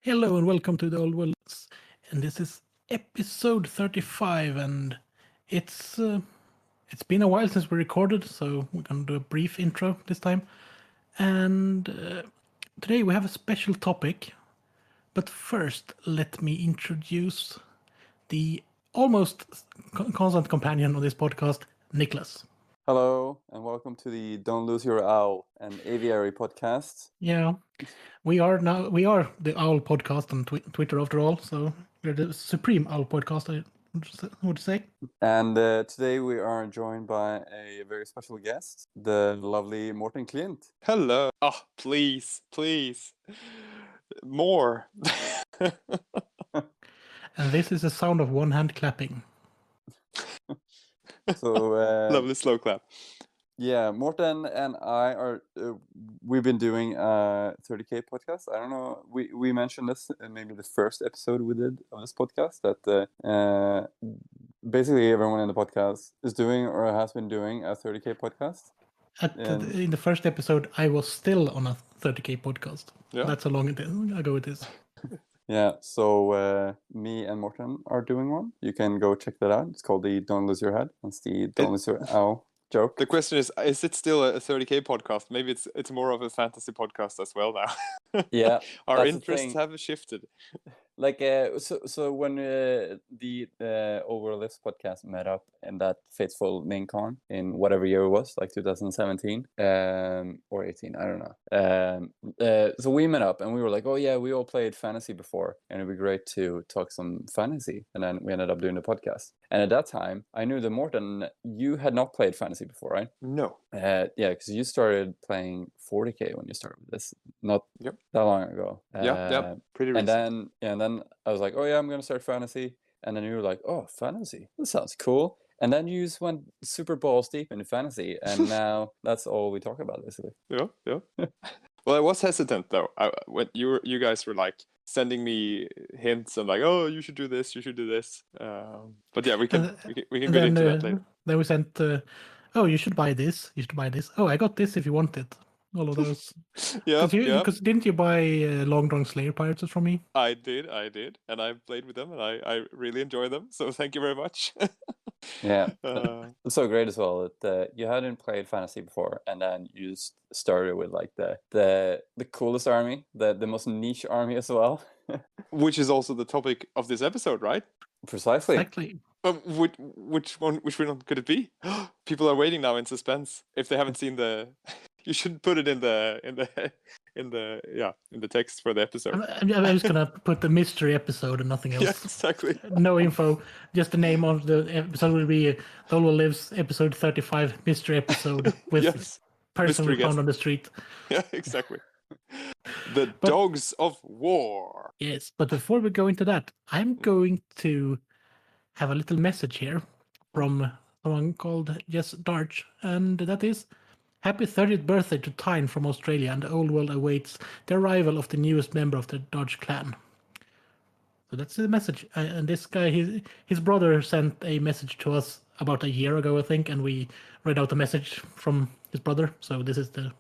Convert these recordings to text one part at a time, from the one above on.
Hello and welcome to the Old Worlds, and this is episode 35, and it's been a while since we recorded, so we're gonna do a brief intro this time. And today we have a special topic, but first let me introduce the almost constant companion of this podcast, Niklas. Hello, and welcome to the Don't Lose Your Owl, an aviary podcast. Yeah, we are the Owl podcast on Twitter after all, so we're the supreme Owl podcast, I would say. And today we are joined by a very special guest, the lovely Mårten Klint. Hello. Oh, please. More. And this is the sound of one hand clapping. So Lovely slow clap. Yeah, Mårten and I are. We've been doing a 30K podcast. I don't know. We mentioned this in maybe the first episode we did of this podcast that basically everyone in the podcast is doing or has been doing a 30K podcast. In the first episode, I was still on a 30K podcast. Yeah. That's how long ago it is. Yeah, so me and Mårten are doing one. You can go check that out. It's called the Don't Lose Your Head. That's the Don't Lose Your Owl joke. The question is it still a 30K podcast? Maybe it's more of a fantasy podcast as well now. Yeah, Our interests have shifted. Like so when the Overlist podcast met up in that fateful main con in whatever year it was, like 2017 or 18, I don't know. So we met up and we were like, oh yeah, we all played fantasy before and it'd be great to talk some fantasy. And then we ended up doing the podcast. And at that time, I knew that Mårten, you had not played fantasy before, right? No. Yeah, because you started playing 40K when you started with this, not that long ago. Yeah, pretty recent. And then I was like, oh yeah, I'm gonna start fantasy. And then you were like, oh, fantasy, that sounds cool. And then you just went super balls deep into fantasy, and now that's all we talk about, basically. Yeah. Well, I was hesitant though. When you guys were like sending me hints and like, oh, you should do this. But yeah, we can get into that later. Then we sent, oh, you should buy this. Oh, I got this if you want it. All of those. Yeah. Because didn't you buy Long Drawn Slayer Pirates from me? I did, and I played with them, and I really enjoy them. So thank you very much. Yeah, it's so great as well that you hadn't played fantasy before, and then you started with like the coolest army, the most niche army as well. Which is also the topic of this episode, right? Precisely. Exactly. Which one could it be? People are waiting now in suspense. If they haven't seen you should put it in the text for the episode. I'm just gonna put the mystery episode and nothing else. Yeah, exactly. No info. Just the name of the episode will be Dolo Lives episode 35 mystery episode with person we found on the street. Yeah, exactly. The Dogs of War. Yes, but before we go into that, I'm going to have a little message here from someone called Jess Darch, and that is happy 30th birthday to Tyne from Australia, and the old world awaits the arrival of the newest member of the Dodge clan. So that's the message. And this guy, his brother sent a message to us about a year ago, I think, and we read out the message from his brother. So this is the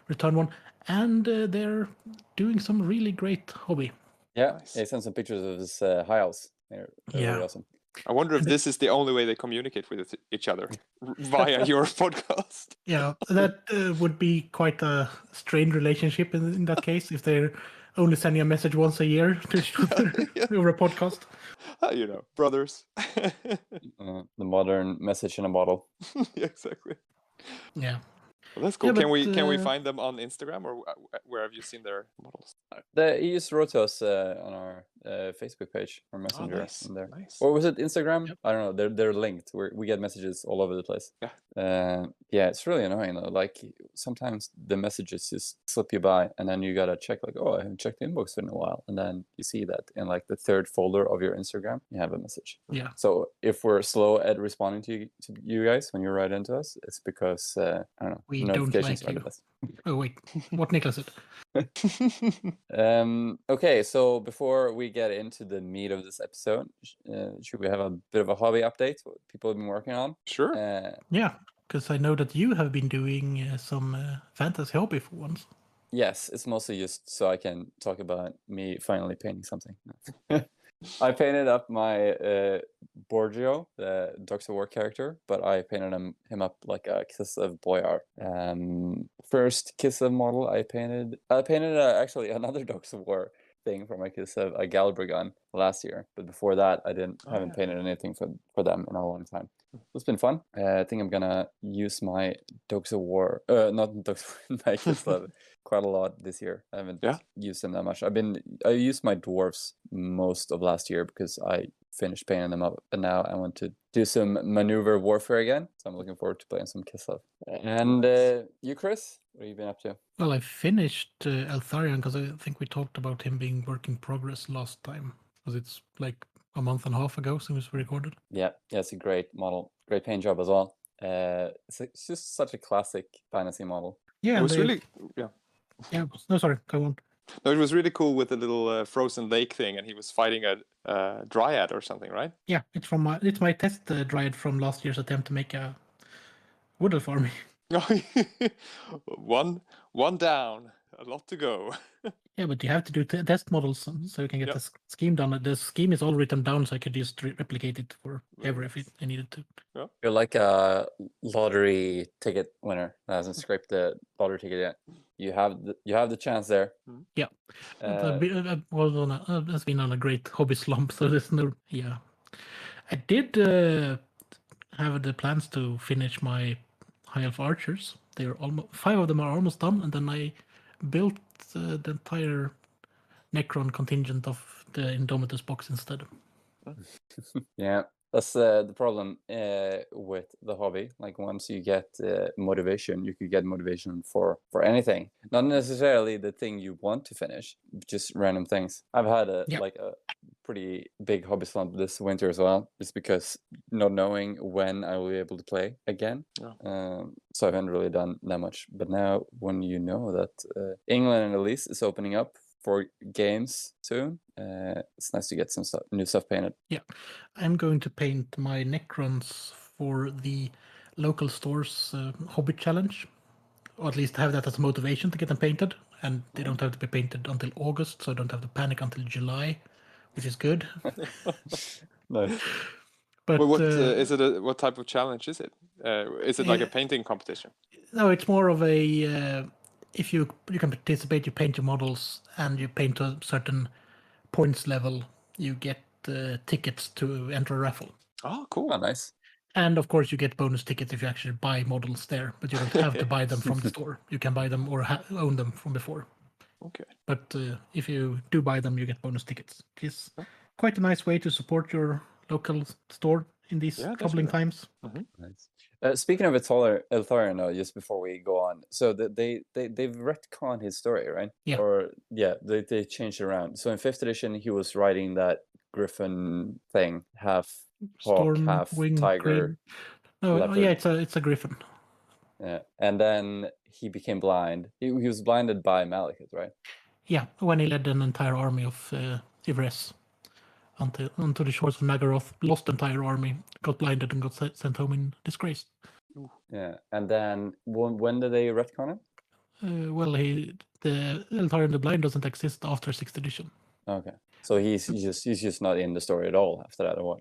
return one. And they're doing some really great hobby. Yeah, nice. He sent some pictures of his hiles. They're really awesome. I wonder if this is the only way they communicate with each other, via your podcast. Yeah, that would be quite a strained relationship in that case, if they're only sending a message once a year to each other over a podcast. Brothers. The modern message in a bottle. Yeah, exactly. Yeah. Well, that's cool. Yeah, can we find them on Instagram, or where have you seen their models? He just wrote to us on our Facebook page or Messenger. Nice. In there. Nice. Or was it Instagram? Yep. I don't know. They're linked. We get messages all over the place. Yeah. Yeah, it's really annoying though. Like sometimes the messages just slip you by, and then you gotta check like, oh, I haven't checked the inbox in a while, and then you see that in like the third folder of your Instagram, you have a message. Yeah. So if we're slow at responding to you guys when you write into us, it's because I don't know. We don't like you. Oh wait, what Niklas said. Okay, so before we get into the meat of this episode, should we have a bit of a hobby update? What people have been working on? Sure. Yeah, because I know that you have been doing some fantasy hobby for once. Yes, it's mostly just so I can talk about me finally painting something. I painted up my Borgio, the Dogs of War character, but I painted him up like a Kislev Boyar. First Kislev model I painted actually another Dogs of War thing for my Kislev, a Galbragon last year. But before that, I haven't painted anything for them in a long time. It's been fun. I think I'm gonna use my Dogs of War, not Dogs of War, my Kislev quite a lot this year. I haven't used them that much. I used my dwarves most of last year because I finished painting them up, and now I want to do some maneuver warfare again. So I'm looking forward to playing some Kislev. And you, Chris, what have you been up to? Well, I finished Eltharion because I think we talked about him being work in progress last time, because it's like a month and a half ago since we recorded. Yeah, it's a great model, great paint job as well. It's just such a classic fantasy model. Yeah, it was really Yeah, no, sorry, go on. No, it was really cool with the little frozen lake thing, and he was fighting a dryad or something, right? Yeah, it's my test dryad from last year's attempt to make a wood elf army. one down, a lot to go. Yeah, but you have to do test models so you can get the scheme done. The scheme is all written down, so I could just replicate it forever if I needed to. Yeah. You're like a lottery ticket winner that hasn't scraped the lottery ticket yet. You have the chance there. Yeah, I've been on a great hobby slump, so there's no. Yeah, I did have the plans to finish my High Elf archers. They're almost 5 of them are almost done, and then I built the entire Necron contingent of the Indomitus box instead. Yeah, that's the problem with the hobby. Like once you get motivation, you could get motivation for anything. Not necessarily the thing you want to finish, just random things. I've had a pretty big hobby slump this winter as well, just because not knowing when I will be able to play again. So I haven't really done that much. But now when you know that England at least is opening up for games soon, it's nice to get some new stuff painted. Yeah, I'm going to paint my Necrons for the local store's hobby challenge, or at least have that as motivation to get them painted. And they don't have to be painted until August, so I don't have to panic until July, which is good. Nice. But what is it? What type of challenge is it? Is it like a painting competition? No, it's more of a if you can participate, you paint your models, and you paint a certain points level, you get tickets to enter a raffle. Oh, cool! Oh, nice. And of course, you get bonus tickets if you actually buy models there, but you don't have to buy them from the store. You can buy them or own them from before. Okay. But if you do buy them, you get bonus tickets. It's quite a nice way to support your local store in these troubling times. Nice. Speaking of Eltharion, though, just before we go on, so they've retconned his story, right? Yeah. Or they changed it around. So in 5th edition, he was riding that griffin thing, half hawk, Storm, half wing, tiger. No, leopard. it's a griffin. Yeah, and then he became blind. He was blinded by Malekith, right? Yeah, when he led an entire army of Ivres onto the shores of Nagaroth, lost the entire army, got blinded, and got sent home in disgrace. Yeah, and then when did they retcon it? Well, the Eltharion the Blind doesn't exist after 6th edition. Okay, so he's just not in the story at all after that, or what?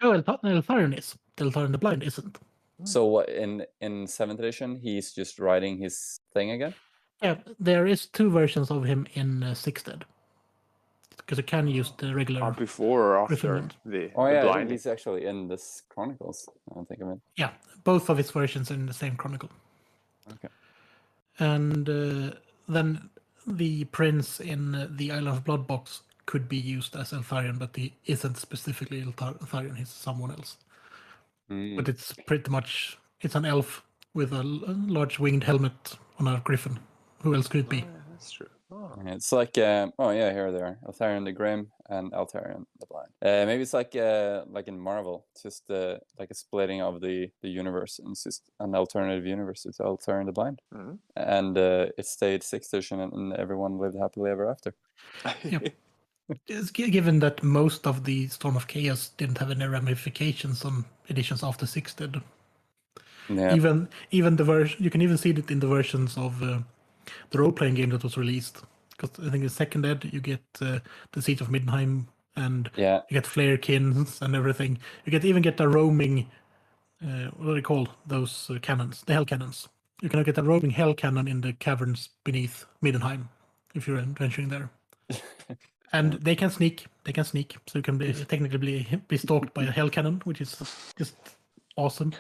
Oh, Eltharion is. The Eltharion the Blind isn't. So what, in 7th edition, he's just riding his thing again? Yeah, there is 2 versions of him in 6th ed. Because you can use the regular... before or after the blind. He's actually in this Chronicles, I don't think of it. Yeah, both of his versions are in the same chronicle. Okay. And then the prince in the Island of Blood box could be used as Eltharion, but he isn't specifically Eltharion, he's someone else. But it's pretty much, it's an elf with a large winged helmet on a griffin. Who else could it be? That's true. It's like, here they are. Eltharion the Grim and Eltharion the Blind. Maybe it's like in Marvel, it's just like a splitting of the universe, and it's just an alternative universe. It's Eltharion the Blind. And it stayed 6th edition, and everyone lived happily ever after. Yep. Given that most of the Storm of Chaos didn't have any ramifications on editions after 6th ed. Yeah. Even the version, you can even see it in the versions of the role-playing game that was released. Because I think in second ed you get the Siege of Middenheim, and Yeah. you get Flarekins and everything. You even get a roaming. What are they called? Those cannons, the hell cannons. You can get a roaming hell cannon in the caverns beneath Middenheim if you're venturing there. And they can sneak. So you can technically be stalked by a hell cannon, which is just awesome.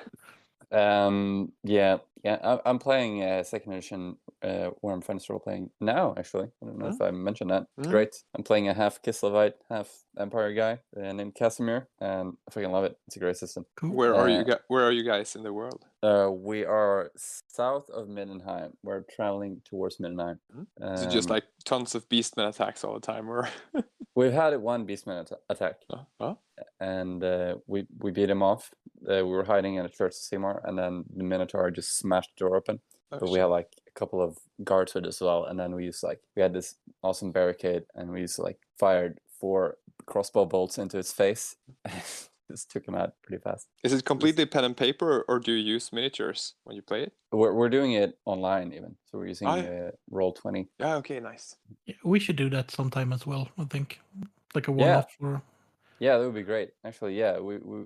Yeah. I'm playing second edition Warhammer Fantasy Role Playing now. Actually, I don't know if I mentioned that. It's great. I'm playing a half Kislevites, half Empire guy named Casimir, and I freaking love it. It's a great system. Cool. Where are you? Where are you guys in the world? We are south of Middenheim. We're traveling towards Middenheim. Is it just like tons of beastmen attacks all the time, or? We've had one beastman attack, and we beat him off. We were hiding in a church of Seymour, and then the Minotaur just smashed the door open. But we had like a couple of guards with us as well, and then we had this awesome barricade, and we fired 4 crossbow bolts into its face. Just took him out pretty fast. Is it completely pen and paper, or do you use miniatures when you play it? We're doing it online even, so we're using Roll20. Yeah, okay, nice. Yeah, we should do that sometime as well. I think, like a one-off. Yeah, that would be great. Actually, yeah,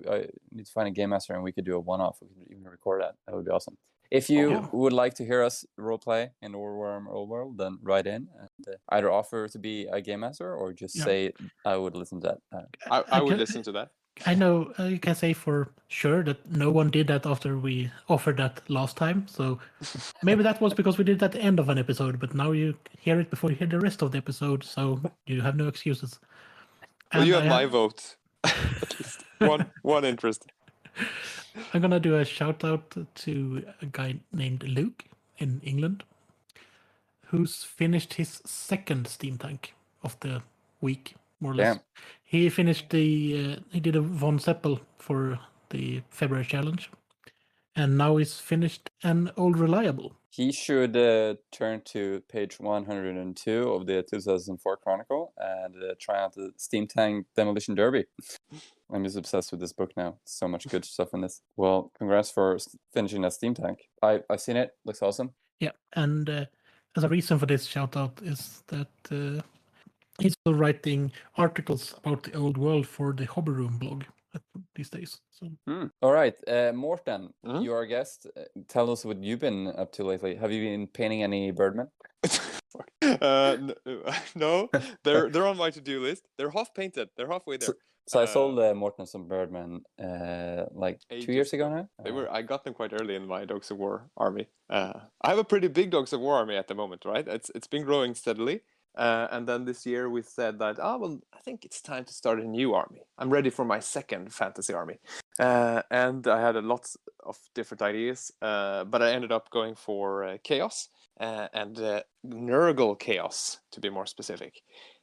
I need to find a game master, and we could do a one-off. We could even record that. That would be awesome. If you would like to hear us roleplay in the Warhammer Old World, then write in and either offer to be a game master or just say I would listen to that. I would listen to that. I know you can say for sure that no one did that after we offered that last time. So maybe that was because we did that at the end of an episode, but now you hear it before you hear the rest of the episode, so you have no excuses. Well, you have my vote. At least one interest. I'm gonna do a shout out to a guy named Luke in England, who's finished his second Steam Tank of the week, more or less. He finished he did a Von Seppel for the February challenge, and now he's finished an Old Reliable. He should turn to page 102 of the 2004 Chronicle and try out the Steam Tank Demolition Derby. I'm just obsessed with this book now. So much good stuff in this. Well, congrats for finishing that Steam Tank. I've seen it. Looks awesome. Yeah, and as a reason for this shout out is that he's still writing articles about the old world for the Hobby Room blog these days. So. All right, Mårten, you are a guest. Tell us what you've been up to lately. Have you been painting any birdmen? No, they're on my to-do list. They're half painted. They're halfway there. So I sold Mårten some birdmen 2 years ago now. I got them quite early in my Dogs of War army. I have a pretty big Dogs of War army at the moment, right? It's been growing steadily. And then this year we said that, I think it's time to start a new army. I'm ready for my second fantasy army. And I had a lot of different ideas, but I ended up going for Chaos and Nurgle Chaos, to be more specific.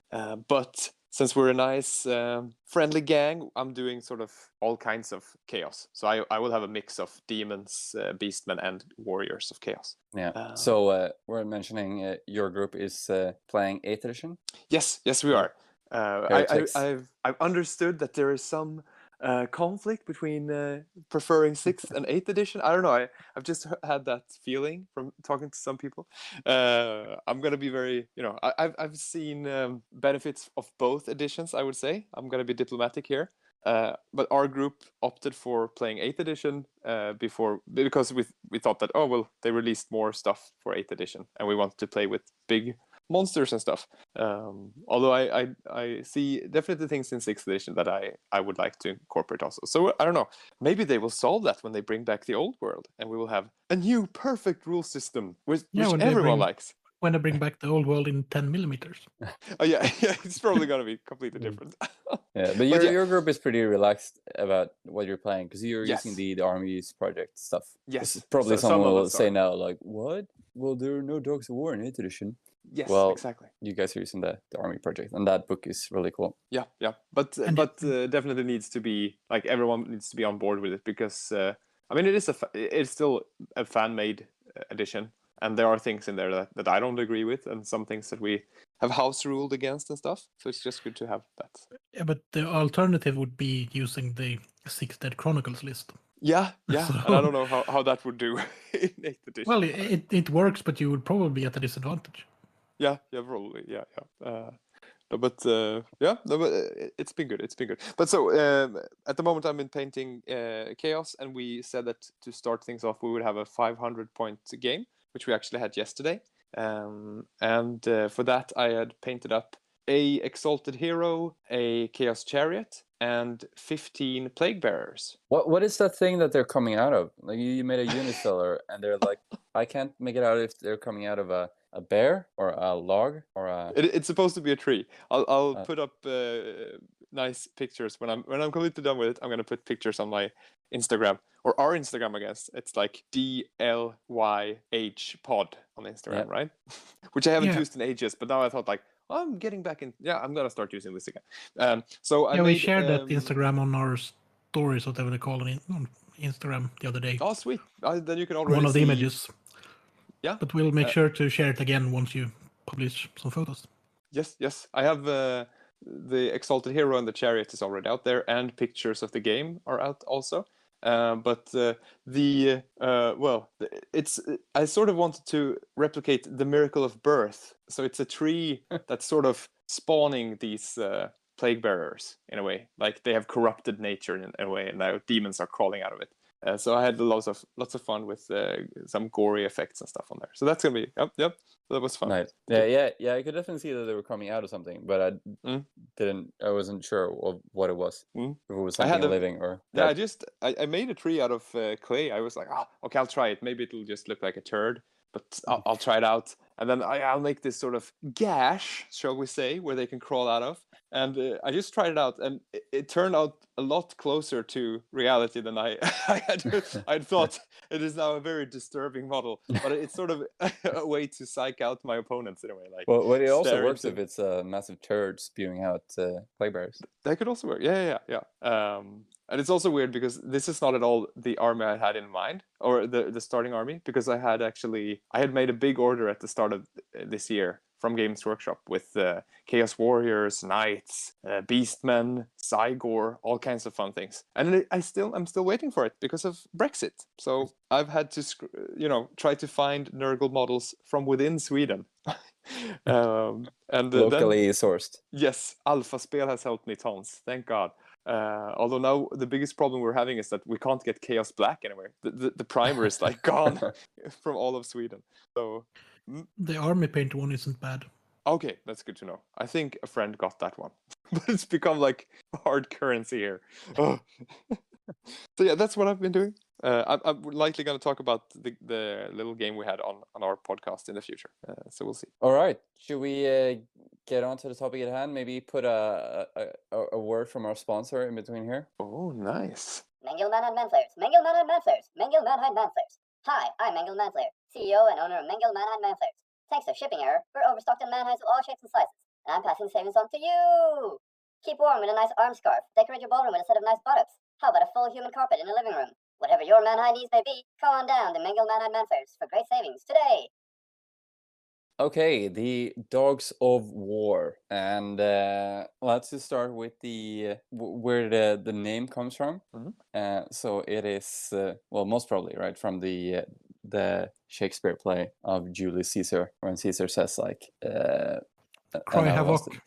But since we're a nice, friendly gang, I'm doing sort of all kinds of chaos. So I will have a mix of demons, beastmen, and warriors of chaos. Yeah. So we're mentioning your group is playing 8th edition? Yes, we are. I've understood that there is some conflict between preferring 6th and 8th edition. I don't know. I've just had that feeling from talking to some people. I'm gonna be very, I've seen benefits of both editions. I would say I'm gonna be diplomatic here. But our group opted for playing 8th edition because we thought that they released more stuff for 8th edition, and we wanted to play with big monsters and stuff. Although I see definitely things in 6th edition that I would like to incorporate also. So I don't know. Maybe they will solve that when they bring back the old world, and we will have a new perfect rule system which everyone likes. When I bring back the old world in 10 millimeters. Oh yeah, it's probably gonna be completely different. Yeah, but your group is pretty relaxed about what you're playing because you're using the Armies project stuff. Yes, probably someone will say now, like, what? Well, there are no Dogs of War in 8th edition. Yes, well, exactly. You guys are using the Army project, and that book is really cool. Yeah, but definitely needs to be like everyone needs to be on board with it because it's still a fan-made edition. And there are things in there that I don't agree with, and some things that we have house ruled against and stuff. So it's just good to have that. Yeah, but the alternative would be using the 6 Dead Chronicles list. Yeah, and I So- don't know how that would do in 8th edition. Well, it works, but you would probably be at a disadvantage. Yeah, probably. Yeah. No, but it's been good. It's been good. But so at the moment, I've been painting Chaos, and we said that to start things off, we would have a 500-point game, which we actually had yesterday. And for that, I had painted up a Exalted Hero, a Chaos Chariot, and 15 Plague Bearers. What is that thing that they're coming out of? Like you made a Unifiller, and they're like, I can't make it out if they're coming out of a bear or a log or a. It's supposed to be a tree. I'll put up nice pictures when I'm completely done with it. I'm gonna put pictures on my Instagram or our Instagram, I guess. It's like DLYH pod on Instagram, right? Which I haven't used in ages, but now I thought like I'm getting back in. Yeah, I'm gonna start using this again. So we shared that Instagram on our stories, whatever they call it, on Instagram the other day. Oh, sweet! Then you can already one of the see images. Yeah, but we'll make sure to share it again once you publish some photos. Yes. I have the Exalted Hero and the Chariot is already out there, and pictures of the game are out also. But it's I sort of wanted to replicate the miracle of birth. So it's a tree that's sort of spawning these plague bearers in a way, like they have corrupted nature in a way, and now demons are crawling out of it. So I had lots of fun with some gory effects and stuff on there. So that's gonna be yep. That was fun. Nice. Yeah. I could definitely see that they were coming out of something, but I wasn't sure of what it was. If it was something living or. Yeah, I made a tree out of clay. I was like, okay, I'll try it. Maybe it'll just look like a turd, but I'll try it out. And then I'll make this sort of gash, shall we say, where they can crawl out of. And I just tried it out, and it turned out a lot closer to reality than I I'd thought. It is now a very disturbing model, but it's sort of a way to psych out my opponents in a way. Like, well, it also works if it's a massive turd spewing out plague bearers. That could also work. Yeah. And it's also weird because this is not at all the army I had in mind, or the starting army, because I had made a big order at the start of this year from Games Workshop with Chaos Warriors, Knights, Beastmen, Cygor, all kinds of fun things. And I'm still waiting for it because of Brexit. So I've had to try to find Nurgle models from within Sweden. And locally sourced. Yes, Alpha Spel has helped me tons. Thank God. Although now the biggest problem we're having is that we can't get Chaos Black anywhere. The primer is like gone from all of Sweden. So the army paint one isn't bad. Okay, that's good to know. I think a friend got that one, but it's become like hard currency here. So yeah, that's what I've been doing. I'm likely going to talk about the little game we had on our podcast in the future. So we'll see. All right, should we get on to the topic at hand? Maybe put a word from our sponsor in between here. Oh, nice. Mengel Manheim Manflayers. Hi, I'm Mengel Manflayer, CEO and owner of Mengel Manheim Manflayers. Thanks to shipping error, we're overstocked in manhives of all shapes and sizes, and I'm passing savings on to you. Keep warm with a nice arm scarf. Decorate your ballroom with a set of nice buttocks. How about a full human carpet in the living room? Whatever your manhide needs may be, come on down to Mengel Manheim Manflayers for great savings today. Okay, the Dogs of War, and let's just start with where the name comes from. So it is most probably right from the Shakespeare play of Julius Caesar, when Caesar says like, "Cry havoc and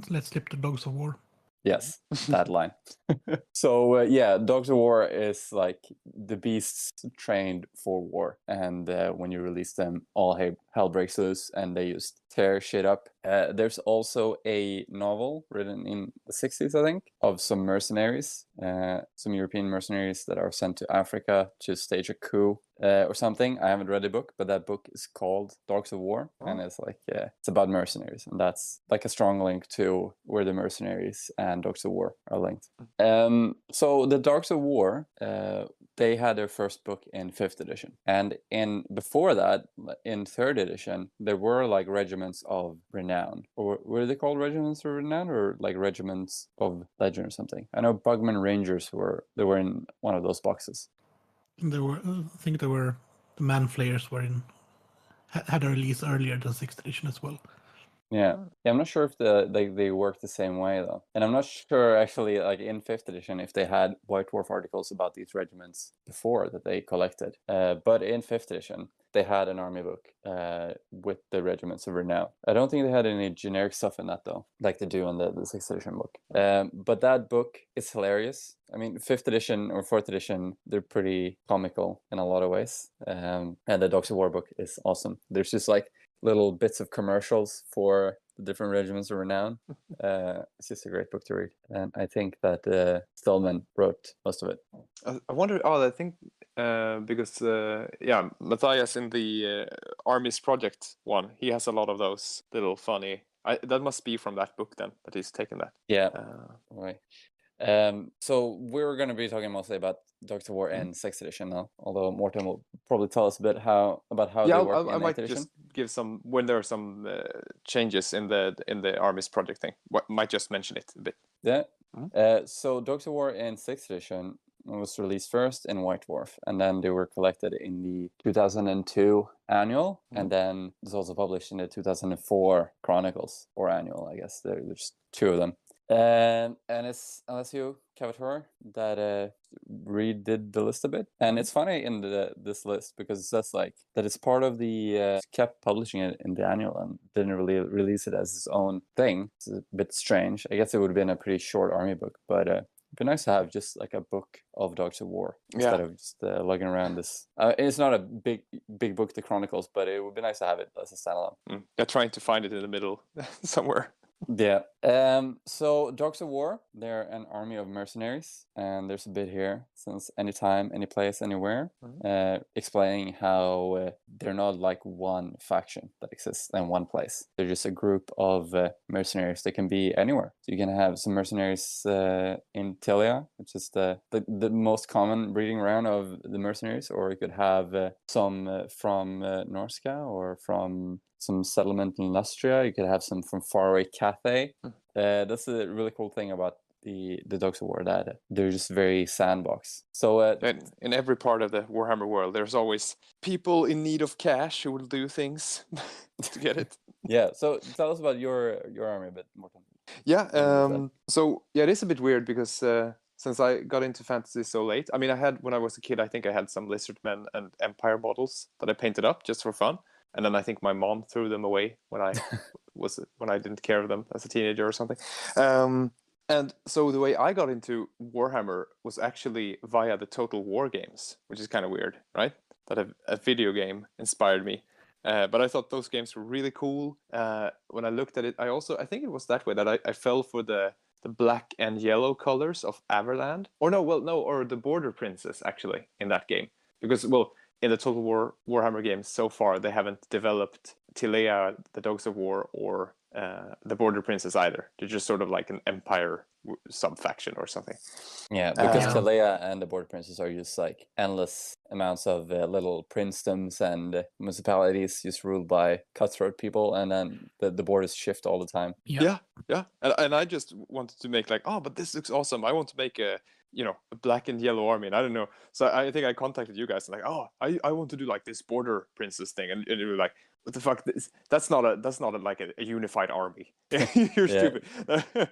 let's slip the Dogs of War." Yes, that line. So Dogs of War is like the beasts trained for war, and when you release them, all hell breaks loose, and they just tear shit up. There's also a novel written in the 60s, I think, of some mercenaries, some European mercenaries that are sent to Africa to stage a coup or something. I haven't read the book, but that book is called Dogs of War, and it's like it's about mercenaries, and that's like a strong link to where the mercenaries and Dogs of War are linked. So the Dogs of War, they had their first book in 5th edition, and before that, in 3rd edition, there were like regiments of renown, or were they called regiments of renown, or like regiments of legend or something? I know Bugman Rangers were in one of those boxes. There were, I think, the Man Flayers were had a release earlier than 6th edition as well. Yeah. I'm not sure if they work the same way though, and I'm not sure actually, like in 5th edition, if they had White Dwarf articles about these regiments before that they collected. But in 5th edition, they had an army book with the regiments of renown. I don't think they had any generic stuff in that though, like they do in the 6th edition book. But that book is hilarious. I mean, 5th edition or 4th edition, they're pretty comical in a lot of ways. And the Dogs of War book is awesome. There's just like little bits of commercials for the different regiments of renown. It's just a great book to read, and I think that Stallman wrote most of it. I wonder. Oh, I think because Matthias in the Armies Project one, he has a lot of those little funny. That must be from that book then that he's taken that. Yeah. Right. So we're going to be talking mostly about Dogs of War and 6th edition now, although Mårten will probably tell us a bit about how they work in 8th edition. Just give some when there are some changes in the Armies Project thing. Might just mention it a bit. Yeah. So Dogs of War in 6th edition was released first in White Dwarf, and then they were collected in the 2002 annual, and then it's also published in the 2004 Chronicles or annual, I guess. There's 2 of them. And it's Alessio Cavatore that redid the list a bit, and it's funny in this list because it says like that it's part of the kept publishing it in the annual and didn't really release it as its own thing. It's a bit strange. I guess it would have been a pretty short army book, but it'd be nice to have just like a book of Dogs of War instead of just lugging around this. It's not a big book, the Chronicles, but it would be nice to have it as a standalone. Yeah, trying to find it in the middle somewhere. Yeah. So Dogs of War, they're an army of mercenaries, and there's a bit here, since anytime, any place, anywhere, explaining how they're not like one faction that exists in one place. They're just a group of mercenaries that can be anywhere. So you can have some mercenaries in Tilia, which is the most common breeding ground of the mercenaries, or you could have some from Norska or from some settlement in Lustria. You could have some from faraway Cathay. That's a really cool thing about the Dogs of War, that they're just very sandbox. So in every part of the Warhammer world, there's always people in need of cash who will do things to get it. Yeah. So tell us about your army a bit, Mårten. Yeah. So yeah, it is a bit weird because since I got into fantasy so late, I mean, when I was a kid, I think I had some Lizardmen and Empire models that I painted up just for fun. And then I think my mom threw them away when I didn't care of them as a teenager or something. And so the way I got into Warhammer was actually via the Total War games, which is kind of weird, right? That a video game inspired me. But I thought those games were really cool. When I looked at it, I think it was that way that I fell for the black and yellow colors of Averland. Or the Border Princess actually in that game. Because, in the Total War Warhammer games so far, they haven't developed Tilea, the Dogs of War, or the Border Princess either. They're just sort of like an Empire sub-faction or something. Yeah, because Tilea and the Border Princes are just like endless amounts of little princedoms and municipalities just ruled by cutthroat people, and then the borders shift all the time. Yeah. And I just wanted to make like, but this looks awesome. I want to make a black and yellow army, and I don't know. So I think I contacted you guys and like, I want to do like this Border Princess thing, and you were like, what the fuck? That's not like a unified army. You're stupid.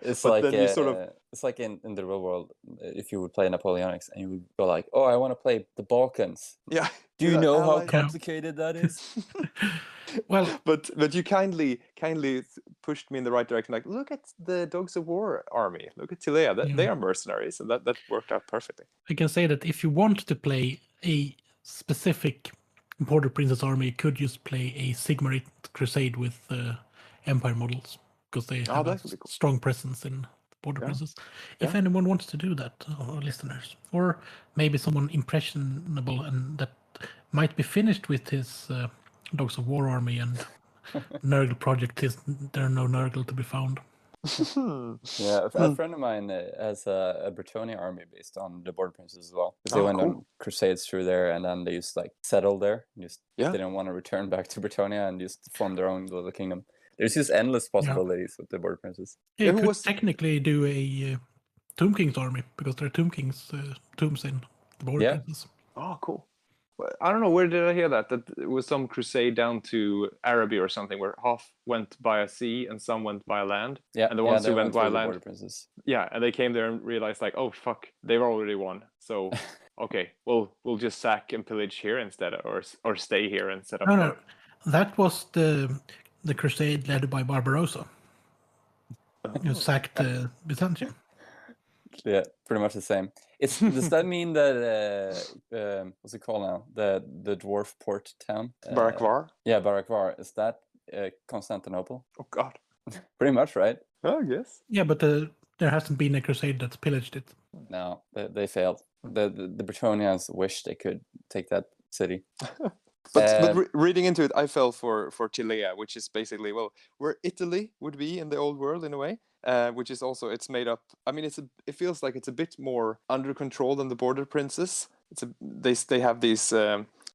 It's like it's like in the real world, if you would play Napoleonics and you would go like, I want to play the Balkans. Yeah. Do you know how complicated that is? Well, but you kindly pushed me in the right direction. Like, look at the Dogs of War army. Look at Tilea. They are mercenaries, and that worked out perfectly. I can say that if you want to play a specific Border Princess army, you could just play a Sigmarite Crusade with Empire models, because they have a strong presence in Border Princess. If anyone wants to do that, our listeners, or maybe someone impressionable and that might be finished with his Dogs of War army and Nurgle project, there are no Nurgle to be found. Yeah, a friend of mine has a Bretonnia army based on the Border Princes as well. Because they went on crusades through there, and then they just like settled there, and just didn't want to return back to Bretonnia, and just formed their own little kingdom. There's just endless possibilities with the Border Princes. Yeah, you could technically do a Tomb King's army, because there are Tomb Kings tombs in the Border Princes. Oh, cool. I don't know, where did I hear that? That it was some crusade down to Arabia or something, where half went via sea and some went via land. Yeah, and the ones they who went through via the land, border princes. yeah, and they came there and realized like, oh fuck, they've already won. So okay, we'll just sack and pillage here instead, or stay here and set up. No, that was the crusade led by Barbarossa, who sacked Byzantium. Yeah, pretty much the same. Does that mean that what's it called now? The dwarf port town? Barakvar? Yeah, Barakvar. Is that Constantinople? Oh god. Pretty much, right? I guess. Yeah, but there hasn't been a crusade that's pillaged it. No, they failed. The Bretonians wished they could take that city. But reading into it, I fell for Chilea, which is basically, well, where Italy would be in the old world in a way, which is also, it's made up. I mean, it feels like it's a bit more under control than the Border Princes. They have these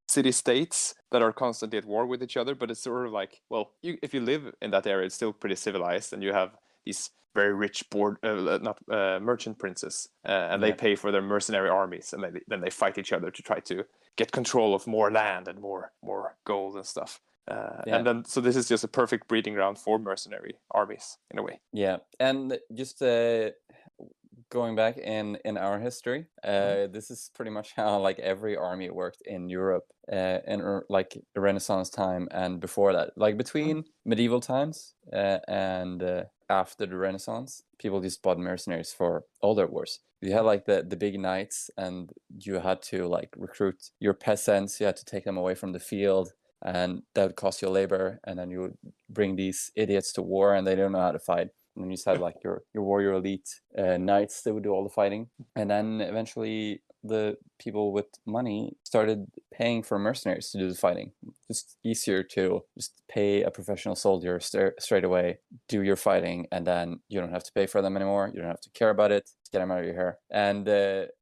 city states that are constantly at war with each other, but it's sort of like, well, if you live in that area, it's still pretty civilized, and you have these very rich merchant princes, and they pay for their mercenary armies, and then they fight each other to try to get control of more land and more gold and stuff. And then, so this is just a perfect breeding ground for mercenary armies in a way. Yeah, and just going back in our history, this is pretty much how like every army worked in Europe in like the Renaissance time and before that. Like between medieval times and after the Renaissance, people just bought mercenaries for all their wars. You had like the big knights, and you had to like recruit your peasants. You had to take them away from the field, and that would cost you labor. And then you would bring these idiots to war, and they don't know how to fight. And then you just had like your warrior elite knights that would do all the fighting. And then eventually the people with money started paying for mercenaries to do the fighting. Just easier to just pay a professional soldier straight away, do your fighting, and then you don't have to pay for them anymore. You don't have to care about it. Just get them out of your hair. And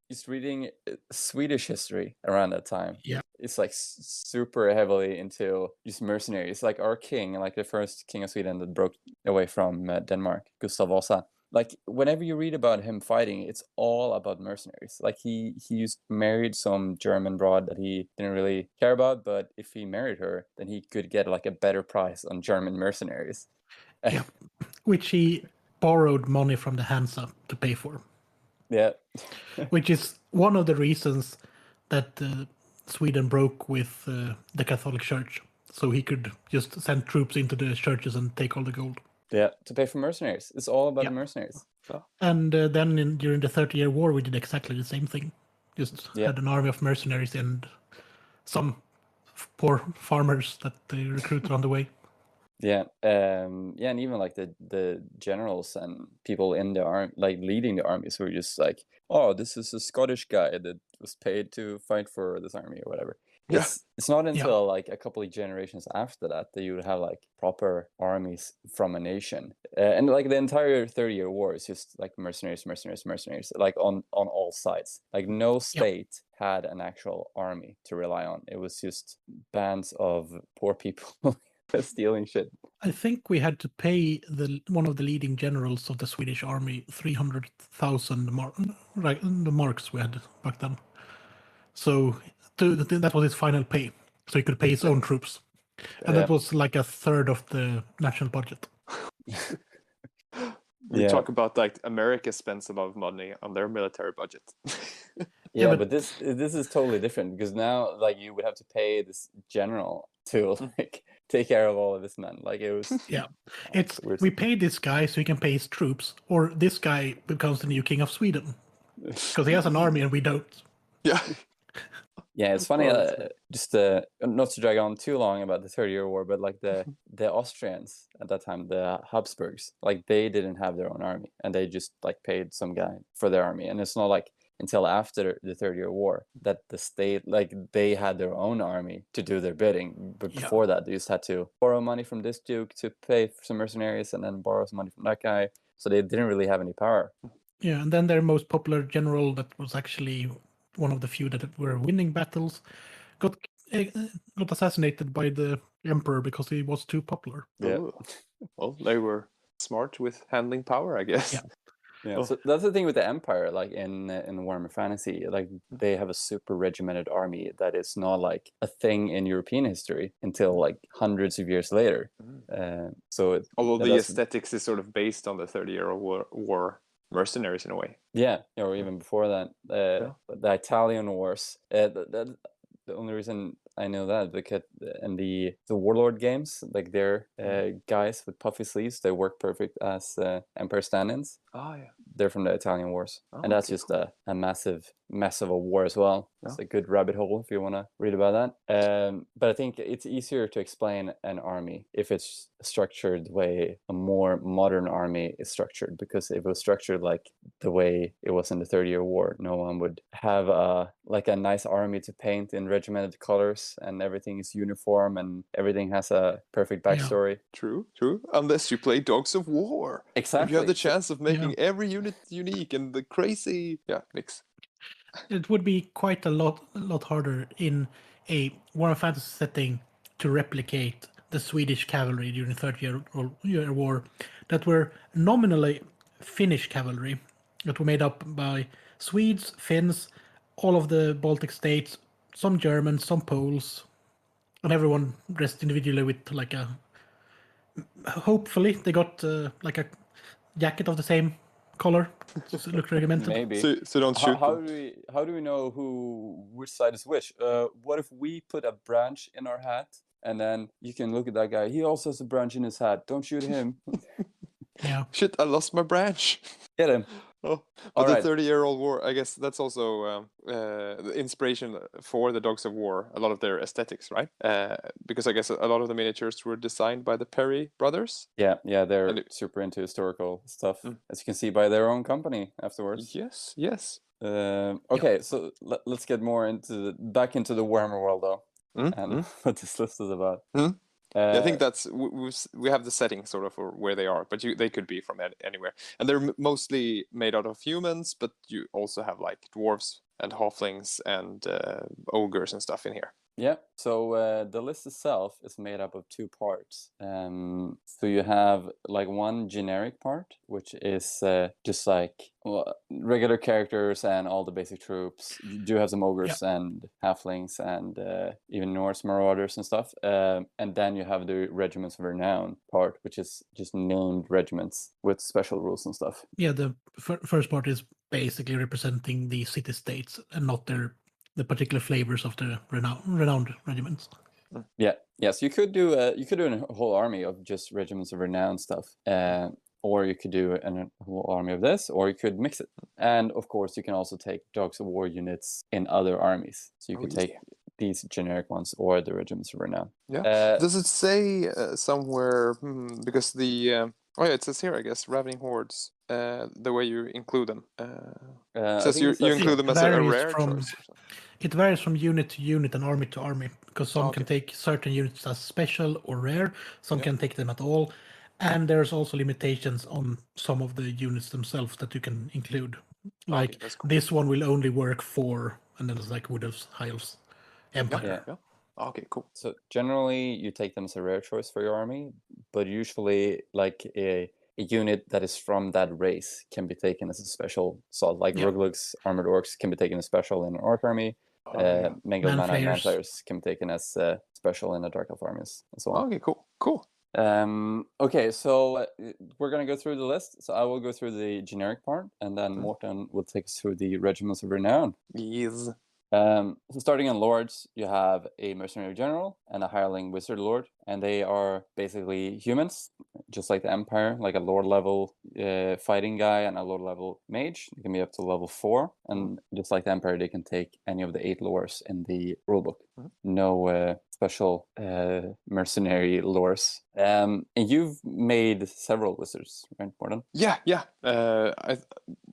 just reading Swedish history around that time. Yeah. It's like super heavily into just mercenaries. Like our king, like the first king of Sweden that broke away from Denmark, Gustav Vasa. Like whenever you read about him fighting, it's all about mercenaries. Like he married some German broad that he didn't really care about, but if he married her, then he could get like a better price on German mercenaries. Yeah, which he borrowed money from the Hansa to pay for. Yeah. Which is one of the reasons that Sweden broke with the Catholic Church, so he could just send troops into the churches and take all the gold. Yeah, to pay for mercenaries. It's all about the mercenaries. And then during the 30-Year War, we did exactly the same thing. Just had an army of mercenaries and some poor farmers that they recruited on the way. Yeah, and even like the generals and people in the army, like leading the armies, who were just like, oh, this is a Scottish guy that was paid to fight for this army or whatever. Yeah. It's not until like a couple of generations after that you would have like proper armies from a nation, and like the entire 30-Year War is just like mercenaries, like on all sides. Like no state had an actual army to rely on. It was just bands of poor people stealing shit. I think we had to pay one of the leading generals of the Swedish army 300,000 the marks we had back then. So that was his final pay. So he could pay his own troops. And that was like a third of the national budget. We talk about like America spends a lot of money on their military budget. Yeah, but this is totally different, because now like you would have to pay this general to like take care of all of his men. Like it was it's we pay this guy so he can pay his troops, or this guy becomes the new king of Sweden because he has an army and we don't. Yeah, it's funny. Just not to drag on too long about the 30-Year War, but like the Austrians at that time, the Habsburgs, like they didn't have their own army, and they just like paid some guy for their army. And it's not like until after the 30-Year War that the state, like they had their own army to do their bidding. But before that, they just had to borrow money from this duke to pay for some mercenaries, and then borrow some money from that guy. So they didn't really have any power. Yeah, and then their most popular general, that was actually one of the few that were winning battles, got assassinated by the emperor because he was too popular. Yeah. Well, they were smart with handling power, I guess. Yeah. Yeah, Oh. so that's the thing with the Empire, like in Warhammer Fantasy, like they have a super regimented army that is not like a thing in European history until like hundreds of years later. So Although that the doesn't- aesthetics is sort of based on the 30-year war mercenaries in a way. yeah, or even before that, the Italian wars. The only reason I know that because in the Warlord games, like their guys with puffy sleeves, they work perfect as Empire stand-ins. Oh yeah. They're from the Italian wars, Oh, and that's okay, just a massive mess of a war as well. It's a good rabbit hole if you want to read about that. But I think it's easier to explain an army if it's structured the way a more modern army is structured. Because if it was structured like the way it was in the 30-year war, no one would have a nice army to paint in regimented colors, and everything is uniform and everything has a perfect backstory. True. Unless you play Dogs of War. Exactly. If you have the chance of making every unit unique and the crazy mix. It would be quite a lot harder in a Warhammer Fantasy setting to replicate the Swedish cavalry during the 30-year war that were nominally Finnish cavalry that were made up by Swedes, Finns, all of the Baltic states, some Germans, some Poles, and everyone dressed individually with like a... Hopefully they got like a jacket of the same color. Just look regimented. Maybe. So don't shoot How them. do we know which side is which? What if we put a branch in our hat, and then you can look at that guy? He also has a branch in his hat. Don't shoot him. Yeah. Shit, I lost my branch. Get him. Oh, All but the right. 30-year-old war, I guess that's also the inspiration for the Dogs of War, a lot of their aesthetics, right? Because I guess a lot of the miniatures were designed by the Perry brothers. Yeah, they're And super into historical stuff, as you can see by their own company afterwards. Yes. Okay, so let's get more back into the Warhammer world, though, and what this list is about. Yeah, I think that's we have the setting sort of for where they are, but they could be from anywhere, and they're mostly made out of humans, but you also have like dwarves and halflings and ogres and stuff in here. Yeah, so the list itself is made up of two parts. So you have like one generic part, which is just like regular characters and all the basic troops. You do have some ogres and halflings and even Norse marauders and stuff. And then you have the regiments of renown part, which is just named regiments with special rules and stuff. Yeah, the first part is basically representing the city-states and not the particular flavors of the renowned regiments. Yeah. So you could do a whole army of just regiments of renown stuff, or you could do a whole army of this, or you could mix it. And of course, you can also take Dogs of War units in other armies. So you could take these generic ones or the regiments of renown. Yeah. Does it say somewhere? Because it says here, I guess, ravening hordes. The way you include them. It says you include them as a rare choice. It varies from unit to unit and army to army, because some can take certain units as special or rare, some can take them at all, and there's also limitations on some of the units themselves that you can include. Like cool. This one will only work for, and then it's like Wood Elves, High Elves, Empire. Yeah. Okay, cool. So generally, you take them as a rare choice for your army, but usually, like a unit that is from that race can be taken as a special assault. Like Ruglugs, Armored Orcs can be taken as special in an Orc army. Mangled Mana and Manflayers can be taken as special in the Dark Elf armies and so on. Okay, cool. Okay, so we're going to go through the list. So I will go through the generic part, and then Mårten will take us through the regiments of renown. Yes. So starting on Lords, you have a Mercenary General and a Hireling Wizard Lord, and they are basically humans, just like the Empire, like a Lord level fighting guy and a Lord level mage. They can be up to level 4, and just like the Empire, they can take any of the 8 lores in the rulebook. No special mercenary lores. And you've made several wizards, right, Mårten? Yeah.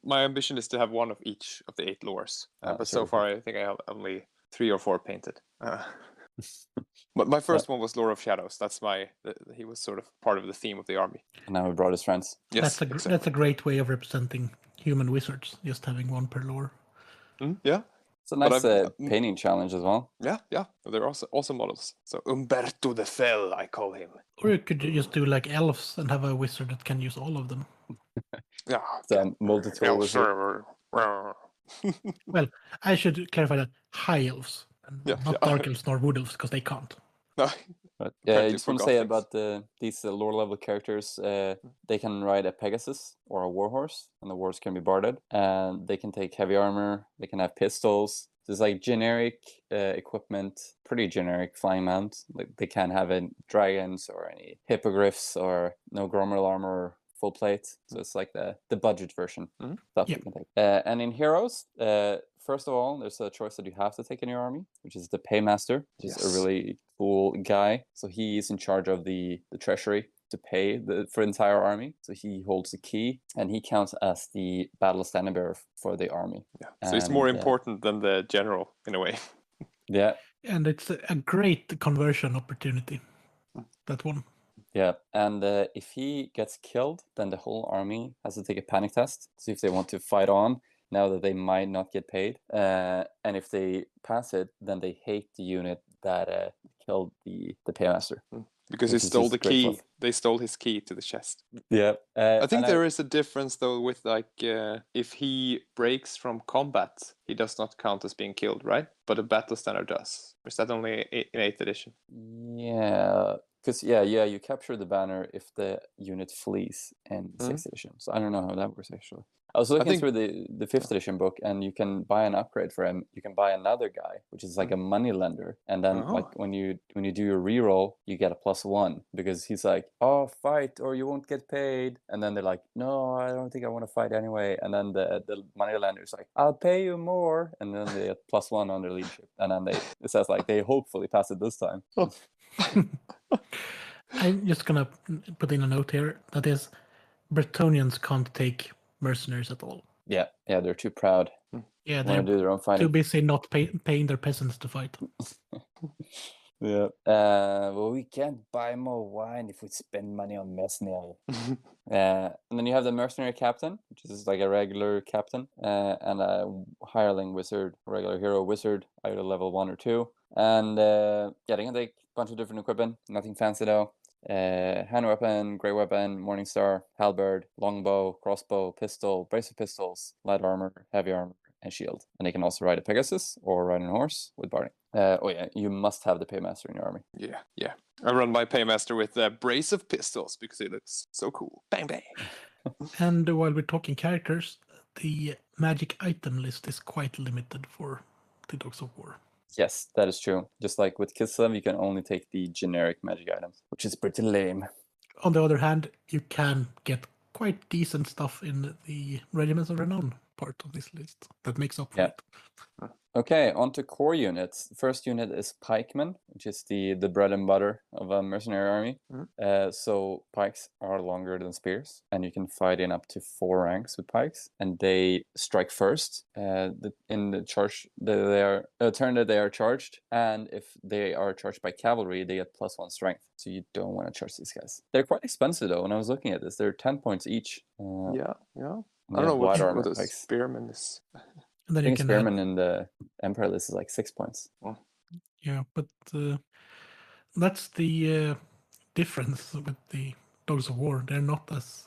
My ambition is to have one of each of the 8 lores, but so far I think I have only 3 or 4 painted. But my first one was Lore of Shadows. That's he was sort of part of the theme of the army. And now we brought his friends. Yes, that's a great way of representing human wizards, just having one per lore. Yeah. It's a nice painting challenge as well. Yeah. They're also awesome models. So Umberto the Fell, I call him. Or you could just do like elves and have a wizard that can use all of them. Yeah. The multi-tool wizard. server. Well, I should clarify that high elves, and Yeah, not yeah. dark elves nor wood elves, because they can't. No. But I Apparently just for want to say Gothics. about these lower level characters, they can ride a Pegasus or a warhorse, and the warhorse can be barded, and they can take heavy armor, they can have pistols. There's like generic equipment, pretty generic flying mount. Like they can't have any dragons or any hippogriffs or no grommet armor, full plate. So it's like the budget version stuff Yeah. you can take. And in heroes, first of all, there's a choice that you have to take in your army, which is the Paymaster, which is a really cool guy. So he is in charge of the treasury to pay for the entire army. So he holds the key, and he counts as the battle standard bearer for the army. Yeah. So it's more important than the general in a way. Yeah. And it's a great conversion opportunity, that one. Yeah, and if he gets killed, then the whole army has to take a panic test, see if they want to fight on, now that they might not get paid. And if they pass it, then they hate the unit that killed the Paymaster. Because he stole the key. They stole his key to the chest. Yeah. I think there is a difference though with like if he breaks from combat, he does not count as being killed, right? But a battle standard does. Or is that only in 8th edition? Yeah. Because you capture the banner if the unit flees in 6th edition. So I don't know how that works actually. I was looking through the 5th edition book, and you can buy an upgrade for him. You can buy another guy, which is like a money lender, and then like when you do your reroll, you get a +1 because he's like, "Oh, fight or you won't get paid," and then they're like, "No, I don't think I want to fight anyway," and then the money lender is like, "I'll pay you more," and then they get +1 on their leadership, and then it says like they hopefully pass it this time. I'm just gonna put in a note here that is, Bretonians can't take mercenaries at all. Yeah, they're too proud. Yeah, They want to do their own fighting. too busy not paying their peasants to fight. Yeah. Well, we can't buy more wine if we spend money on mercenary. And then you have the mercenary captain, which is like a regular captain, and a hireling wizard, regular hero wizard, either level 1 or 2. And they can take a bunch of different equipment. Nothing fancy though. Hand weapon, great weapon, Morningstar, halberd, longbow, crossbow, pistol, brace of pistols, light armor, heavy armor, and shield. And they can also ride a Pegasus or ride a horse with barding. You must have the Paymaster in your army. Yeah. I run my Paymaster with a brace of pistols because it looks so cool. Bang bang. And while we're talking characters, the magic item list is quite limited for the Dogs of War. Yes, that is true. Just like with Kislev, you can only take the generic magic items, which is pretty lame. On the other hand, you can get quite decent stuff in the Regiments of Renown part of this list that makes up for it. Okay, on to core units. The first unit is pikemen, which is the bread and butter of a mercenary army. So pikes are longer than spears, and you can fight in up to 4 ranks with pikes, and they strike first. In the charge, they are turn that they are charged, and if they are charged by cavalry, they get +1 strength. So you don't want to charge these guys. They're quite expensive though. When I was looking at this, they're 10 points each. Yeah. I don't know what a spearman is. And then I think spearman in the Empire list is like 6 points. Yeah, but that's the difference with the Dogs of War. They're not as...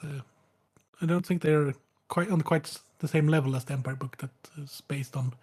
I don't think they're quite the same level as the Empire book that is based on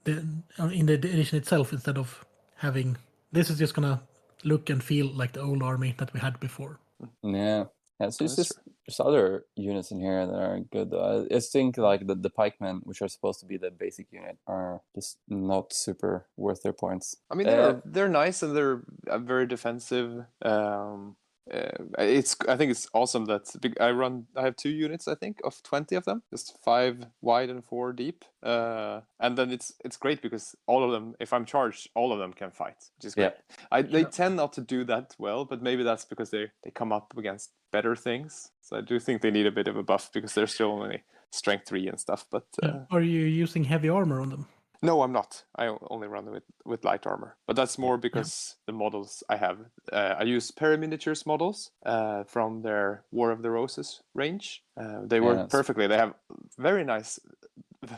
in the edition itself, instead of having... This is just going to look and feel like the old army that we had before. Yeah. So there's other units in here that are good though. I think like the pikemen, which are supposed to be the basic unit, are just not super worth their points. I mean, they're nice and they're very defensive. I think it's awesome that I have 2 units, I think, of 20 of them, just 5 wide and 4 deep. And then it's great because all of them, if I'm charged, all of them can fight, which is great. They tend not to do that well, but maybe that's because they come up against better things. So I do think they need a bit of a buff because they're still only strength 3 and stuff. But are you using heavy armor on them? No, I'm not. I only run with light armor, but that's more because the models I have. I use Paraminiatures models from their War of the Roses range. They work perfectly. They have very nice,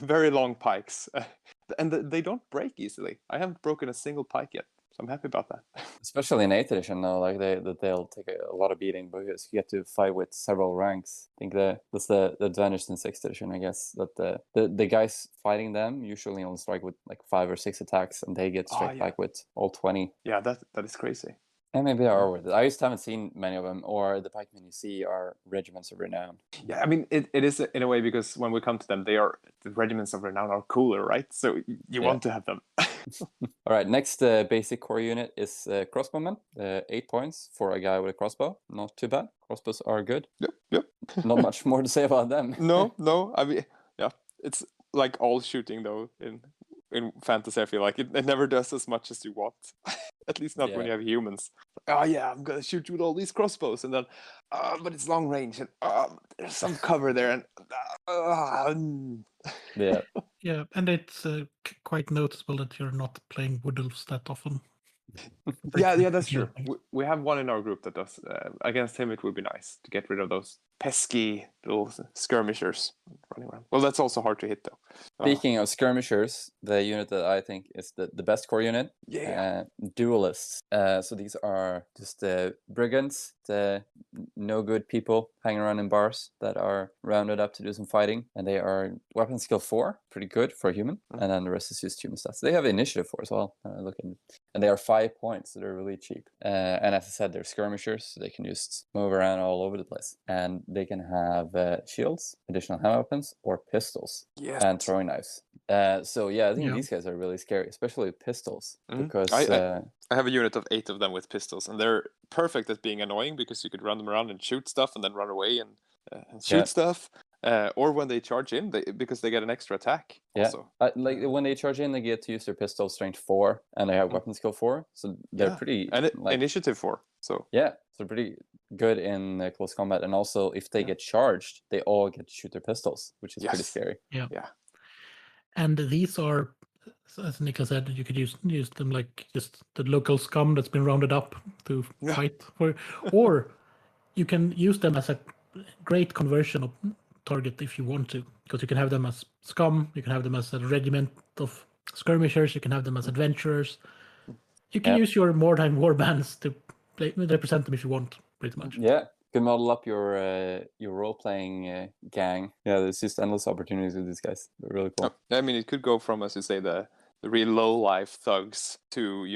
very long pikes, and they don't break easily. I haven't broken a single pike yet. I'm happy about that. Especially in 8th edition now, like they'll take a lot of beating because you get to fight with several ranks. I think that's the advantage in 6th edition, I guess, that the guys fighting them usually only strike with like 5 or 6 attacks, and they get straight back with all 20. Yeah, that is crazy. And maybe they are worth it. I just haven't seen many of them, or the pikemen you see are regiments of renown. Yeah, I mean, it is in a way, because when we come to them, the regiments of renown are cooler, right? So you want to have them. All right, next basic core unit is crossbowmen. 8 points for a guy with a crossbow. Not too bad. Crossbows are good. Yep. Not much more to say about them. No. I mean, yeah, it's like all shooting though in fantasy. I feel like it never does as much as you want. At least not when you have humans. Oh yeah, I'm gonna shoot you with all these crossbows, and then, but it's long range, and there's some cover there, and Yeah, and it's quite noticeable that you're not playing Wood Elves that often. Yeah, that's true. We have one in our group that does. Against him, it would be nice to get rid of those pesky little skirmishers running around. Well, that's also hard to hit, though. Speaking of skirmishers, the unit that I think is the best core unit, duelists. So these are just brigands, no good people hanging around in bars that are rounded up to do some fighting, and they are weapon skill 4, pretty good for a human, and then the rest is just human stats. They have initiative 4 as well. And they are 5 points, so they're really cheap. And as I said, they're skirmishers, so they can just move around all over the place, and they can have shields, additional hand weapons, or pistols, and throwing knives. So yeah, I think these guys are really scary, especially pistols, because I have a unit of 8 of them with pistols, and they're perfect at being annoying because you could run them around and shoot stuff, and then run away and shoot stuff. Or when they charge in, because they get an extra attack. Also. Like when they charge in, they get to use their pistol strength 4, and they have weapon skill 4, so they're pretty and initiative 4. So so pretty good in close combat. And also, if they get charged, they all get to shoot their pistols, which is pretty scary. Yeah. And these are, as Niklas said, you could use them like just the local scum that's been rounded up to fight for, or you can use them as a great conversion of target if you want to, because you can have them as scum, you can have them as a regiment of skirmishers, you can have them as adventurers. You can use your Mordheim warbands to represent them if you want, pretty much. Yeah, you can model up your role-playing gang. Yeah, there's just endless opportunities with these guys. They're really cool. I mean, it could go from, as you say, the real low-life thugs to,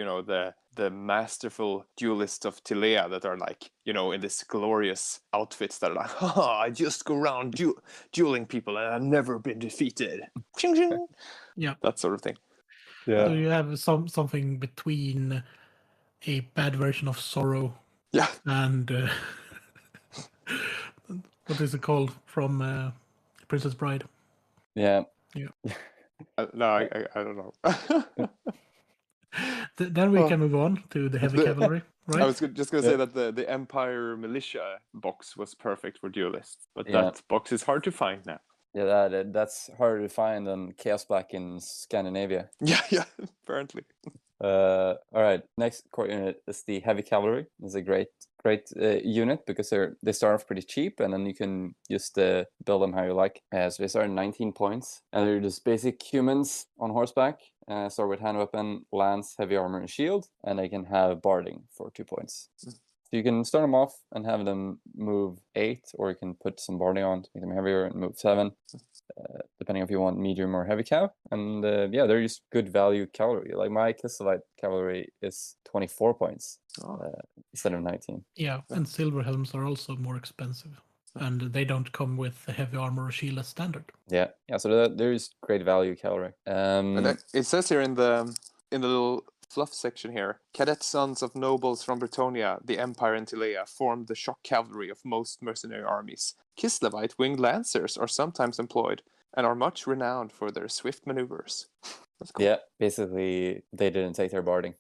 the masterful duelists of Tilea that are like, in this glorious outfits that are like, I just go around dueling people and I've never been defeated. Ching, ching. Yeah. That sort of thing. Yeah. So you have something between a bad version of Sorrow and what is it called from Princess Bride? Yeah. No, I don't know. Then we can move on to the heavy cavalry, right? I was just going to say that the Empire Militia box was perfect for duelists, but that box is hard to find now. Yeah, that's harder to find than Chaos Black in Scandinavia. Yeah, apparently. All right, next core unit is the heavy cavalry. It's a great unit because they start off pretty cheap, and then you can just build them how you like. So they start at 19 points, and they're just basic humans on horseback. Start with hand weapon, lance, heavy armor, and shield, and they can have barding for 2 points. So you can start them off and have them move 8, or you can put some barding on to make them heavier and move 7, depending if you want medium or heavy cav. And they're just good value cavalry. Like my Kislevites cavalry is 24 points instead of 19. Yeah, and silver helms are also more expensive, and they don't come with the heavy armor or shield as standard. Yeah. So there's great value cavalry. And it says here in the little fluff section here, cadet sons of nobles from Bretonia, the Empire and Tilea, formed the shock cavalry of most mercenary armies. Kislevite winged lancers are sometimes employed and are much renowned for their swift maneuvers. That's cool. Yeah, basically they didn't take their barding.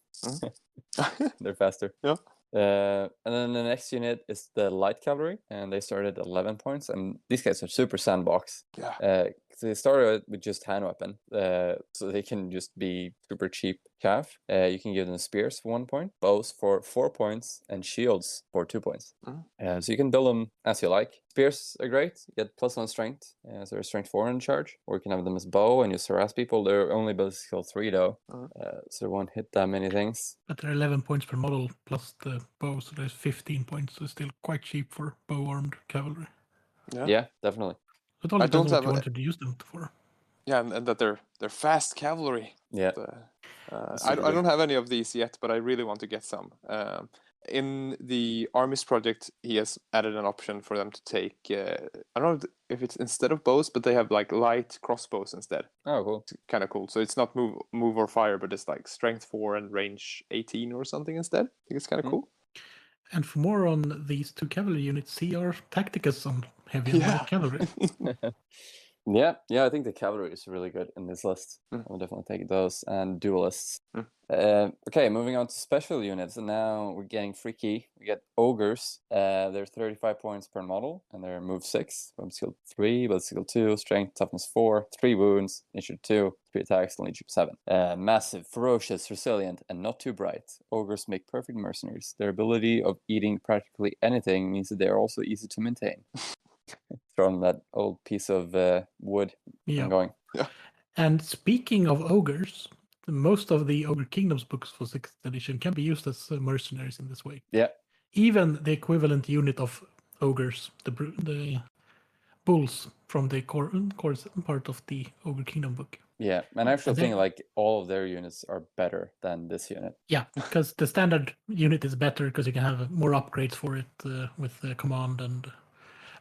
They're faster. Yeah. And then the next unit is the light cavalry, and they started at 11 points, and these guys are super sandbox. Yeah. they started with just hand weapon, so they can just be super cheap cav. You can give them spears for 1 point, bows for 4 points, and shields for 2 points. So you can build them as you like. Spears are great. You get +1 strength, so they're strength 4 in charge. Or you can have them as bow and just harass people. They're only ability skill 3 though, so they won't hit that many things. But they're 11 points per model plus the bow, so there's 15 points. So still quite cheap for bow-armed cavalry. Yeah, definitely. But all depends on what you wanted to use them for. Yeah, and that they're fast cavalry. Yeah. I don't have any of these yet, but I really want to get some. In the armies project, he has added an option for them to take. I don't know if it's instead of bows, but they have like light crossbows instead. Oh, cool. It's kind of cool. So it's not move or fire, but it's like strength 4 and range 18 or something instead. I think it's kind of cool. And for more on these 2 cavalry units, see our Tacticus on heavy and light cavalry. Yeah, I think the cavalry is really good in this list. I'll definitely take those and duelists. Okay, moving on to special units, and now we're getting freaky. We get ogres. They're 35 points per model, and they're move 6, weapon skill 3, ability skill 2, strength, toughness 4, 3 wounds, initiative 2, 3 attacks, and leadership 7. Massive, ferocious, resilient, and not too bright. Ogres make perfect mercenaries. Their ability of eating practically anything means that they are also easy to maintain. Throwing that old piece of wood and going. Yeah. And speaking of ogres, most of the Ogre Kingdoms books for 6th edition can be used as mercenaries in this way. Yeah. Even the equivalent unit of ogres, the bulls from the core part of the Ogre Kingdom book. Yeah, and I actually think like all of their units are better than this unit. Yeah, because the standard unit is better because you can have more upgrades for it with the command and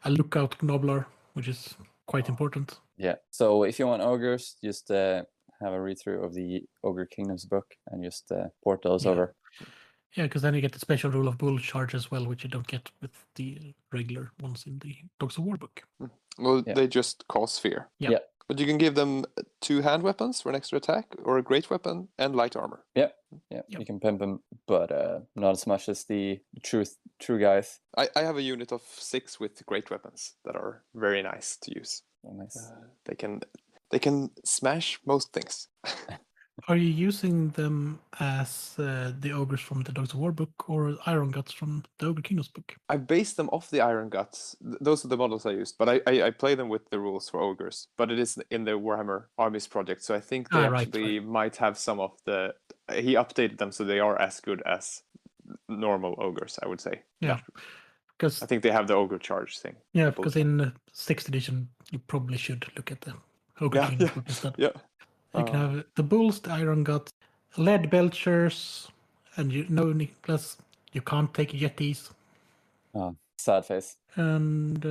a lookout Gnoblar, which is quite important. Yeah, so if you want ogres, just have a read through of the Ogre Kingdoms book and just port those over. Yeah, because then you get the special rule of bull charge as well, which you don't get with the regular ones in the Dogs of War book. Well, they just cause fear. Yeah. But you can give them 2 hand weapons for an extra attack, or a great weapon and light armor. Yeah, you can pimp them, but not as much as the true guys. I have a unit of 6 with great weapons that are very nice to use. Oh, nice. They can smash most things. Are you using them as the ogres from the Dogs of War book or Iron Guts from the Ogre Kingdoms book? I based them off the Iron Guts. Those are the models I used, but I play them with the rules for ogres. But it is in the Warhammer Armies project, so I think they actually might have some of the... He updated them so they are as good as normal ogres, I would say. Yeah. Because I think they have the ogre charge thing. Yeah, because in 6th edition, you probably should look at the Ogre Kingdoms book instead. Yeah. You can have the bulls, the iron guts, lead belchers, and Niklas, you can't take yetis. Oh, sad face. And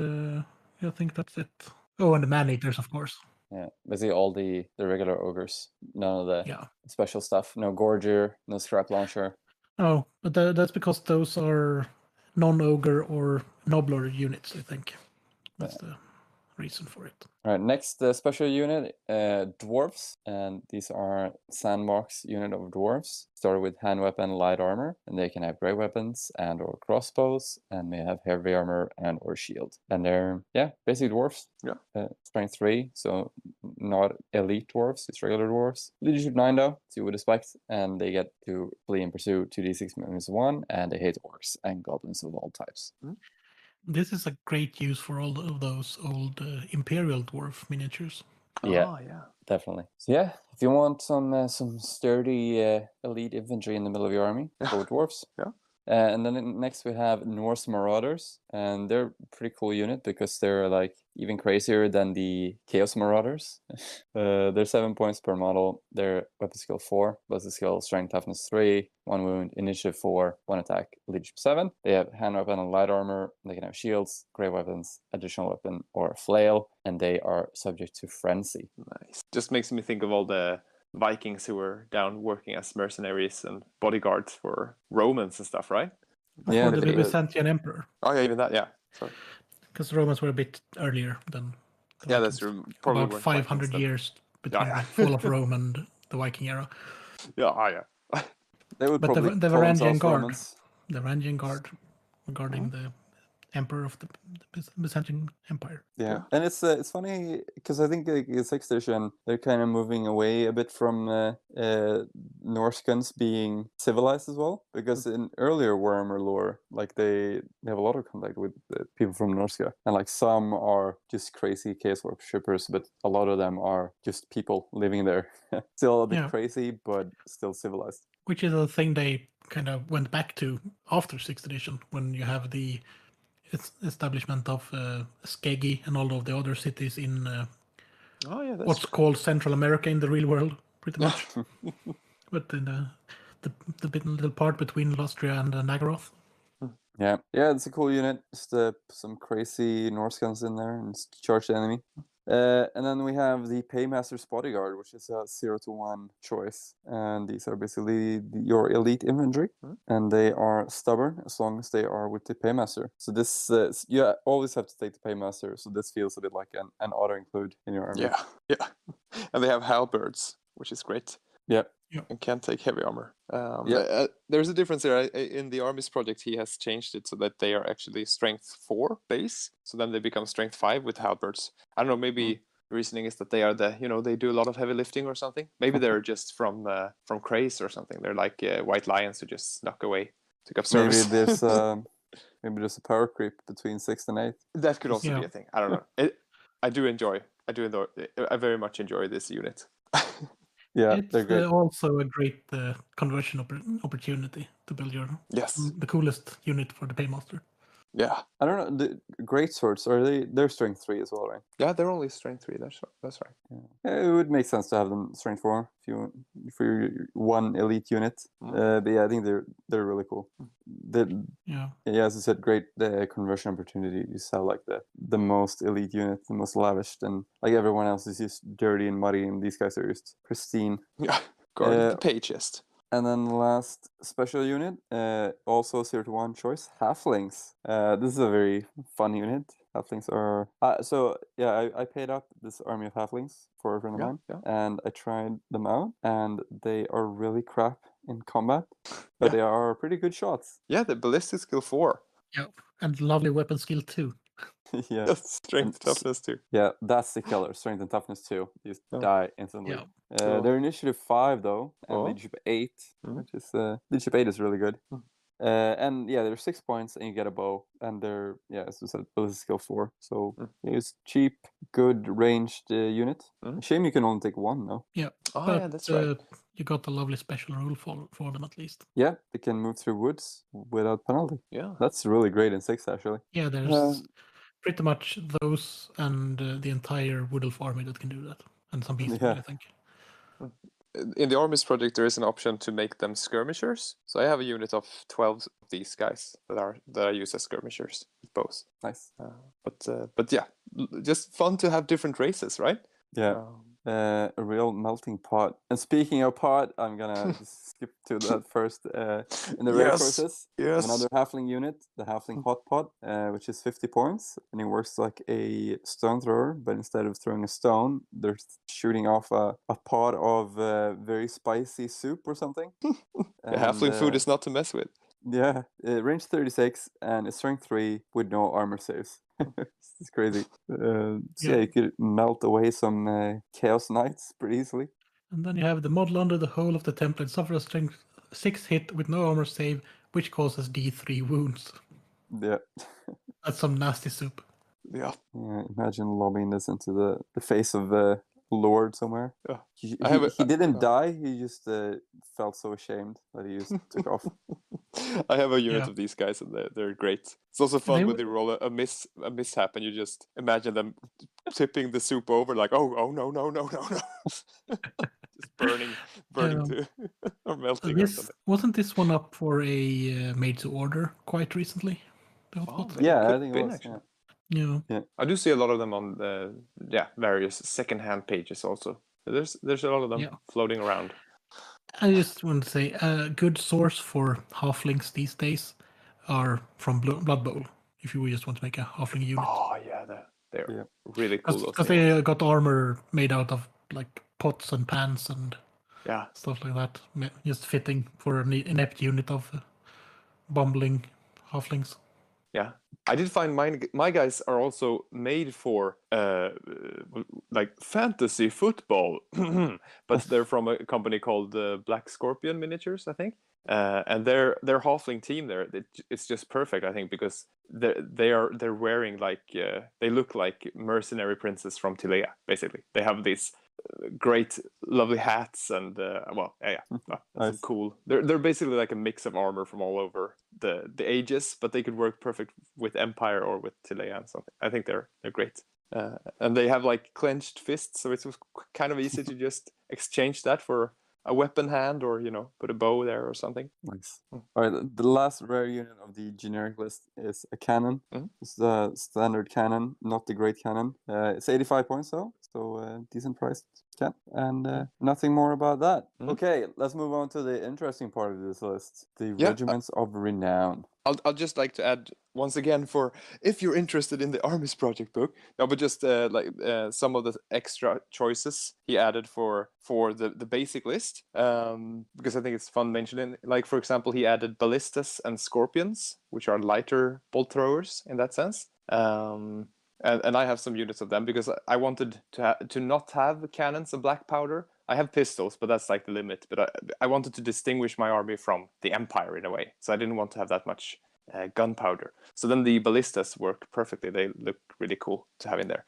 I think that's it. Oh, and the man-eaters, of course. Yeah, basically all the regular ogres. None of the special stuff. No Gorger, no Scrap Launcher. Oh, but that's because those are non-ogre or nobler units, I think. That's the reason for it. All right, next special unit, dwarves, and these are Sandmark's unit of dwarves. Started with hand weapon, light armor, and they can have great weapons and or crossbows, and they have heavy armor and or shield. And they're basically dwarves. Yeah. Strength 3, so not elite dwarves, it's regular dwarves. Leadership 9 though, as you would expect, and they get to flee and pursue 2d6 - 1, and they hate orcs and goblins of all types. This is a great use for all of those old Imperial Dwarf miniatures. Yeah, definitely. So if you want some sturdy elite infantry in the middle of your army, go with dwarves. Yeah. And then next we have Norse Marauders, and they're a pretty cool unit because they're like even crazier than the Chaos Marauders. They're 7 points per model. They're weapon skill 4, ballistic skill, strength, toughness 3, 1 wound, initiative 4, 1 attack, leadership 7. They have hand weapon and light armor. They can have shields, great weapons, additional weapon, or a flail, and they are subject to frenzy. Nice. Just makes me think of all the Vikings who were down working as mercenaries and bodyguards for Romans and stuff, right? Yeah, the Byzantine Emperor. Oh yeah, even that, yeah. Sorry. Because the Romans were a bit earlier than the Yeah, Vikings. that's true. Probably about 500 years between the fall of Rome and the Viking era. Yeah. They would but probably the Varangian Guard. Romans. The Varangian Guard regarding the emperor of the Byzantine Empire. Yeah, and it's funny because I think like, in 6th edition they're kind of moving away a bit from Norse guns being civilized as well. Because in earlier Warhammer lore, like they have a lot of contact with people from Norska, and like some are just crazy chaos worshippers, but a lot of them are just people living there, still a bit crazy, but still civilized. Which is a thing they kind of went back to after 6th edition, when you have the establishment of Skeggi and all of the other cities in what's called Central America in the real world, pretty much. But in the little part between Lustria and Nagaroth. Yeah, it's a cool unit. Just some crazy Norse guns in there and charge the enemy. And then we have the Paymaster's Bodyguard, which is a 0-1 choice. And these are basically your elite infantry. And they are stubborn as long as they are with the Paymaster. So this, you always have to take the Paymaster. So this feels a bit like an auto-include in your army. Yeah. And they have halberds, which is great. Yeah. And can't take heavy armor. There's a difference there. In the Armies project, he has changed it so that they are actually strength 4 base. So then they become strength 5 with halberds. I don't know, maybe the reasoning is that they are they do a lot of heavy lifting or something. Maybe they're just from Craze or something. They're like white lions who just snuck away, took up service. Maybe there's a power creep between 6th and 8th. That could also be a thing. I don't know. I very much enjoy this unit. Yeah, it's they're great. Also a great conversion opportunity to build the coolest unit for the Paymaster. Yeah, I don't know. The great swords they're strength 3 as well, right? Yeah, they're only strength 3. That's right. Yeah, it would make sense to have them strength 4 for your one elite unit. But yeah, I think they're really cool. As I said, great conversion opportunity. You just have like the most elite unit, the most lavished, and like everyone else is just dirty and muddy, and these guys are just pristine. Yeah, guarding the pay chest. And then the last special unit, also 0-1 choice, Halflings. This is a very fun unit. Halflings are... I paid up this army of Halflings for a friend of mine, and I tried them out, and they are really crap in combat, but they are pretty good shots. Yeah, the ballistic skill 4. Yeah, and lovely weapon skill 2. Yeah, strength, toughness 2. Yeah, that's the killer. Strength and toughness 2. You just die instantly. They're initiative 5 though, and leadership 8, which is leadership 8 is really good. And they're 6 points, and you get a bow, and they're as I said, ballistic skill 4. So it's cheap, good ranged unit. Shame you can only take 1 though. Yeah, that's right. You got the lovely special rule for them at least. Yeah, they can move through woods without penalty. Yeah, that's really great in 6 actually. Yeah, there's pretty much those and the entire Wood Elf army that can do that, and some beasts, I think. In the Armies project, there is an option to make them skirmishers. So I have a unit of 12 of these guys that I use as skirmishers with bows. Nice. But yeah, just fun to have different races, right? Yeah. A real melting pot. And speaking of pot, I'm gonna just skip to that first. In the rare courses, another halfling unit, the halfling hot pot, which is 50 points, and it works like a stone thrower, but instead of throwing a stone, they're shooting off a pot of very spicy soup or something. The halfling food is not to mess with. Yeah, range 36 and it's strength 3 with no armor saves. It's crazy. You could melt away some Chaos Knights pretty easily. And then you have the model under the whole of the template suffers a strength 6 hit with no armor save, which causes D3 wounds. Yeah. That's some nasty soup. Yeah. Imagine lobbing this into the face of the Lord somewhere. Yeah. He didn't die, he just felt so ashamed that he just took off. I have a unit of these guys, and they're great. It's also fun when they roll a mishap, and you just imagine them tipping the soup over, like, oh no. Just burning to or melting. Wasn't this one up for a made to order quite recently? I think it was. Yeah. I do see a lot of them on various secondhand pages also. There's a lot of them floating around. I just want to say a good source for halflings these days are from Blood Bowl, if you just want to make a halfling unit. Oh yeah, they're really cool. Because they got armor made out of like pots and pans and stuff like that, just fitting for an inept unit of bumbling halflings. Yeah, I did find my guys are also made for like fantasy football, but they're from a company called Black Scorpion Miniatures, I think. And their halfling team there, it's just perfect, I think, because they're wearing like they look like mercenary princes from Tilea, basically. They have these great, lovely hats and that's Nice. cool. They're basically like a mix of armor from all over the ages, but they could work perfect with Empire or with Tilea and something. I think they're great. And they have like clenched fists, so it was kind of easy to just exchange that for a weapon hand, or put a bow there or something. Nice. All right, the last rare unit of the generic list is a cannon. It's the standard cannon, not the great cannon. It's 85 points though, so decent priced can, and nothing more about that. Okay, let's move on to the interesting part of this list: the regiments of renown. I'll just like to add once again, for if you're interested in the Armies Project book, no, but just some of the extra choices he added for the basic list, because I think it's fun mentioning. Like, for example, he added ballistas and scorpions, which are lighter bolt throwers in that sense. And I have some units of them because I wanted to not have cannons and black powder. I have pistols, but that's like the limit. But I wanted to distinguish my army from the Empire in a way, so I didn't want to have that much gunpowder. So then the ballistas work perfectly. They look really cool to have in there.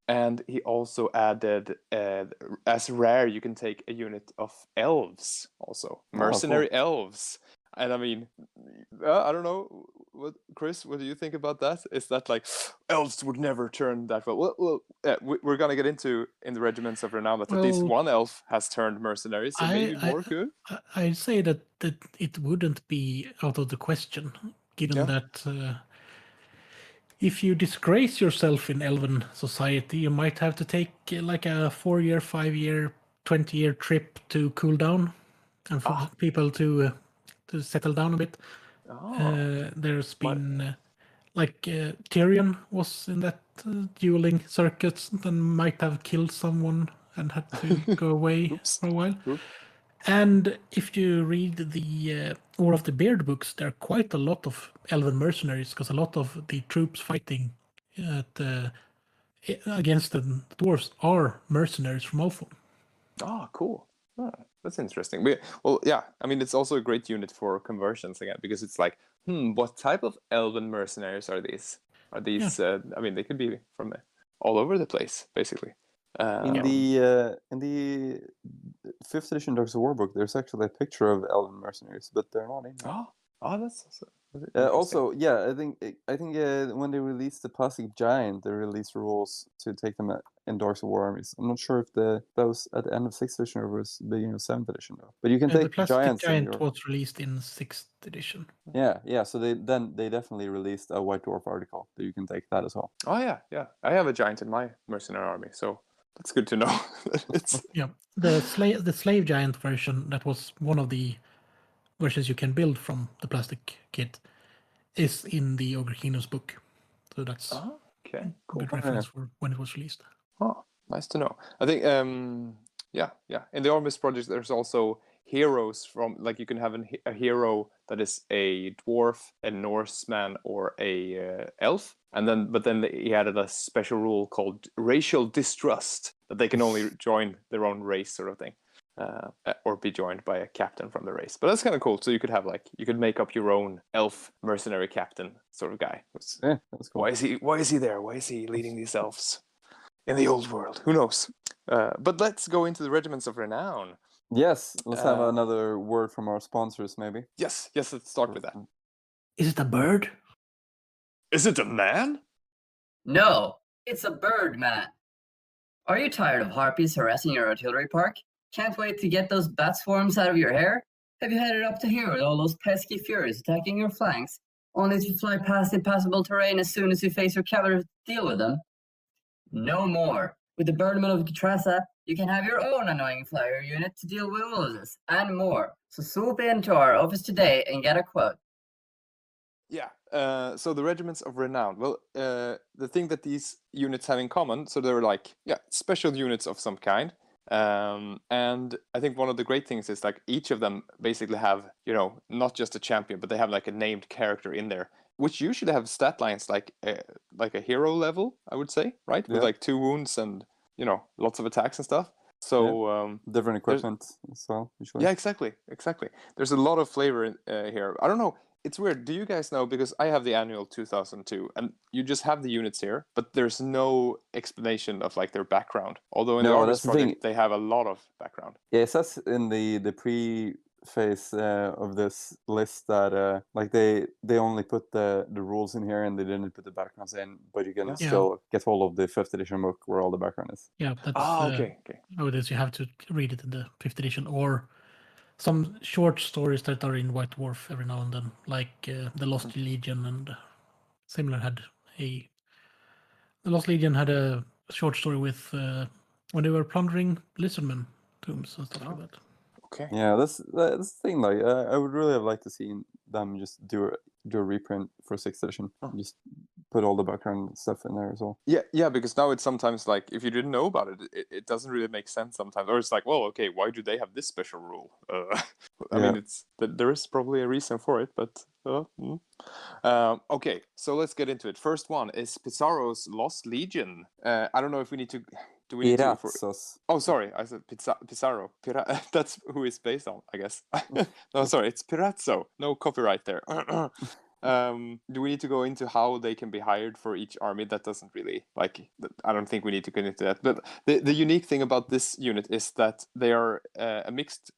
And he also added, as rare, you can take a unit of elves also. Mercenary elves. And I mean, I don't know, Chris, what do you think about that? Is that like, elves would never turn that well? Well, we're going to get into in the regiments of renown that at least one elf has turned mercenaries, so maybe more could. I'd say that it wouldn't be out of the question, given that if you disgrace yourself in elven society, you might have to take like a 4-year, 5-year, 20-year trip to cool down and for people to settle down a bit. There's been like Tyrion was in that dueling circuit and might have killed someone and had to go away for a while. And if you read the War of the Beard books, there are quite a lot of elven mercenaries, because a lot of the troops fighting against the dwarves are mercenaries from Ulfo. Oh, cool. Oh, that's interesting. I mean, it's also a great unit for conversions again, because it's like, what type of elven mercenaries are these? Are these? I mean, they could be from all over the place, basically. In the 5th edition Dogs of War book, there's actually a picture of elven mercenaries, but they're not in there. That's also, I think when they released the Plastic Giant, they released rules to take them in Dogs of War armies. I'm not sure if that was at the end of 6th edition or was the beginning of 7th edition though. But you can take the Plastic giants. Giant was released in 6th edition. Yeah. So they definitely released a White Dwarf article that you can take that as well. Oh yeah. I have a giant in my mercenary army, so that's good to know. The slave giant version, that was one of the versions you can build from the plastic kit, is in the Ogre Kingdoms book. So that's a good reference for when it was released. Oh, nice to know. I think in the Armies Project there's also heroes from, like, you can have a hero that is a dwarf, a Norseman, or a elf, but then he added a special rule called racial distrust, that they can only join their own race, sort of thing, or be joined by a captain from the race. But that's kind of cool. So you could have you could make up your own elf mercenary captain sort of guy. That's cool. Why is he there? Why is he leading these elves in the old world? Who knows? But let's go into the regiments of renown. Yes, let's have another word from our sponsors, maybe. Yes, let's start with that. Is it a bird? Is it a man? No, it's a bird, man. Are you tired of harpies harassing your artillery park? Can't wait to get those bat swarms out of your hair? Have you headed up to here with all those pesky furies attacking your flanks, only to fly past impassable terrain as soon as you face your cavalry to deal with them? No more. With the Birdman of Trassa, you can have your own annoying flyer unit to deal with all of this, and more. So swoop into our office today and get a quote. Yeah, so the regiments of renown. Well, the thing that these units have in common, so they're special units of some kind. And I think one of the great things is each of them basically have, not just a champion, but they have a named character in there. which usually have stat lines like a hero level, I would say, right? With like 2 wounds and lots of attacks and stuff. So different equipment as well, usually. Yeah, exactly. There's a lot of flavor here. I don't know. It's weird. Do you guys know? Because I have the annual 2002, and you just have the units here, but there's no explanation of like their background. Although in the Armies project, they have a lot of background. Yeah, it says in the pre-phase of this list that like they only put the rules in here and they didn't put the backgrounds in, but you can still get hold of the 5th edition book where all the background is. Yeah, that's okay. how it is. You have to read it in the 5th edition, or some short stories that are in White Dwarf every now and then, like the Lost Legion and similar the Lost Legion had a short story with when they were plundering lizardmen tombs and stuff like that. Okay. Yeah, that's the thing. Like, I would really have liked to see them just do a reprint for 6th edition. Just put all the background stuff in there as well. Yeah, because now it's sometimes like if you didn't know about it, it doesn't really make sense sometimes. Or it's like, well, okay, why do they have this special rule? I mean, there is probably a reason for it, but okay. So let's get into it. First one is Pizarro's Lost Legion. I don't know if we need to. Do we need to? Oh, sorry, I said Pizarro. That's who it's based on, I guess. No, sorry, it's Pirazzo. No copyright there. Do we need to go into how they can be hired for each army? That doesn't really, I don't think we need to get into that. But the unique thing about this unit is that they are a mixed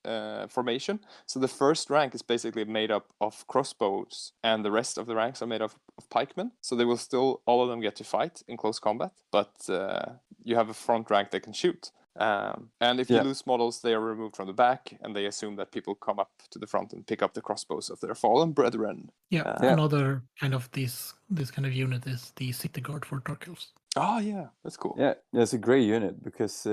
formation. So the first rank is basically made up of crossbows, and the rest of the ranks are made of pikemen. So they will still, all of them get to fight in close combat, but you have a front rank that can shoot. And if you lose models, they are removed from the back, and they assume that people come up to the front and pick up the crossbows of their fallen brethren. Another kind of this kind of unit is the City Guard for Dark Elves. Oh yeah, that's cool. Yeah, it's a great unit because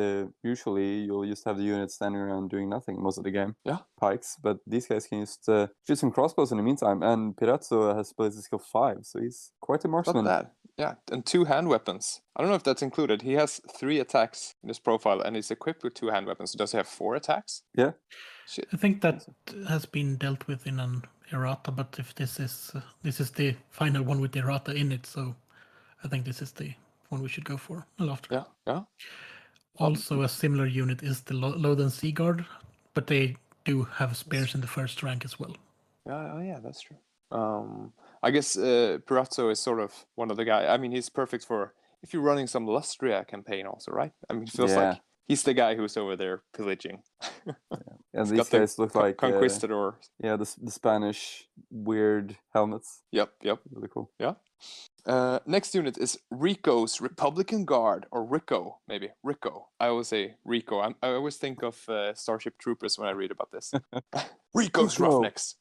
usually you'll just have the unit standing around doing nothing most of the game. Yeah, pikes, but these guys can just shoot some crossbows in the meantime. And Pirazzo has Blazer skill 5, so he's quite a marksman. Not bad. Yeah, and 2 hand weapons. I don't know if that's included. He has 3 attacks in his profile, and he's equipped with 2 hand weapons. Does he have 4 attacks? Yeah. Shit. I think that has been dealt with in an errata, but if this is the final one with the errata in it, so I think this is the one we should go for. Yeah. Also, a similar unit is the Loden Sea Guard, but they do have spears in the first rank as well. Yeah, that's true. I guess Pirazzo is sort of one of the guys. I mean, he's perfect for if you're running some Lustria campaign also, right? I mean, it feels like he's the guy who's over there pillaging. And these guys look like conquistador. The Spanish weird helmets. Yep. Really cool. Yeah. Next unit is Rico's Republican Guard, or Rico, maybe. Rico. I always say Rico. I always think of Starship Troopers when I read about this. Rico's Roughnecks.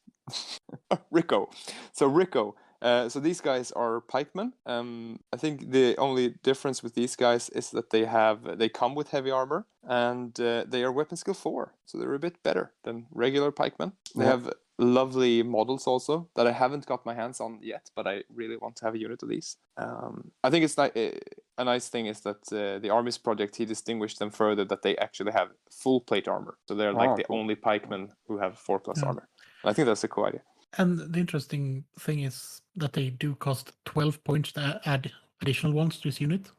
Rico. So Rico. So these guys are pikemen. I think the only difference with these guys is that they come with heavy armor, and they are weapon skill 4. So they're a bit better than regular pikemen. They have lovely models also that I haven't got my hands on yet, but I really want to have a unit of these. I think it's a nice thing is that the Armies project, he distinguished them further that they actually have full plate armor. So they're like the only pikemen who have 4+ armor. And I think that's a cool idea. And the interesting thing is that they do cost 12 points to add additional ones to this unit.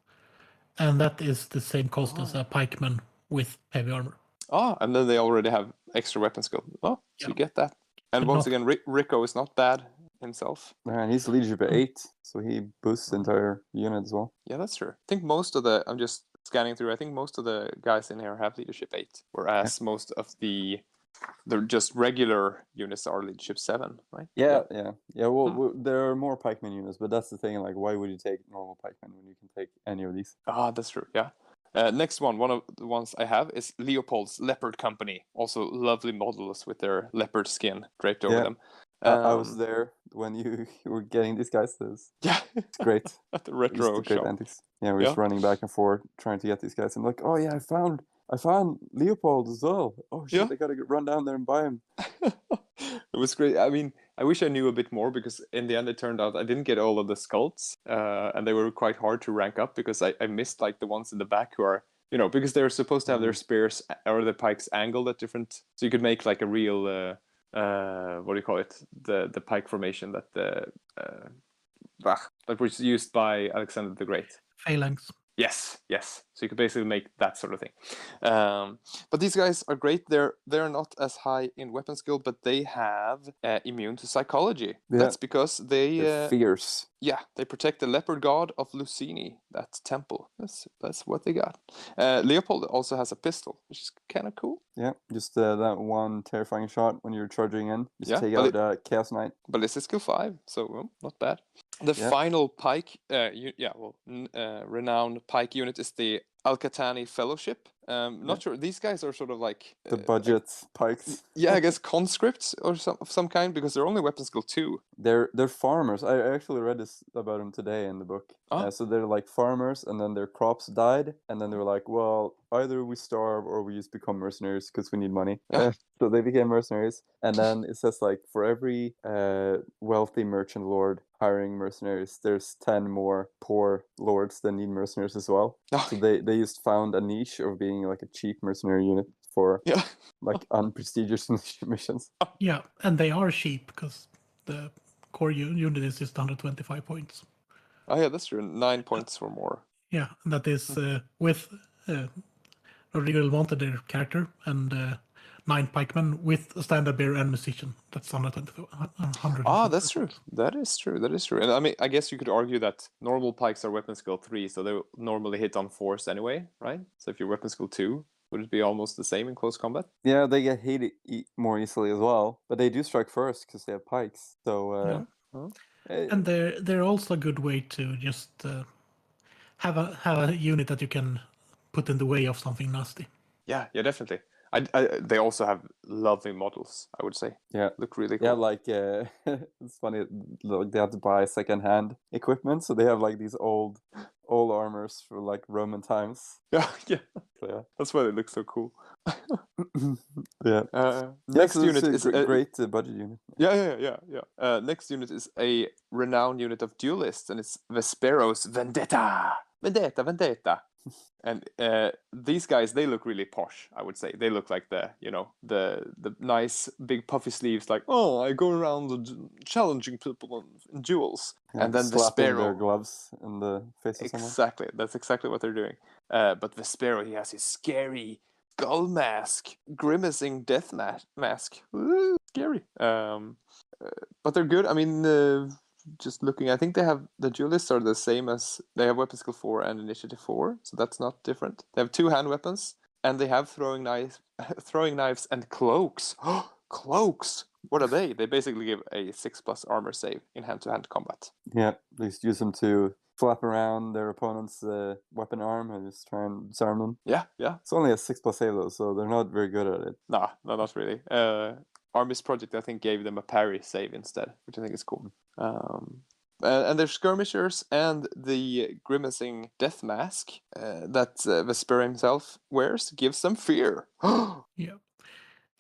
And that is the same cost as a pikeman with heavy armor. And then they already have extra weapon skill. So you get that. And once again, Rico is not bad himself. And he's leadership at 8, so he boosts the entire unit as well. Yeah, that's true. I think I'm just scanning through, I think most of the guys in here have leadership 8, whereas most of the just regular units are leadership 7, right? Yeah. Well, there are more pikeman units, but that's the thing. Like, why would you take normal pikemen when you can take any of these? That's true. Yeah. Next one of the ones I have is Leopold's Leopard Company. Also lovely models with their leopard skin draped over them. I was there when you were getting these guys. It's great. At the retro shop. Antics. Yeah, we're just running back and forth trying to get these guys. And like, oh yeah, I found Leopold as well. Oh shit, I gotta run down there and buy him. It was great. I mean, I wish I knew a bit more, because in the end it turned out I didn't get all of the sculpts, and they were quite hard to rank up because I missed like the ones in the back who are, because they're supposed to have their spears or the pikes angled at different, so you could make like a real what do you call it, the pike formation that that was used by Alexander the Great. Phalanx. Yes. So you could basically make that sort of thing. But these guys are great. They're not as high in weapon skill, but they have immune to psychology. Yeah. That's because They're fierce. Yeah, they protect the leopard god of Lucini, that temple. That's what they got. Leopold also has a pistol, which is kind of cool. Yeah, just that one terrifying shot when you're charging in. Just take but out Chaos Knight. Ballistic skill 5, so not bad. The final pike, renowned pike unit is the Al-Qatani Fellowship. Not sure. These guys are sort of like the budget pikes. Yeah, I guess conscripts or some kind, because they're only weapon skill 2. They're farmers. I actually read this about them today in the book. So they're like farmers, and then their crops died, and then they were like, well, either we starve or we just become mercenaries because we need money. So they became mercenaries, and then it says like for every wealthy merchant lord hiring mercenaries, there's 10 more poor lords that need mercenaries as well. So they just found a niche of being like a cheap mercenary unit for like unprestigious missions. Yeah, and they are cheap because the core unit is just 125 points. Oh yeah, that's true. 9 points or more. Yeah, and that is with Rodrigo wanted their character and 9 pikemen with a standard bearer and musician. That's 100. That's true. That is true. And I mean, I guess you could argue that normal pikes are weapon skill 3, so they normally hit on force anyway, right? So if you're weapon skill 2, would it be almost the same in close combat? Yeah, they get hit more easily as well, but they do strike first because they have pikes. So and they're also a good way to just have a unit that you can put in the way of something nasty. Yeah, definitely. They also have lovely models, I would say. Yeah, look really cool. Yeah, like it's funny. Like they have to buy secondhand equipment, so they have like these old armors for like Roman times. Yeah. So, yeah, that's why they look so cool. Yeah. Next unit is a great budget unit. Yeah. Next unit is a renowned unit of duelists, and it's Vespero's Vendetta. And these guys, they look really posh, I would say. They look like the nice big puffy sleeves, like, oh, I go around challenging people in duels. Yeah, and then slapping Vespero, their gloves in the face of someone. exactly, that's exactly what they're doing. But Vespero, he has his scary skull mask, grimacing death mask. Ooh, scary. But they're good. I mean, just looking, I think they have the duelists are the same as they have weapon skill 4 and initiative 4, so that's not different. They have 2 hand weapons, and they have throwing knives and cloaks. Cloaks! What are they? They basically give a 6+ armor save in hand-to-hand combat. Yeah, they just use them to flap around their opponent's weapon arm and just try and disarm them. Yeah. It's only a 6+ save though, so they're not very good at it. No, not really. Army's Project, I think, gave them a parry save instead, which I think is cool. And there's skirmishers and the grimacing death mask that Vesper himself wears gives them fear. Yeah,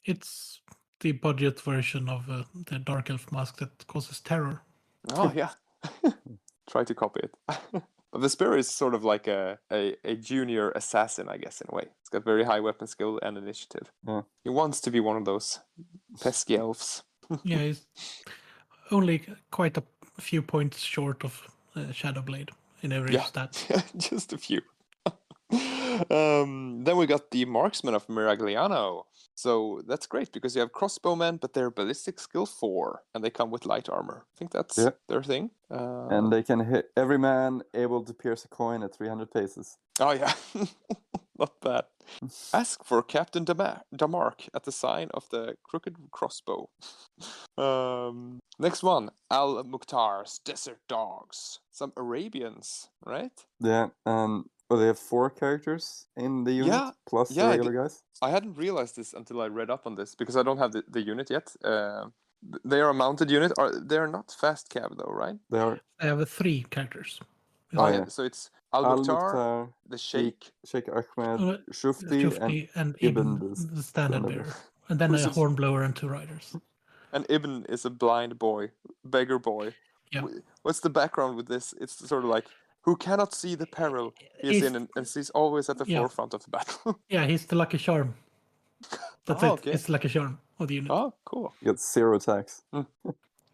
it's the budget version of the Dark Elf mask that causes terror. Oh yeah, try to copy it. But Vesper is sort of like a junior assassin, I guess, in a way. He's got very high weapon skill and initiative. Yeah. He wants to be one of those pesky elves. Yeah, he's only quite a few points short of Shadowblade in every stat. Just a few. Then we got the Marksman of Miragliano. So that's great because you have crossbowmen, but they're ballistic skill 4, and they come with light armor. I think that's their thing. And they can hit every man able to pierce a coin at 300 paces. Oh yeah, not bad. Ask for Captain Damark at the sign of the crooked crossbow. Next one, Al Mukhtar's Desert Dogs. Some Arabians, right? Yeah, well, they have 4 characters in the unit, plus the regular guys. I hadn't realized this until I read up on this, because I don't have the unit yet. They are a mounted unit. They're not fast cab though, right? They are. I have 3 characters. So it's Al Mukhtar, the Sheikh Ahmed, Shufti, and Ibn, the standard bearer. And then a hornblower and 2 riders. And Ibn is a blind boy, beggar boy. Yeah. What's the background with this? It's sort of like, who cannot see the peril he's in, and he's always at the forefront of the battle. Yeah, he's the lucky charm. That's it. Okay. It's the lucky charm of the unit. Oh, cool. You get 0 attacks.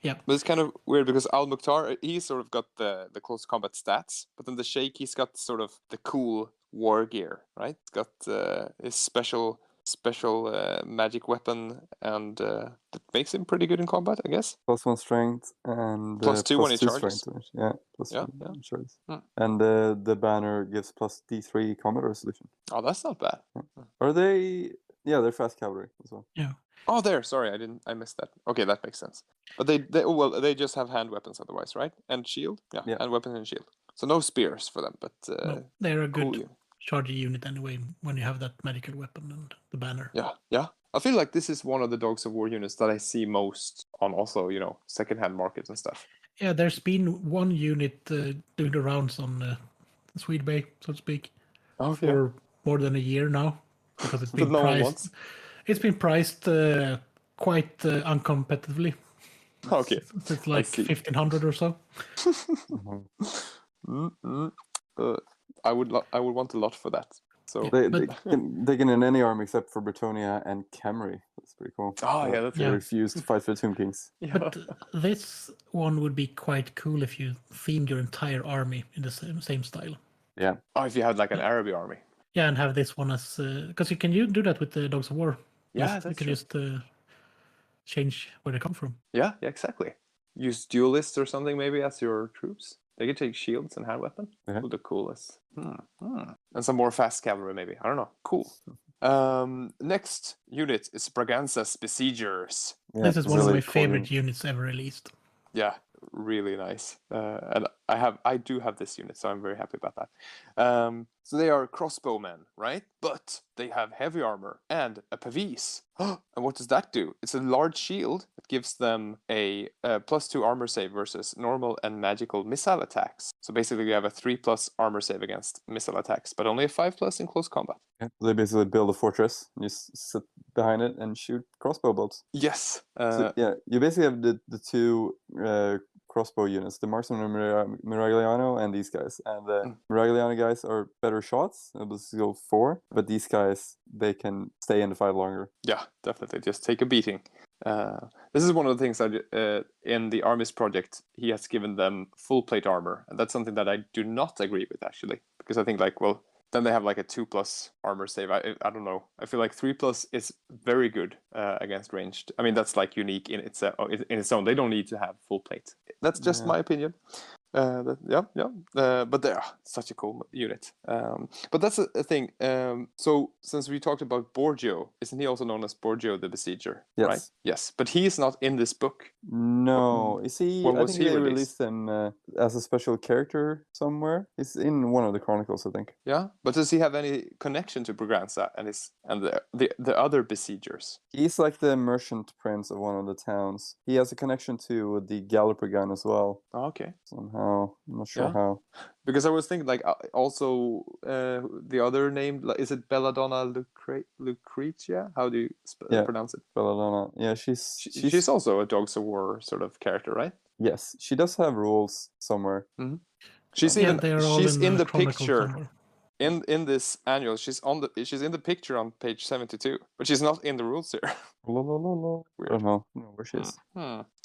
Yeah. But it's kind of weird because Al-Mukhtar, he's sort of got the close combat stats, but then the Sheikh, he's got sort of the cool war gear, right? He's got his special magic weapon, and that makes him pretty good in combat, I guess. +1 strength and +2 when he +2 charges. strength. Yeah, plus Yeah, 2 yeah. charges. Hmm. And the banner gives +D3 combat resolution. Oh, that's not bad. Are they? Yeah, they're fast cavalry as well. Yeah. Oh, there. Sorry, I missed that. Okay, that makes sense. But they just have hand weapons otherwise, right? And shield. Yeah. Hand weapon and shield. So no spears for them, but no, they're a good cool. charge unit anyway when you have that medical weapon and the banner. Yeah. I feel like this is one of the Dogs of War units that I see most on also, secondhand markets and stuff. Yeah, there's been one unit doing the rounds on Swede Bay, so to speak, for more than a year now, because it's been priced. It's been priced quite uncompetitively. Okay, it's like 1,500 or so. I would want a lot for that. So they can in any army except for Bretonia and Camry. That's pretty cool. Oh yeah, that's they refused to fight for the Tomb Kings. Yeah. But this one would be quite cool if you themed your entire army in the same style. Yeah. Oh, if you had like an Arabic army. Yeah, and have this one as because you can do that with the Dogs of War. Yeah, you can just change where they come from. Yeah, exactly. Use duelists or something maybe as your troops. They can take shields and hand weapon. Would look coolest. And some more fast cavalry maybe. I don't know. Cool. Next unit is Braganza's Besiegers. Yeah, this is one of my favorite units ever released. Yeah, really nice. And I do have this unit, so I'm very happy about that. So they are crossbowmen, right? But they have heavy armor and a pavis. And what does that do? It's a large shield that gives them a +2 armor save versus normal and magical missile attacks. So basically you have a 3+ armor save against missile attacks, but only a 5+ in close combat. Yeah, they basically build a fortress, and you sit behind it and shoot crossbow bolts. Yes. So, yeah, you basically have the two crossbow units, the Marksman and Miragliano, and these guys. And the Miragliano guys are better shots, able to go 4, but these guys, they can stay in the fight longer. Yeah, definitely. Just take a beating. This is one of the things that in the Armies project, he has given them full plate armor. And that's something that I do not agree with, actually. Because I think, then they have like a 2+ armor save. I don't know. I feel like 3+ is very good against ranged. I mean, that's like unique in its own. They don't need to have full plate. That's just my opinion. But they are such a cool unit. But that's a thing. So since we talked about Borgio, isn't he also known as Borgio the Besieger? Yes. Right? Yes. But he is not in this book. No. Is he? When I was think he they released? released him as a special character somewhere. He's in one of the chronicles, I think. Yeah. But does he have any connection to Braganza and the other besiegers? He's like the merchant prince of one of the towns. He has a connection to the Gallipragan as well. Oh, okay. Somehow. I'm not sure how. Because I was thinking, also the other name, is it Belladonna Lucretia? How do you pronounce it? Belladonna. Yeah, she's also a Dogs of War sort of character, right? Yes, she does have rules somewhere. Mm-hmm. She's in the picture. Somewhere. In this annual, she's in the picture on page 72, but she's not in the rules here. Weird. I don't know where she is.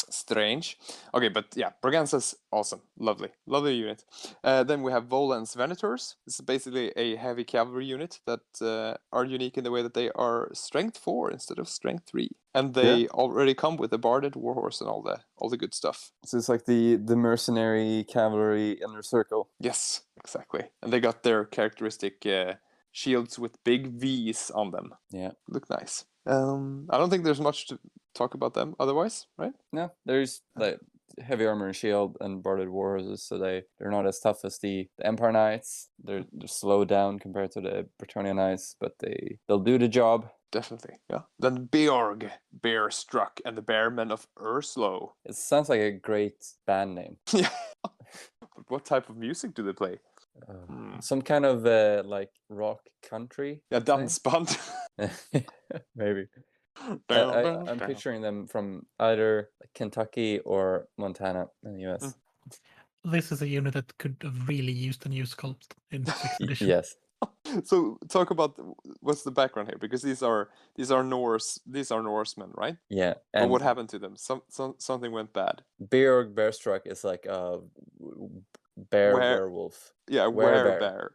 Strange. Okay, but yeah, Braganza's awesome. Lovely unit. Then we have Volan's Venators. This is basically a heavy cavalry unit that are unique in the way that they are strength 4 instead of strength 3. And they already come with the barded warhorse and all the good stuff. So it's like the mercenary cavalry inner circle. Yes, exactly. And they got their characteristic shields with big V's on them. Yeah. Look nice. I don't think there's much to talk about them otherwise, right? No, there's like heavy armor and shield and barded warhorses, so they're not as tough as the Empire Knights. They're slowed down compared to the Bretonnia Knights, but they'll do the job. Definitely, yeah. Then Beorg, Bear Struck, and the Bearmen of Urslo. It sounds like a great band name. Yeah. But what type of music do they play? Some kind of like rock country. Yeah, dansband. Maybe. I'm picturing them from either Kentucky or Montana in the US. This is a unit that could have really used a new sculpt in 6th edition. Yes. So talk about what's the background here, because these are Norsemen, right? Yeah. But And what happened to them? Something went bad. Bearstruck is like a bear werewolf. Yeah, Werebear.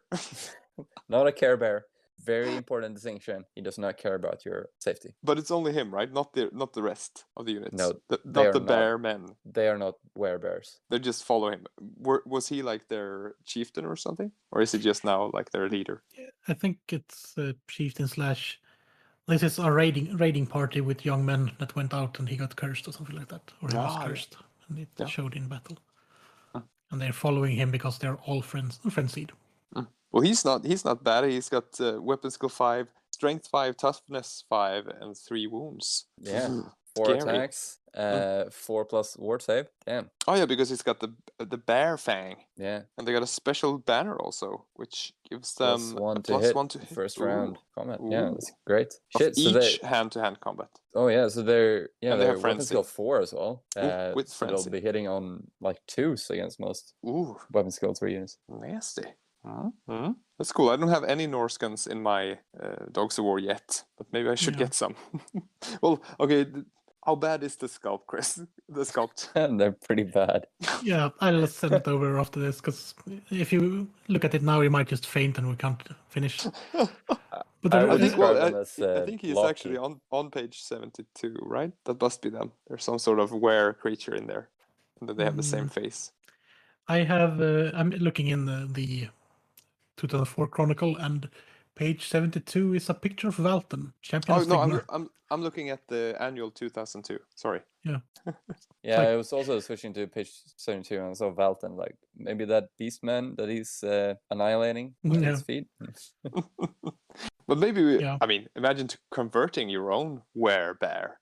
Not a Care Bear. Very important distinction. He does not care about your safety. But it's only him, right? Not the rest of the units. No, not the bear men. They are not werebears. They just follow him. Was he like their chieftain or something, or is he just now like their leader? I think it's chieftain slash. This is a raiding party with young men that went out and he got cursed or something like that, or he was cursed and it showed in battle. And they're following him because they're all frenzied. Well, he's not bad. He's got weapon skill 5, strength 5, toughness 5, and 3 wounds. Yeah, 4 Scary. attacks, 4+ ward save. Damn. Oh yeah, because he's got the bear fang. Yeah. And they got a special banner also, which gives them +1 to hit first round combat. Yeah, that's great. Shit, so each hand-to-hand combat. Oh yeah, so they're they're weapon skill 4 as well. With so frenzy. they'll be hitting on like 2s against most weapon skill 3 units. Nasty. That's cool. I don't have any Norse guns in my Dogs of War yet, but maybe I should get some. Well, okay. How bad is the sculpt, Chris? The sculpt? They're pretty bad. Yeah, I'll send it over after this, because if you look at it now, you might just faint and we can't finish. But I think he's actually on page 72, right? That must be them. There's some sort of were creature in there, and then they have the same face. I have. I'm looking in the 2004 Chronicle, and page 72 is a picture of Valten, champion of Stigmar. I'm looking at the annual 2002. Sorry. Yeah. Yeah, I was also switching to page 72 and saw Valten, like maybe that beastman that he's annihilating with his feet. But maybe I mean, imagine converting your own werebear.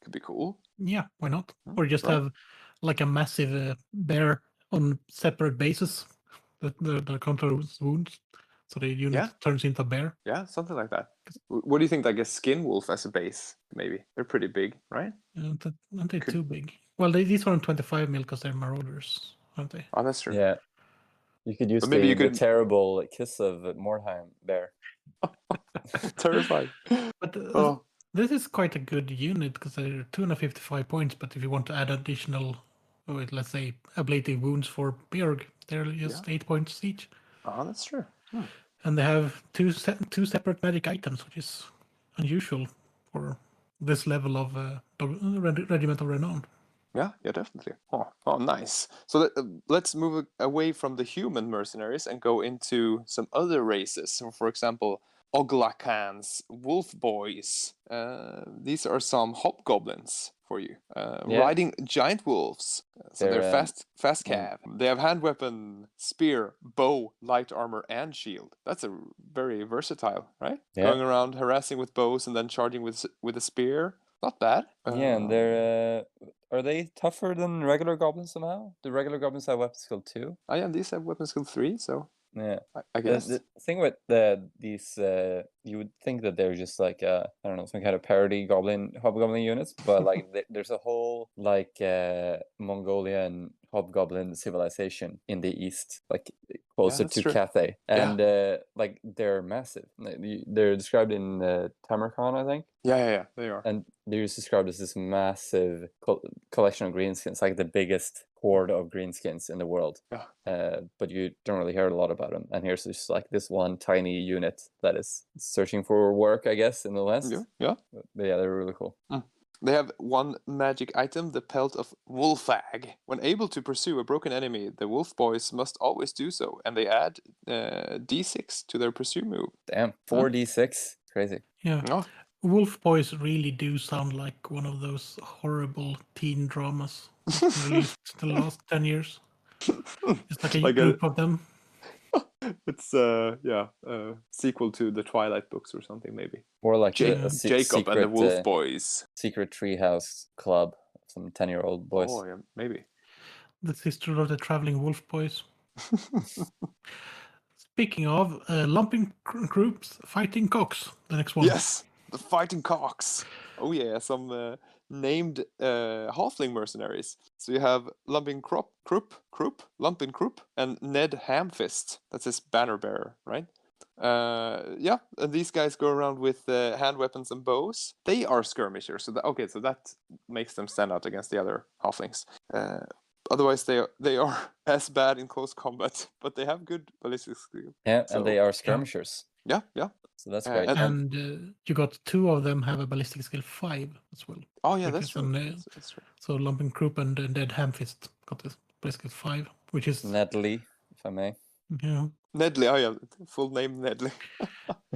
Could be cool. Yeah, why not? Or just have like a massive bear on separate bases that counter wounds, so the unit turns into a bear. Yeah, something like that. What do you think? Like a skin wolf as a base, maybe? They're pretty big, right? Aren't they too big? Well, these are on 25 mil because they're marauders, aren't they? Oh, that's true. Yeah. You could use the terrible Kiss of Mordheim bear. Terrifying. But this is quite a good unit because they're 255 points, but if you want to add additional, let's say, ablative wounds for Björg, they're just 8 points each. Oh, that's true. And they have two separate magic items, which is unusual for this level of Regiment of Renown. Yeah, definitely. Oh, nice. So let's move away from the human mercenaries and go into some other races. So, for example, Oglakans, Wolf Boys. These are some hobgoblins for you. Riding giant wolves. So they're fast cav. They have hand weapon, spear, bow, light armor, and shield. That's a very versatile, right? Yeah. Going around harassing with bows and then charging with a spear. Not bad. Yeah, and they're are they tougher than regular goblins somehow? Do regular goblins have weapon skill 2? Oh yeah, these have weapon skill 3, so yeah, I guess. The thing with these, you would think that they're just like I don't know, some kind of parody hobgoblin units, but like there's a whole like Mongolian hobgoblin civilization in the east, like closer to Cathay, and like they're massive. They're described in Tamerkhan, I think. Yeah, they are. And they're just described as this massive collection of greenskins, like the biggest horde of greenskins in the world. Yeah. But you don't really hear a lot about them. And here's just like this one tiny unit that is searching for work, I guess, in the West. Yeah. But yeah, they're really cool. They have one magic item, the pelt of Wolfag. When able to pursue a broken enemy, the Wolf Boys must always do so, and they add D6 to their pursue move. Damn, 4d6, crazy. Yeah. Oh. Wolf Boys really do sound like one of those horrible teen dramas released the last 10 years. It's like a group of them. It's sequel to the Twilight books or something, maybe. Or like Jacob secret, and the Wolf Boys. Secret treehouse club, some 10-year-old boys. Oh yeah, maybe. The sister of the traveling Wolf Boys. Speaking of lumping groups, fighting cocks. The next one. Yes, the fighting cocks. Oh yeah, some named halfling mercenaries. So you have Lumping Krupp, and Ned Hamfist. That's his banner bearer, right? Yeah, and these guys go around with hand weapons and bows. They are skirmishers, so that makes them stand out against the other halflings. Otherwise, they are as bad in close combat, but they have good ballistic skill. Yeah, So, and they are skirmishers. Yeah. So that's great. And you got 2 of them have a ballistic skill 5 as well. Oh yeah, which that's is true. an, That's true. So Lumpenkrupp and Dead Hamfist got this ballistic skill 5, which is Nedley, if I may. yeah. Nedley, oh yeah, full name Nedley.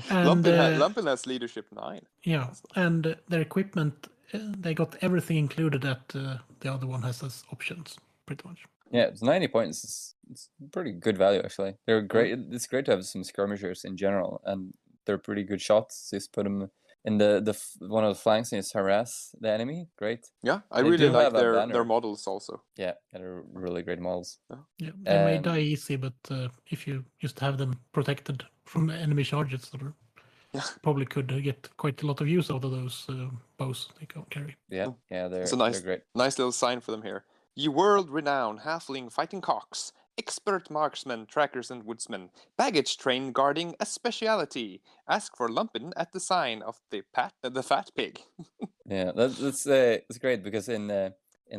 And Lumpen has leadership 9. yeah, and their equipment, they got everything included that the other one has as options, pretty much. Yeah, it's 90 points. It's pretty good value, actually. They're great. It's great to have some skirmishers in general, and they're pretty good shots. Just put them in one of the flanks and just harass the enemy. Great. Yeah, I They really do like have a their banner. models also. Yeah, they're really great models. Yeah, they may die easy, but if you just have them protected from enemy charges, probably could get quite a lot of use out of those bows they can carry. Yeah, It's a they're great. nice little sign for them here. Ye world-renowned halfling fighting cocks, expert marksmen, trackers, and woodsmen. Baggage train guarding a speciality. Ask for Lumpen at the sign of the fat pig. Yeah, that's great because in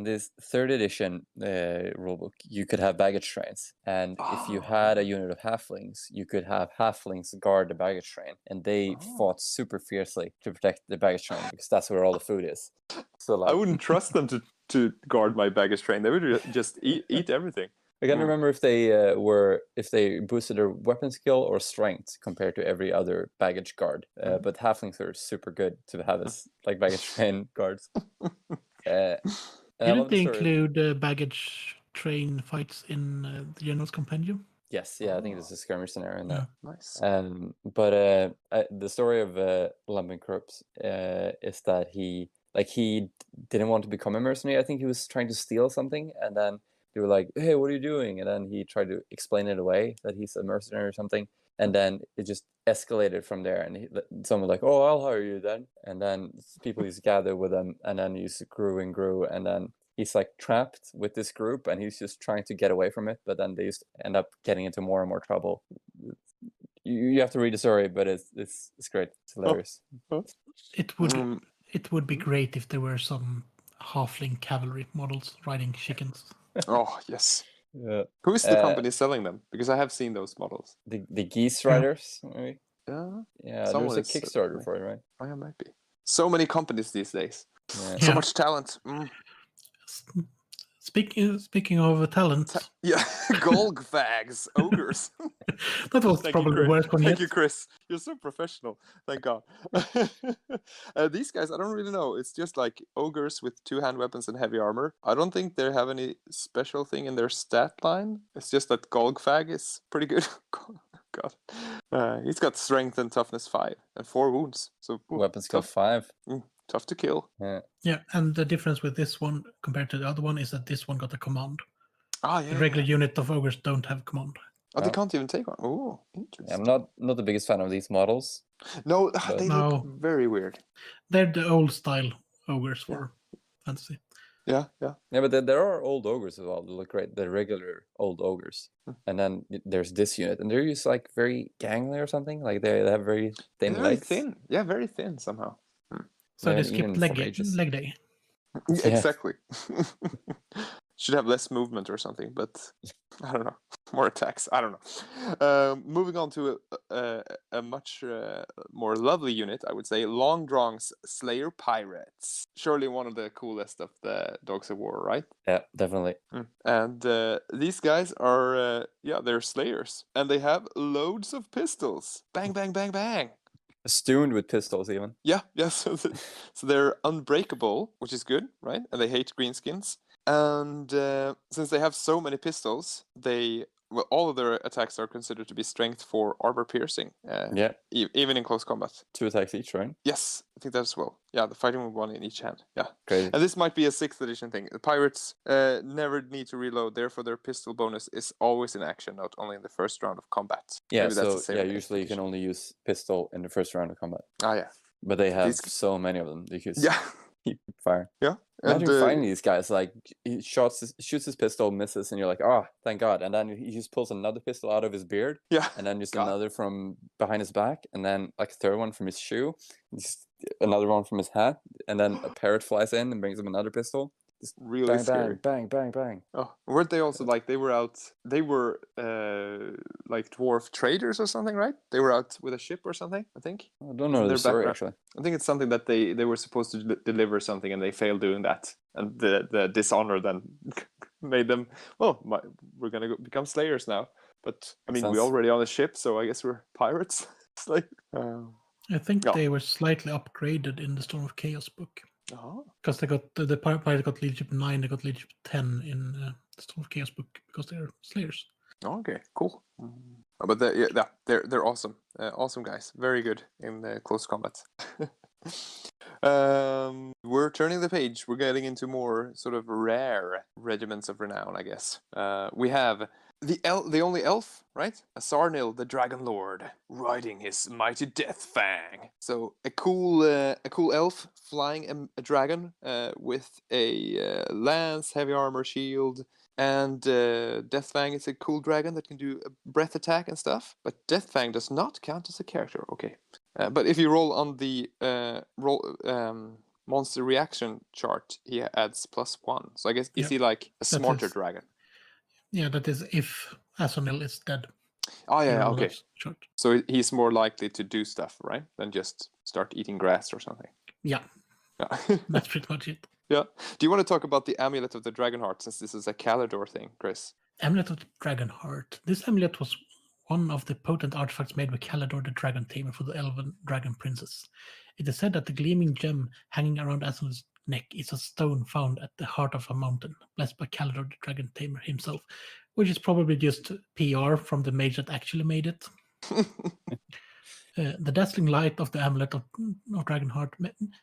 this 3rd edition rulebook, you could have baggage trains, and if you had a unit of halflings, you could have halflings guard the baggage train, and they fought super fiercely to protect the baggage train because that's where all the food is. So I wouldn't trust them to guard my baggage train. They would just eat everything. I can't remember if they boosted their weapon skill or strength compared to every other baggage guard. But halflings are super good to have as like baggage train guards. Didn't they include baggage train fights in the General's Compendium? Yes, yeah, I think there's a skirmish scenario in that. Nice. But the story of Lumpenkrupp is that he didn't want to become a mercenary. I think he was trying to steal something, and then they were like, "Hey, what are you doing?" And then he tried to explain it away that he's a mercenary or something, and then it just escalated from there. And someone was like, "Oh, I'll hire you then." And then people used to gather with him, and then he grew and grew, and then he's like trapped with this group, and he's just trying to get away from it. But then they just end up getting into more and more trouble. You have to read the story, but it's great. It's hilarious. It would be great if there were some halfling cavalry models riding chickens. Oh yes. Yeah. Who is the company selling them? Because I have seen those models. The Geese Riders, maybe? Yeah. Yeah, there was a Kickstarter for it, right? Oh yeah, might be. So many companies these days. Yeah. So much talent. Speaking of talent, Yeah, Golgfags, ogres. That was probably the worst one yet. Thank you, Chris. You're so professional. Thank God. These guys, I don't really know. It's just like ogres with 2 hand weapons and heavy armor. I don't think they have any special thing in their stat line. It's just that Golgfag is pretty good. God. He's got strength and toughness 5 and 4 wounds. So weapon skill 5. Tough to kill. Yeah, and the difference with this one compared to the other one is that this one got a command. Ah, yeah. The regular unit of ogres don't have command. Oh, they can't even take one. Oh, interesting. I'm not the biggest fan of these models. No, they look very weird. They're the old style ogres for fantasy. Yeah. Yeah, but there are old ogres as well. They look great. The regular old ogres. And then there's this unit, and they're just like very gangly or something. Like they have very thin legs. Very thin. Yeah, very thin somehow. So they skipped leg day. Yeah. Exactly. Should have less movement or something, but I don't know. More attacks. I don't know. Moving on to a much more lovely unit, I would say. Longdrong's Slayer Pirates. Surely one of the coolest of the Dogs of War, right? Yeah, definitely. And these guys are, they're Slayers. And they have loads of pistols. Bang, bang, bang, bang. Festooned with pistols, even. Yeah. So they're unbreakable, which is good, right? And they hate greenskins. And since they have so many pistols, all of their attacks are considered to be strength for armor piercing. Even in close combat. 2 attacks each, right? Yes, I think that as well. Yeah, the fighting with 1 in each hand. Yeah. Crazy. And this might be a 6th edition thing. The pirates never need to reload, therefore their pistol bonus is always in action, not only in the first round of combat. Yeah, usually you can only use pistol in the first round of combat. Ah, yeah. But they have so many of them. Yeah. keep firing. Yeah. Imagine And finding these guys, like he shoots his pistol, misses, and you're like, oh, thank God. And then he just pulls another pistol out of his beard, yeah. and then just God. another from behind his back, and then like a third one from his shoe, just another one from his hat, and then a parrot flies in and brings him another pistol. Just Really bang, scary. bang, bang, bang, bang. Oh, weren't they also like they were like dwarf traders or something, right? They were out with a ship or something, I think. I don't know the story actually. I think it's something that they were supposed to deliver something and they failed doing that, and the dishonor then made them. Well, we're gonna become slayers now. But I mean, we're already on a ship, so I guess we're pirates. It's like. I think they were slightly upgraded in the Storm of Chaos book. Because they got the pirate got leadership 9, they got leadership 10 in the Storm of Chaos book because they're slayers. Okay, cool. But they're awesome, awesome guys. Very good in close combat. We're turning the page. We're getting into more sort of rare regiments of renown, I guess. We have the only elf, right? Asarnil, the Dragon Lord, riding his mighty death fang. So a cool elf flying a dragon with a lance, heavy armor, shield, and Death Fang is a cool dragon that can do a breath attack and stuff. But Death Fang does not count as a character. Okay, but if you roll on the monster reaction chart, he adds +1. So I guess is he like a smarter dragon? Yeah, that is if Asarnil is dead. Oh yeah, okay. So he's more likely to do stuff, right, than just start eating grass or something. Yeah. That's pretty much it. Yeah. Do you want to talk about the Amulet of the Dragonheart, since this is a Calidor thing, Chris? Amulet of the Dragonheart. This amulet was one of the potent artifacts made by Calidor the Dragon Tamer for the Elven Dragon Princess. It is said that the gleaming gem hanging around Asarnil's neck is a stone found at the heart of a mountain, blessed by Calidor the Dragon Tamer himself, which is probably just PR from the mage that actually made it. The dazzling light of the amulet of Dragonheart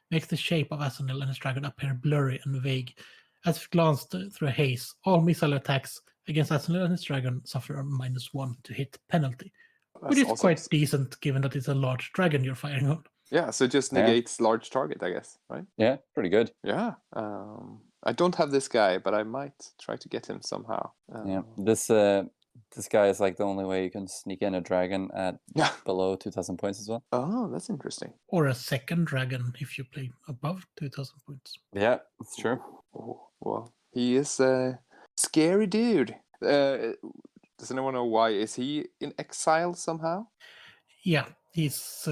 makes the shape of Asarnil and his dragon appear blurry and vague. As if glanced through a haze, all missile attacks against Asarnil and his dragon suffer a -1 to hit penalty, which is quite decent given that it's a large dragon you're firing on. Yeah, so just negates large target, I guess, right? Yeah, pretty good. Yeah. I don't have this guy, but I might try to get him somehow. This guy is like the only way you can sneak in a dragon at below 2,000 points as well. Oh, that's interesting. Or a second dragon if you play above 2,000 points. Yeah, that's true. Oh, well, he is a scary dude. Does anyone know why? Is he in exile somehow? Yeah, he's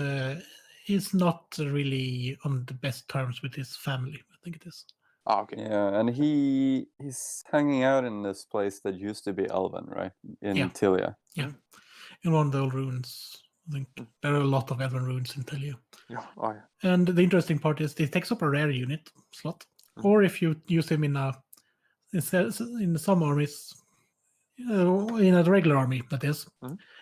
not really on the best terms with his family, I think it is. Oh, okay. Yeah, and he's hanging out in this place that used to be Elven, right? In Tilia. Yeah, in one of the old ruins. I think there are a lot of Elven ruins in Tilia. Yeah. Oh, yeah. And the interesting part is it takes up a rare unit slot, or if you use him in some armies, in a regular army, that is,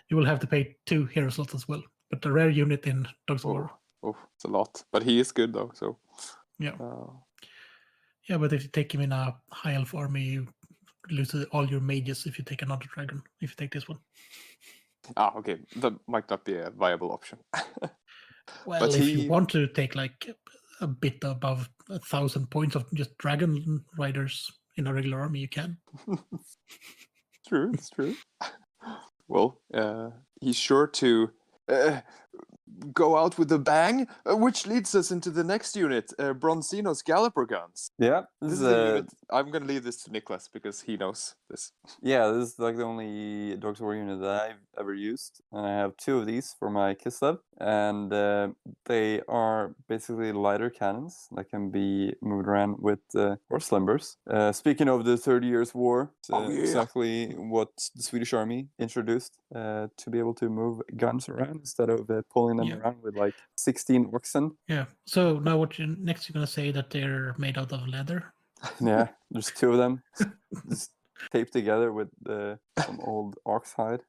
you will have to pay 2 hero slots as well. But the rare unit in Dogs of War. Oh, it's a lot. But he is good though, so. Yeah. Yeah, but if you take him in a high elf army, you lose all your mages if you take another dragon, if you take this one. Ah, okay. That might not be a viable option. Well, but if you want to take like a bit above 1,000 points of just dragon riders in a regular army, you can. True, it's true. Well, he's sure to go out with a bang, which leads us into the next unit, Bronzino's Galloper Guns. Yeah, this is a unit. I'm going to leave this to Niklas because he knows this. Yeah, this is like the only Dogs of War unit that I've ever used. And I have 2 of these for my Kislev. And they are basically lighter cannons that can be moved around with horse limbers. Speaking of the 30 Years' War, exactly what the Swedish army introduced to be able to move guns around instead of pulling them around with like 16 oxen. Yeah. So now next you're going to say that they're made out of leather? Yeah, there's 2 of them just taped together with some old ox hide.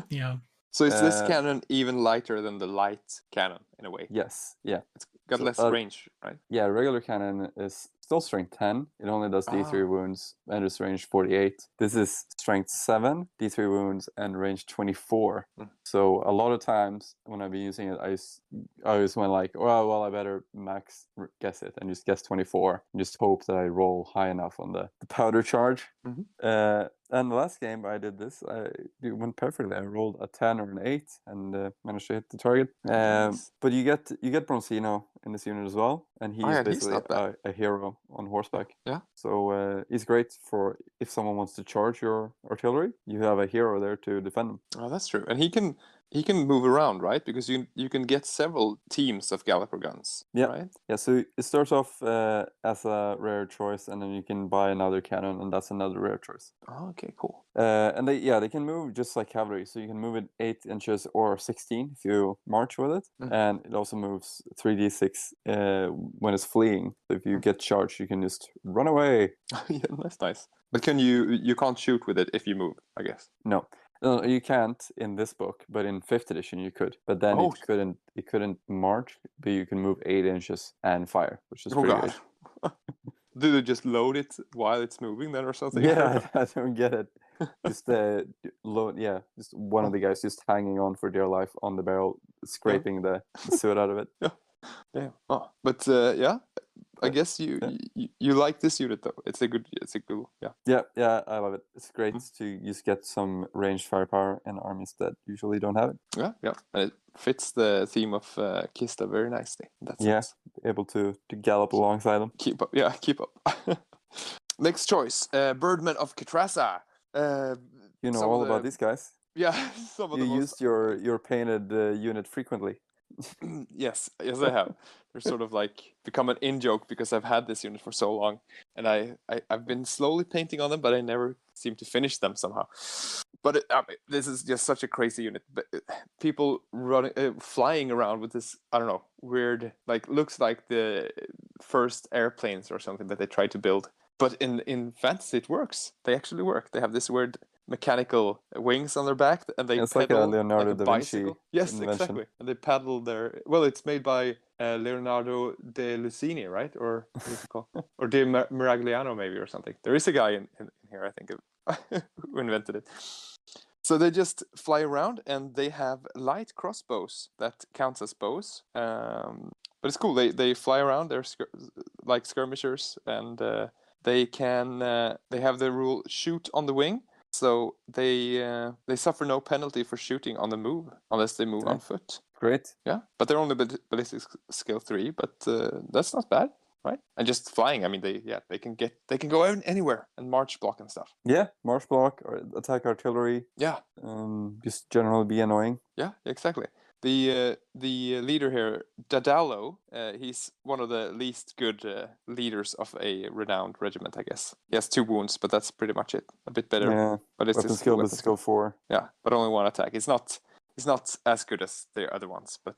Yeah. So is this cannon even lighter than the light cannon in a way? Yes, yeah. It's got less range, right? Yeah, regular cannon is still strength 10. It only does D3 wounds and its range 48. This is strength 7, D3 wounds, and range 24. So a lot of times when I've been using it, I always went like, well, I better max guess it and just guess 24. And just hope that I roll high enough on the powder charge. And the last game I did this, it went perfectly. I rolled a 10 or an 8 and managed to hit the target. But you get Bronzino in this unit as well, and he's basically a hero on horseback. Yeah. So he's great for if someone wants to charge your artillery. You have a hero there to defend them. Oh, that's true. And he can move around, right? Because you can get several teams of Galloper guns. Yeah. Right? Yeah. So it starts off as a rare choice, and then you can buy another cannon, and that's another rare choice. Oh, okay, cool. And they can move just like cavalry, so you can move it 8 inches or 16 if you march with it, and it also moves 3d6 when it's fleeing. So if you get charged, you can just run away. Yeah, that's nice. But you can't shoot with it if you move, I guess. No, you can't in this book, but in 5th edition you could. But then it couldn't march, but you can move 8 inches and fire, which is pretty good. Do they just load it while it's moving then or something? Yeah, I don't get it. Just just one of the guys just hanging on for dear life on the barrel, scraping the suit out of it. Yeah. Oh, but I guess you like this unit though. It's a good Yeah, I love it. It's great to just get some ranged firepower in armies that usually don't have it. Yeah, and it fits the theme of Kista very nicely. That's nice. Able to gallop alongside them. Keep up. Next choice, Birdmen of Katrasa. You know all about these guys. Yeah, some of you used your painted unit frequently. Yes, I have. They're sort of like become an in-joke because I've had this unit for so long, and I've been slowly painting on them, but I never seem to finish them somehow. But this is just such a crazy unit. But people flying around with this, I don't know, weird, like looks like the first airplanes or something that they tried to build. But in fantasy, it works. They actually work. They have this weird mechanical wings on their back, and they it's pedal like a Leonardo da Vinci bicycle. Yes, invention. Exactly. And they paddle their. Well, it's made by Leonardo de Lucini, right? Or what is it called? Or de Miragliano, maybe, or something. There is a guy in here, I think, who invented it. So they just fly around, and they have light crossbows that counts as bows. But it's cool. They fly around. They're like skirmishers, and they can. They have the rule shoot on the wing. So they suffer no penalty for shooting on the move unless they move on foot. Great. Yeah, but they're only ballistic skill 3, but that's not bad, right? And just flying, I mean, they can go anywhere and march block and stuff. Yeah, march block or attack artillery. Yeah. Just generally be annoying. Yeah, exactly. The leader here, Dadalo, he's one of the least good leaders of a renowned regiment, I guess. He has 2 wounds, but that's pretty much it. A bit better. Yeah. But it's weapon skill 4. Yeah, but only 1 attack. He's not as good as the other ones, but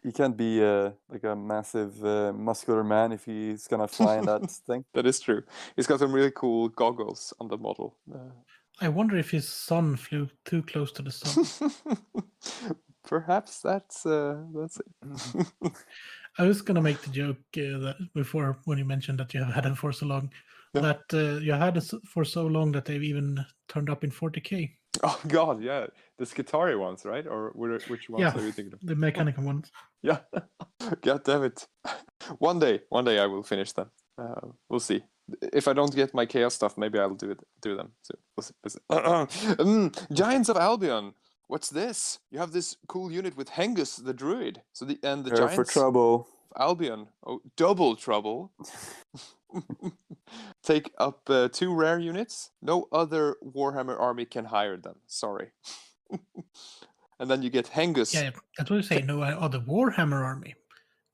he can't be like a massive muscular man if he's gonna fly in that thing. That is true. He's got some really cool goggles on the model. I wonder if his son flew too close to the sun. Perhaps that's it. I was gonna make the joke that before when you mentioned that you have had it for so long, that you had it for so long that they've even turned up in 40k. Oh God, yeah, the Skitarii ones, right? Or which ones are you thinking of? The mechanical ones. Yeah, God damn it! One day I will finish them. We'll see. If I don't get my chaos stuff, maybe I'll do them. So we'll see. Giants of Albion. What's this? You have this cool unit with Hengus the Druid. So the Giants for trouble. of Albion. Oh, double trouble. Take up 2 rare units. No other Warhammer army can hire them. Sorry. And then you get Hengus. Yeah, that's what you say. No other Warhammer army.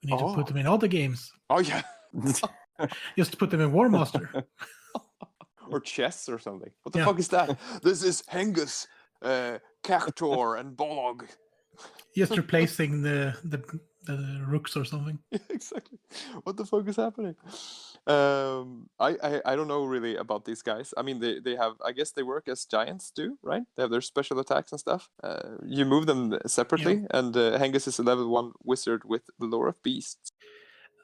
We need to put them in other games. Oh yeah. Just put them in War Master. Or chess or something. What the fuck is that? This is Hengus, Cactor, and Bolog. Just replacing the rooks or something. Yeah, exactly. What the fuck is happening? I don't know really about these guys. I mean, they have, I guess they work as giants do, right? They have their special attacks and stuff. You move them separately, and Hengus is a level 1 wizard with the lore of beasts.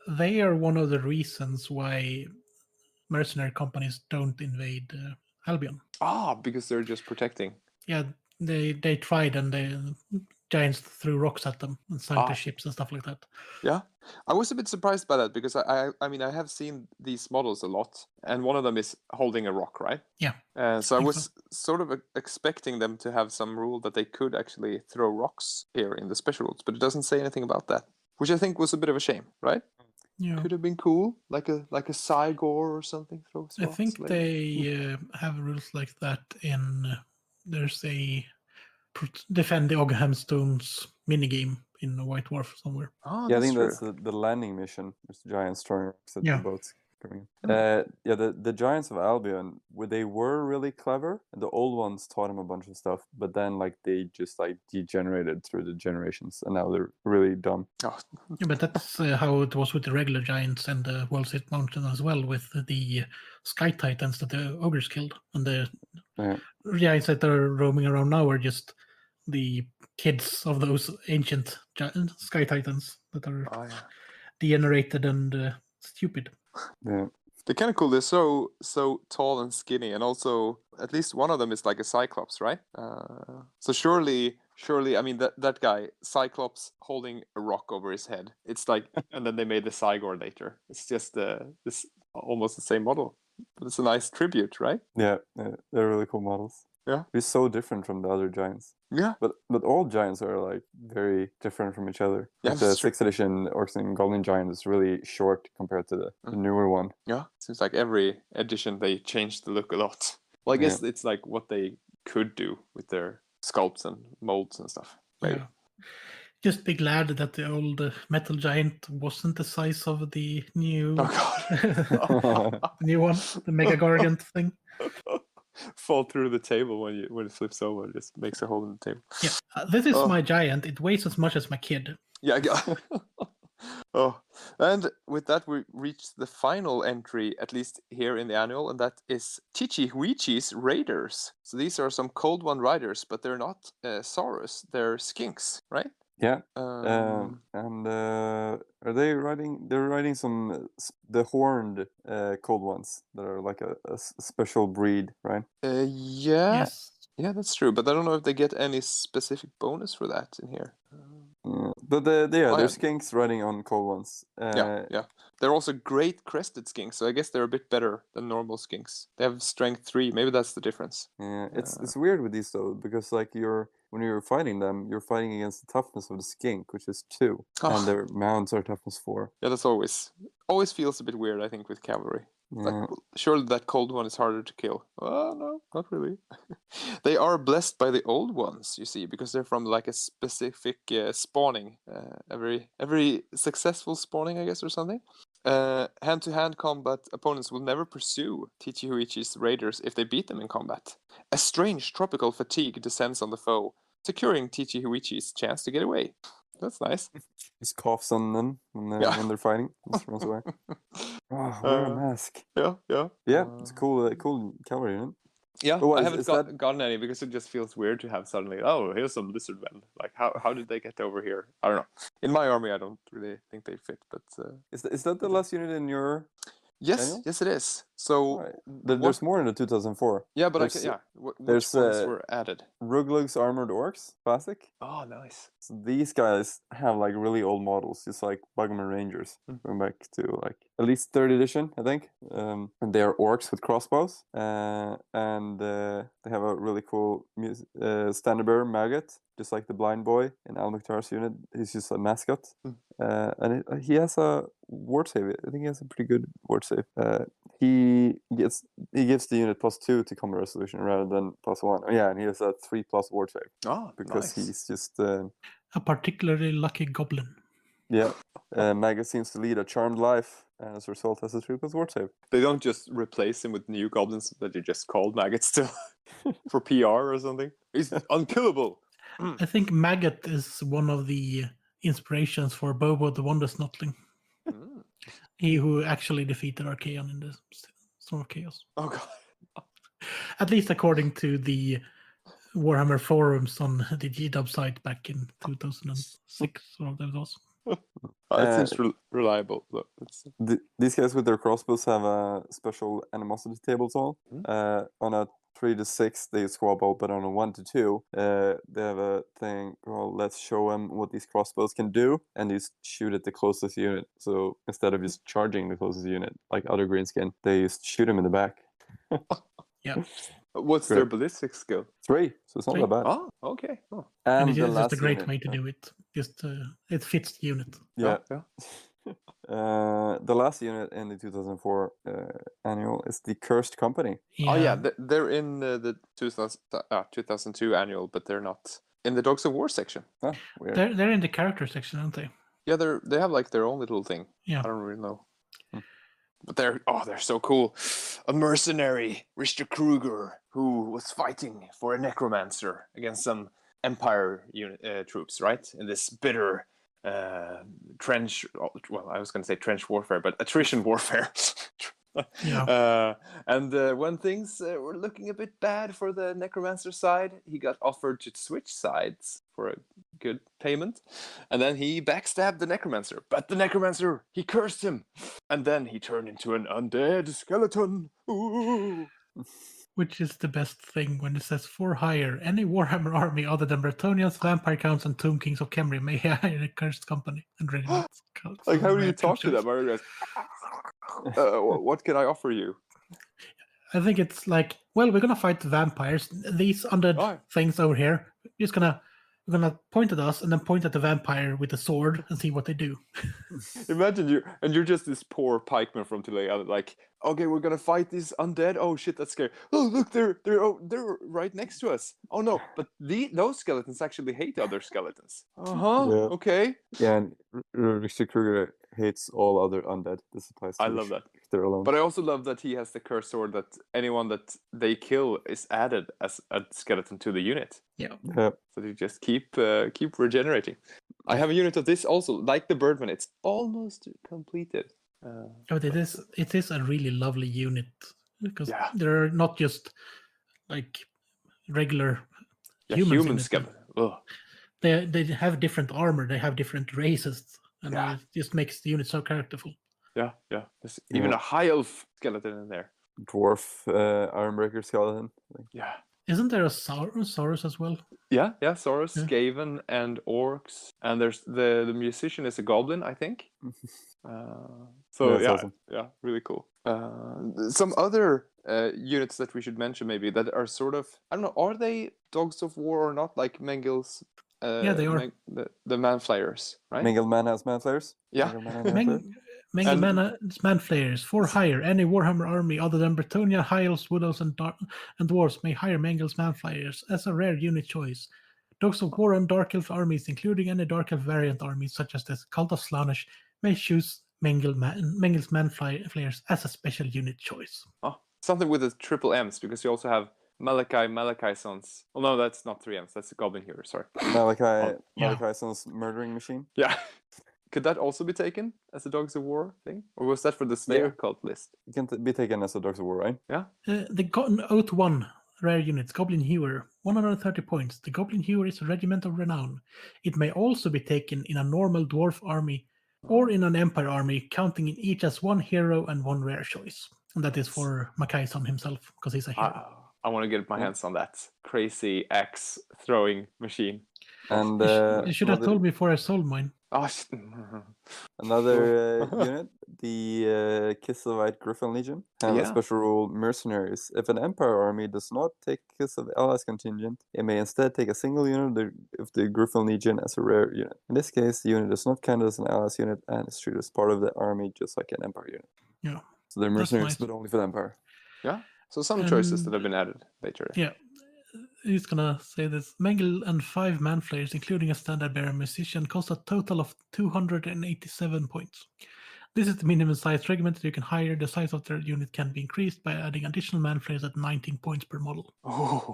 they are one of the reasons why mercenary companies don't invade Albion. Because they're just protecting. Yeah, they tried, and the giants threw rocks at them and sunk their ships and stuff like that. Yeah, I was a bit surprised by that because I mean I have seen these models a lot, and one of them is holding a rock, right? Yeah. So I was sort of expecting them to have some rule that they could actually throw rocks here in the special rules, but it doesn't say anything about that, which I think was a bit of a shame, right? Yeah. Could have been cool, like a Cygor or something. I think they have rules like that in. There's a defend the Ogham Stones minigame in the White Dwarf somewhere. Oh, Yeah, I think true. that's the landing mission. There's giants throwing rocks at Yeah. the boats coming in. Yeah, the giants of Albion, they were really clever. The old ones taught them a bunch of stuff, but then like they just like degenerated through the generations, and now they're really dumb. Oh. Yeah, but that's how it was with the regular giants and the World's Eighth Mountain as well, with the Sky Titans that the ogres killed, and the giants that are roaming around now are just the kids of those ancient Sky Titans that are degenerated and stupid. Yeah. They're kind of cool. They're so tall and skinny, and also at least one of them is like a Cyclops, right? So surely, I mean that guy Cyclops holding a rock over his head. It's like, and then they made the Cygor later. It's just this almost the same model, but it's a nice tribute, right? Yeah, they're really cool models. Yeah, it's so different from the other giants. Yeah, but all giants are like very different from each other. Yeah, like the 6th edition Orcs and Goblin giant is really short compared to the newer one. Yeah, seems like every edition they changed the look a lot. Well, I guess it's like what they could do with their sculpts and molds and stuff. Maybe. Yeah. Just be glad that the old metal giant wasn't the size of the new, new one, the Mega Gargant thing. Fall through the table when it flips over. It just makes a hole in the table. Yeah, this is my giant. It weighs as much as my kid. Yeah. And with that we reached the final entry, at least here in the annual, and that is Chichi Huichi's Raiders. So these are some Cold One riders, but they're not Saurus. They're skinks, right? Yeah. And are they riding? They're riding some the horned Cold Ones that are like a special breed, right? Yeah. Yes. Yeah, that's true. But I don't know if they get any specific bonus for that in here. But they're skinks riding on Cold Ones. Yeah. They're also great crested skinks, so I guess they're a bit better than normal skinks. They have strength 3. Maybe that's the difference. Yeah, it's weird with these though, because like when you're fighting them, you're fighting against the toughness of the skink, which is 2, and their mounts are toughness 4. Yeah, that's always feels a bit weird, I think, with cavalry. Yeah. Like, surely that Cold One is harder to kill. Oh, no, not really. They are blessed by the old ones, you see, because they're from like a specific spawning, a very successful spawning, I guess, or something. Hand-to-hand combat opponents will never pursue Chichi Huichi's raiders if they beat them in combat. A strange tropical fatigue descends on the foe, securing Chichi Huichi's chance to get away. That's nice. Just coughs on them when they're fighting. Just runs away. Wear a mask. Yeah. It's cool cavalry, isn't it? Yeah, Oh, I haven't gotten any because it just feels weird to have suddenly, here's some lizard men. Like, how did they get over here? I don't know. In my army, I don't really think they fit, but... Is that the last unit in your... Yes, yes it is. So... Right. There's more in the 2004. Yeah, but which ones were added? Ruglug's Armored Orcs, classic. Oh, nice. So these guys have like really old models, just like Bugman Rangers, going back to like at least 3rd edition, I think. And they are orcs with crossbows, and they have a really cool standard bearer maggot, just like the blind boy in Al Mukhtar's unit. He's just a mascot, and he has a ward save. I think he has a pretty good ward save. He gives the unit +2 to combat resolution rather than +1. Oh, yeah, and he has a 3+ ward save. Oh, because nice. he's just a particularly lucky goblin. Yeah, Maggot seems to lead a charmed life, and as a result has a 3+ ward save. They don't just replace him with new goblins that you just called Maggot still for PR or something. He's unkillable. I think Maggot is one of the inspirations for Bobo the Wonder Snotling. He who actually defeated Archaon in the Storm of Chaos. Oh god. At least according to the Warhammer forums on the GDub site back in 2006, or that was. It seems reliable. Though. These guys with their crossbows have a special animosity table tool. On a 3 to 6, they squabble, but on a 1 to 2, they have a thing called "Let's show them what these crossbows can do," and you shoot at the closest unit. So instead of just charging the closest unit like other greenskin, they just shoot them in the back. Yeah. What's their ballistic skill? 3, so it's not 3. that bad. Oh, okay. Oh. And it's the just last a great unit, way to do it. Just it fits the unit. Yeah. Yeah. The last unit in the 2004 annual is the Cursed Company. Oh yeah, they're in the 2002 annual, but they're not in the Dogs of War section. Oh, weird. They're in the character section, aren't they? Yeah, they have like their own little thing. Yeah. I don't really know. But they're so cool. A mercenary, Richter Kruger, who was fighting for a necromancer against some Empire troops, right? In this bitter trench. Well, I was going to say trench warfare, but attrition warfare. Yeah. And when things were looking a bit bad for the necromancer side, he got offered to switch sides for a good payment, and then he backstabbed the necromancer. But the necromancer, he cursed him, and then he turned into an undead skeleton. Ooh. Which is the best thing when it says for hire. Any Warhammer army other than Bretonians, Vampire Counts, and Tomb Kings of Khemri may hire a cursed company and regiments. Like, how do you talk to them? Are you guys, what can I offer you? I think it's like, well, we're gonna fight the vampires. These undead things over here. We're gonna point at us and then point at the vampire with the sword and see what they do. Imagine you're just this poor pikeman from Tulea, like, okay, we're gonna fight these undead. Oh shit, that's scary. Oh look, they're right next to us. Oh no, but those skeletons actually hate other skeletons. Yeah. Okay. Yeah, and Richter Kruger hates all other undead. This applies to I love that. They're alone. But I also love that he has the curse sword that anyone that they kill is added as a skeleton to the unit. Yeah. Yeah. So you just keep regenerating. I have a unit of this also, like the Birdman. It's almost completed. But it is a really lovely unit because Yeah. they're not just like regular human skeleton. They have different armor. They have different races, and Yeah. it just makes the unit so characterful. Yeah. There's even a high elf skeleton in there. Dwarf Ironbreaker skeleton. Yeah. Isn't there a Saurus as well? Yeah, Saurus, Yeah. Skaven, and orcs, and there's the musician is a goblin, I think. Awesome. Really cool. Some other units that we should mention maybe that are sort of, I don't know, are they Dogs of War or not? Like Mengel's. Yeah, they are. The Manflayers, right? Mingled Man has Manflayers. Yeah. Manflayers for hire. Any Warhammer army other than Bretonia, High Elves, Wood Elves, and Dwarves may hire Mengel's Manflayers as a rare unit choice. Dogs of War and Dark Elf armies, including any Dark Elf variant armies such as the Cult of Slaanesh, may choose Mengel's Manflayers as a special unit choice. Oh, something with the triple M's, because you also have Malachi Sons. Oh no, that's not 3 M's. That's the Goblin Hero. Sorry. Malachi Sons murdering machine. Yeah. Could that also be taken as a Dogs of War thing, or was that for the Slayer cult list? It can be taken as a Dogs of War, right? Yeah. The Oath 1 rare units, Goblin Hewer, 130 points. The Goblin Hewer is a regiment of renown. It may also be taken in a normal dwarf army or in an Empire army, counting in each as 1 hero and 1 rare choice. And that is for Mackayson himself, because he's a hero. I want to get my hands on that crazy axe throwing machine. And you should have told me before I sold mine. Another unit, the Kislevites Griffin Legion, has a special rule: mercenaries. If an Empire army does not take Kislev allies contingent, it may instead take a single unit of the Griffin Legion as a rare unit. In this case, the unit does not count as an allies unit and is treated as part of the army, just like an Empire unit. Yeah. So they're mercenaries, nice. but only for the Empire. Yeah. So some choices that have been added later. Yeah. He's gonna say this. Mengel and 5 Manflayers, including a standard bearer musician, cost a total of 287 points. This is the minimum size regiment that you can hire. The size of their unit can be increased by adding additional Manflayers at 19 points per model. Oh.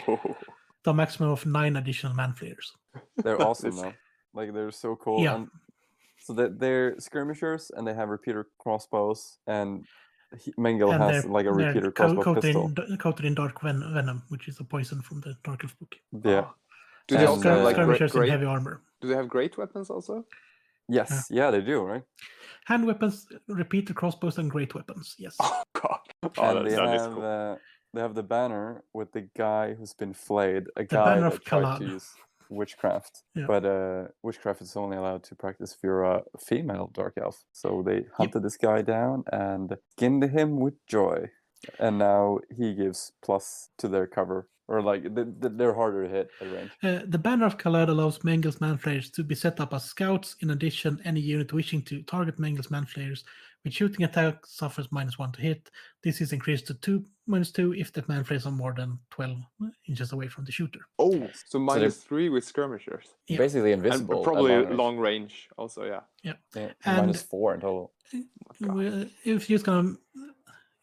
The maximum of 9 additional Manflayers. They're awesome though. Like, they're so cool. Yeah. And so they're skirmishers and they have repeater crossbows, and Mengel has like a repeater crossbow pistol. Coated in dark venom, which is a poison from the Dark Elf book. Yeah. Do they also have like skirmishers in great heavy armor? Do they have great weapons also? Yes, yeah, they do, right? Hand weapons, repeated crossbows, and great weapons. Yes. Oh god. And That is cool. they have the banner with the guy who's been flayed, a The guy banner that of tried Kalad. to use witchcraft. Yeah. But witchcraft is only allowed to practice if you're a female dark elf. So they hunted this guy down and skinned him with joy. And now he gives plus to their cover. Or like they're harder to hit at range. The banner of Kalad allows Mengel's manflayers to be set up as scouts. In addition, any unit wishing to target Mengel's manflayers with shooting attack suffers -1 to hit. This is increased to -2 if the manflayers are more than 12 inches away from the shooter. Oh, so -3 with skirmishers. Yeah. Basically And invisible. at probably long range. long range also, yeah. Yeah. And And -4 in total. if you're just gonna,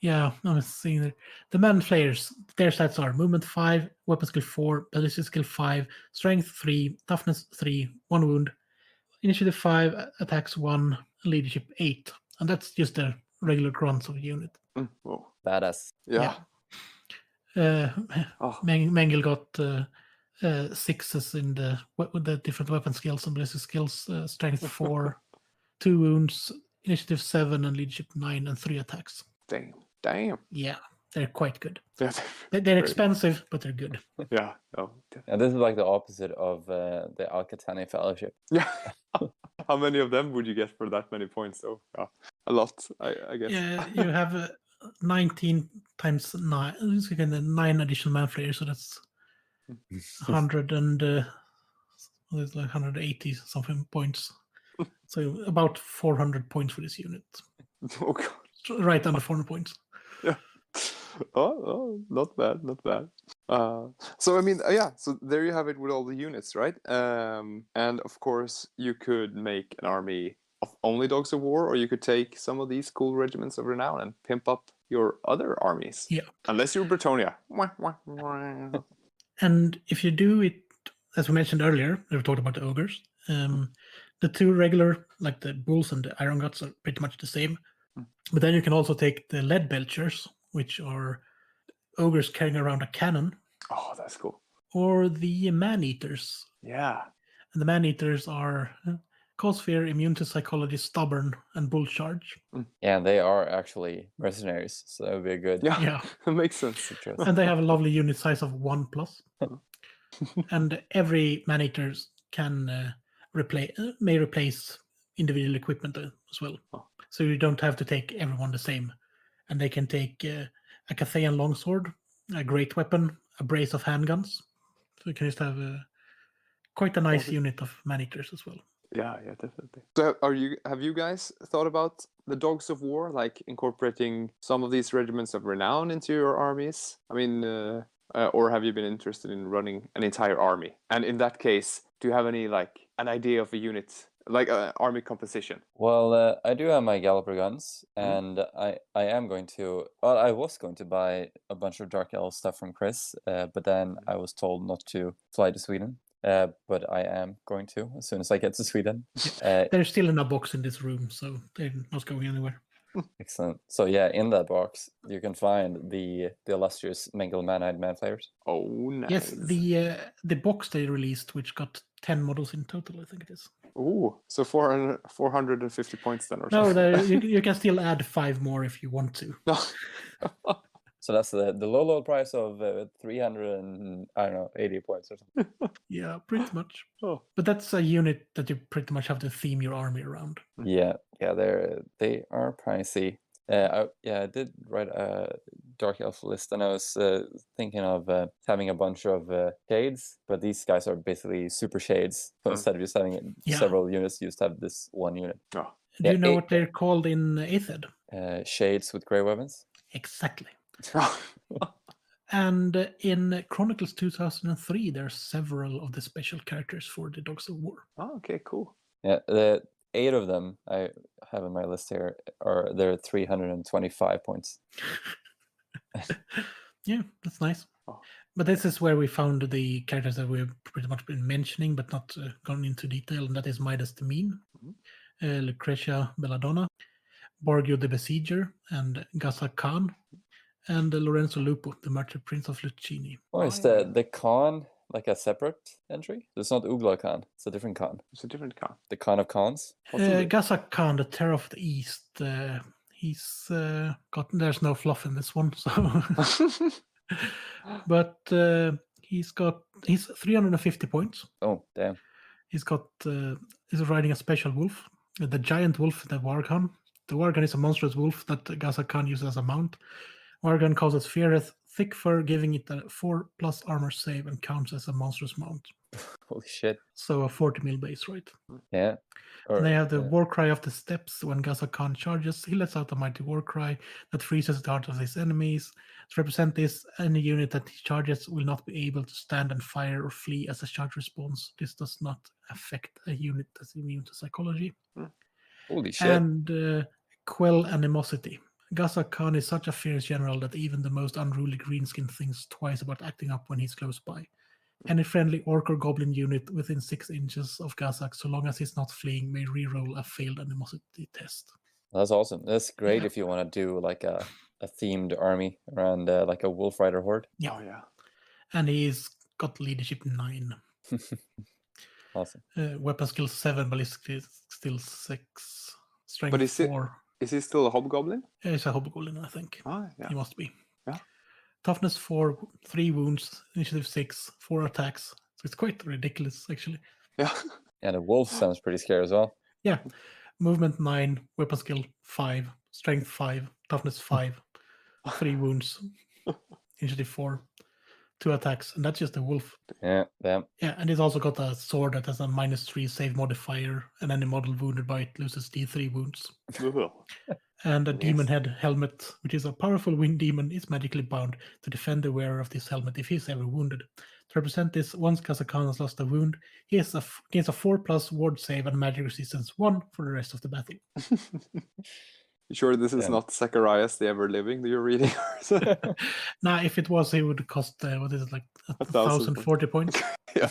yeah, I'm seeing it. The manflayers, their stats are movement 5, weapon skill 4, ballistic skill 5, strength 3, toughness 3, 1 wound, initiative 5, attacks 1, leadership 8, and that's just the regular grunts of a unit. Whoa. Badass. Yeah. Oh. Mengel got 6s in with the different weapon skills and ballistic skills. Strength 4, 2 wounds, initiative 7, and leadership 9, and 3 attacks. Damn. Yeah, they're quite good. Yeah. They're expensive, but they're good. Yeah. Oh. And this is like the opposite of the Al-Qatani Fellowship. Yeah. How many of them would you get for that many points? So a lot, I guess. Yeah, you have 19 times 9. It's again 9 additional manflayers, so that's 100 and it's like 180 something points. So about 400 points for this unit. Oh god. Right under 400 points. Yeah. Oh, not bad, not bad. So I mean, yeah. So there you have it with all the units, right? And of course, you could make an army of only Dogs of War, or you could take some of these cool regiments of renown and pimp up your other armies. Yeah. Unless you're Bretonia. And if you do it, as we mentioned earlier, we talked about the ogres. The two regular, like the bulls and the iron guts, are pretty much the same. But then you can also take the lead belchers, which are ogres carrying around a cannon. Oh, that's cool. Or the man-eaters. Yeah. And the man-eaters are cause fear, immune to psychology, stubborn, and bull charge. Yeah, they are actually mercenaries, so that would be a good. Yeah. That makes sense. And they have a lovely unit size of 1+. And every man-eater can may replace individual equipment as well. So you don't have to take everyone the same. And they can take a Cathayan longsword, a great weapon, a brace of handguns. So you can just have quite a nice unit of man-eaters as well. Yeah, definitely. So have you guys thought about the Dogs of War, like incorporating some of these regiments of renown into your armies? I mean, or have you been interested in running an entire army? And in that case, do you have any an idea of a unit, like an army composition? Well, I do have my Galloper guns, and I am going to. Well, I was going to buy a bunch of Dark Elf stuff from Chris, but then I was told not to fly to Sweden. But I am going to as soon as I get to Sweden. They're still in a box in this room, so they're not going anywhere. Excellent. So yeah, in that box you can find the illustrious Mengel Man-eyed Manflayers. Oh, nice. Yes, the box they released, which got 10 models in total, I think it is. Ooh, so 450 points then, or no, something? you can still add 5 more if you want to. No. So that's the low price of 380 points or something. Yeah, pretty much. Oh. But that's a unit that you pretty much have to theme your army around. Yeah, they are pricey. I did write a Dark Elf list, and I was thinking of having a bunch of shades, but these guys are basically super shades. So instead of just having several units, you just have this one unit. Oh. Do you know what they're called in 8th Ed? Shades with grey weapons. Exactly. And in Chronicles 2003, there are several of the special characters for the Dogs of War. Oh, okay, cool. Yeah, the 8 of them I have on my list here they're 325 points. Yeah, that's nice. Oh. But this is where we found the characters that we've pretty much been mentioning, but not gone into detail, and that is Midas the Mean, Lucretia Belladonna, Borgio the Besieger, and Gassa Khan, and Lorenzo Lupo, the Martyr Prince of Lucchini. Oh, is the Khan like a separate entry? It's not Ugla Khan. It's a different Khan. It's a different Khan. The Khan of Khans. Gazak Khan, the Terror of the East. He's got. There's no fluff in this one, so. But he's 350 points. Oh, damn. He's riding a special wolf, the giant wolf, the Wargun. The Wargun is a monstrous wolf that Gazak Khan uses as a mount. Wargun causes fear, thick fur, giving it a 4+ armor save and counts as a monstrous mount. Holy shit. So a 40 mil base, right? Yeah. And they have the war cry of the steppes. When Gazak Khan charges, he lets out a mighty war cry that freezes the heart of his enemies. To represent this, any unit that he charges will not be able to stand and fire or flee as a charge response. This does not affect a unit that's immune to psychology. Holy shit. And quell animosity. Gazak Khan is such a fierce general that even the most unruly greenskin thinks twice about acting up when he's close by. Any friendly orc or goblin unit within 6 inches of Gazak, so long as he's not fleeing, may reroll a failed animosity test. That's awesome. That's great Yeah. if you want to do like a themed army around like a wolf rider horde. Yeah. Oh yeah. And he's got leadership 9. Awesome. Weapon skill 7, ballistic skill 6, strength But is it- 4. Is he still a hobgoblin? Yeah, he's a hobgoblin, I think. Oh yeah. He must be. Yeah. Toughness 4, 3 wounds, initiative 6, 4 attacks. So it's quite ridiculous, actually. Yeah. And a wolf sounds pretty scary as well. Yeah. Movement 9, weapon skill 5, strength 5, toughness 5, 3 wounds, initiative 4, 2 attacks, and that's just a wolf. Yeah, damn. Yeah, and he's also got a sword that has a -3 save modifier, and any model wounded by it loses D3 wounds. Ugh. And a Nice. demon head helmet, which is a powerful winged demon, is magically bound to defend the wearer of this helmet if he is ever wounded. To represent this, once Gazak Khan has lost a wound, he gains a 4+ ward save and magic resistance 1 for the rest of the battle. You sure this is Yeah. not Zacharias the Ever Living that you're reading? Now, if it was, he would cost, what is it, like 1,000 1,040 points? Yeah.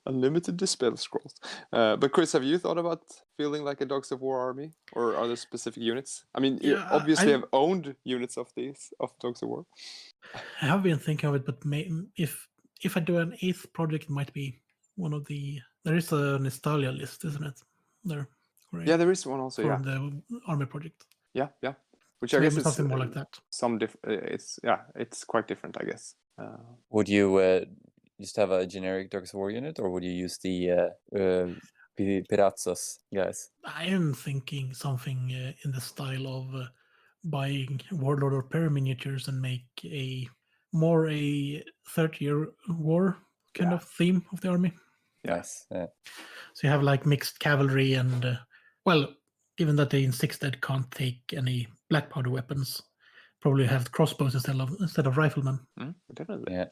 Unlimited dispel scrolls. But Chris, have you thought about feeling like a Dogs of War army, or are there specific units? I mean, you Yeah, obviously I- have owned units of Dogs of War. I have been thinking of it, but if I do an 8th project, it might be one of the. There is a Nestalia list, isn't it? There. Right? Yeah, there is one also. For Yeah, the army project. yeah. Which So I guess maybe is something more like that. It's quite different, I guess. Would you just have a generic Dogs of War unit, or would you use the Pirazzas guys? I am thinking something in the style of buying Warlord or Perry miniatures and make a 30-year war kind Yeah. of theme of the army. Yeah. Nice. Yeah. So you have like mixed cavalry and, given that they in 6th Ed can't take any black powder weapons, probably have crossbows instead of riflemen. Definitely. Yeah.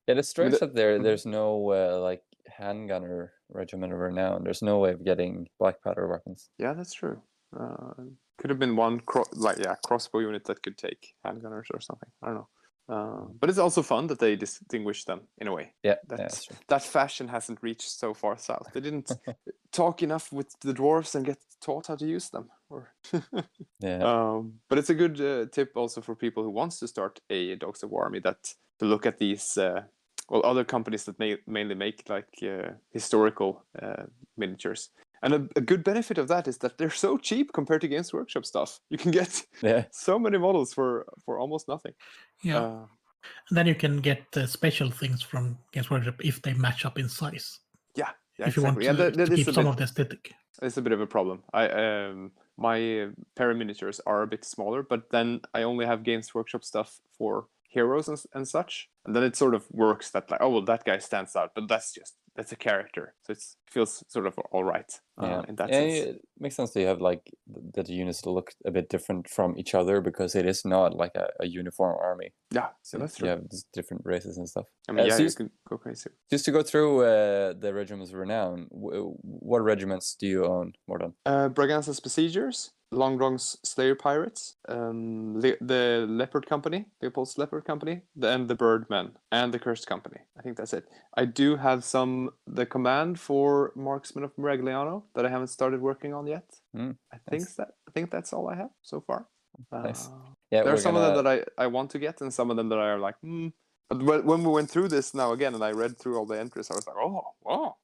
Yeah, it's strange the- that there's no like handgunner regiment of renown. There's no way of getting black powder weapons. Yeah, that's true. Could have been one crossbow unit that could take handgunners or something. I don't know. But it's also fun that they distinguish them in a way. Yeah, That that's true. that fashion hasn't reached so far south. They didn't talk enough with the dwarves and get taught how to use them. Or Yeah. but it's a good tip also for people who wants to start a Dogs of War army, that to look at these other companies that mainly make like historical miniatures. And a good benefit of that is that they're so cheap compared to Games Workshop stuff. You can get Yeah. so many models for almost nothing. Yeah. And then you can get special things from Games Workshop if they match up in size. Yeah, If you want exactly. to keep some of the aesthetic. It's a bit of a problem. My para miniatures are a bit smaller, but then I only have Games Workshop stuff for heroes and such, and then it sort of works that like, oh well, that guy stands out, but that's a character, so it feels sort of all right in that sense. It makes sense that you have like that the units look a bit different from each other, because it is not like a uniform army. Yeah, so that's true. You have just different races and stuff. I mean, so you can go crazy. Just to go through the regiments of renown, what regiments do you own, Mårten? Braganza's Besiegers, Longrong's Slayer Pirates, the Leopard Company, Leopold's Leopard Company, and the Birdmen, and the Cursed Company. I think that's it. I do have the command for Marksmen of Miragliano that I haven't started working on yet. I think that's all I have so far. Nice. Yeah, there are some of them that I want to get, and some of them that are like, But when we went through this now again, and I read through all the entries, I was like, oh, wow,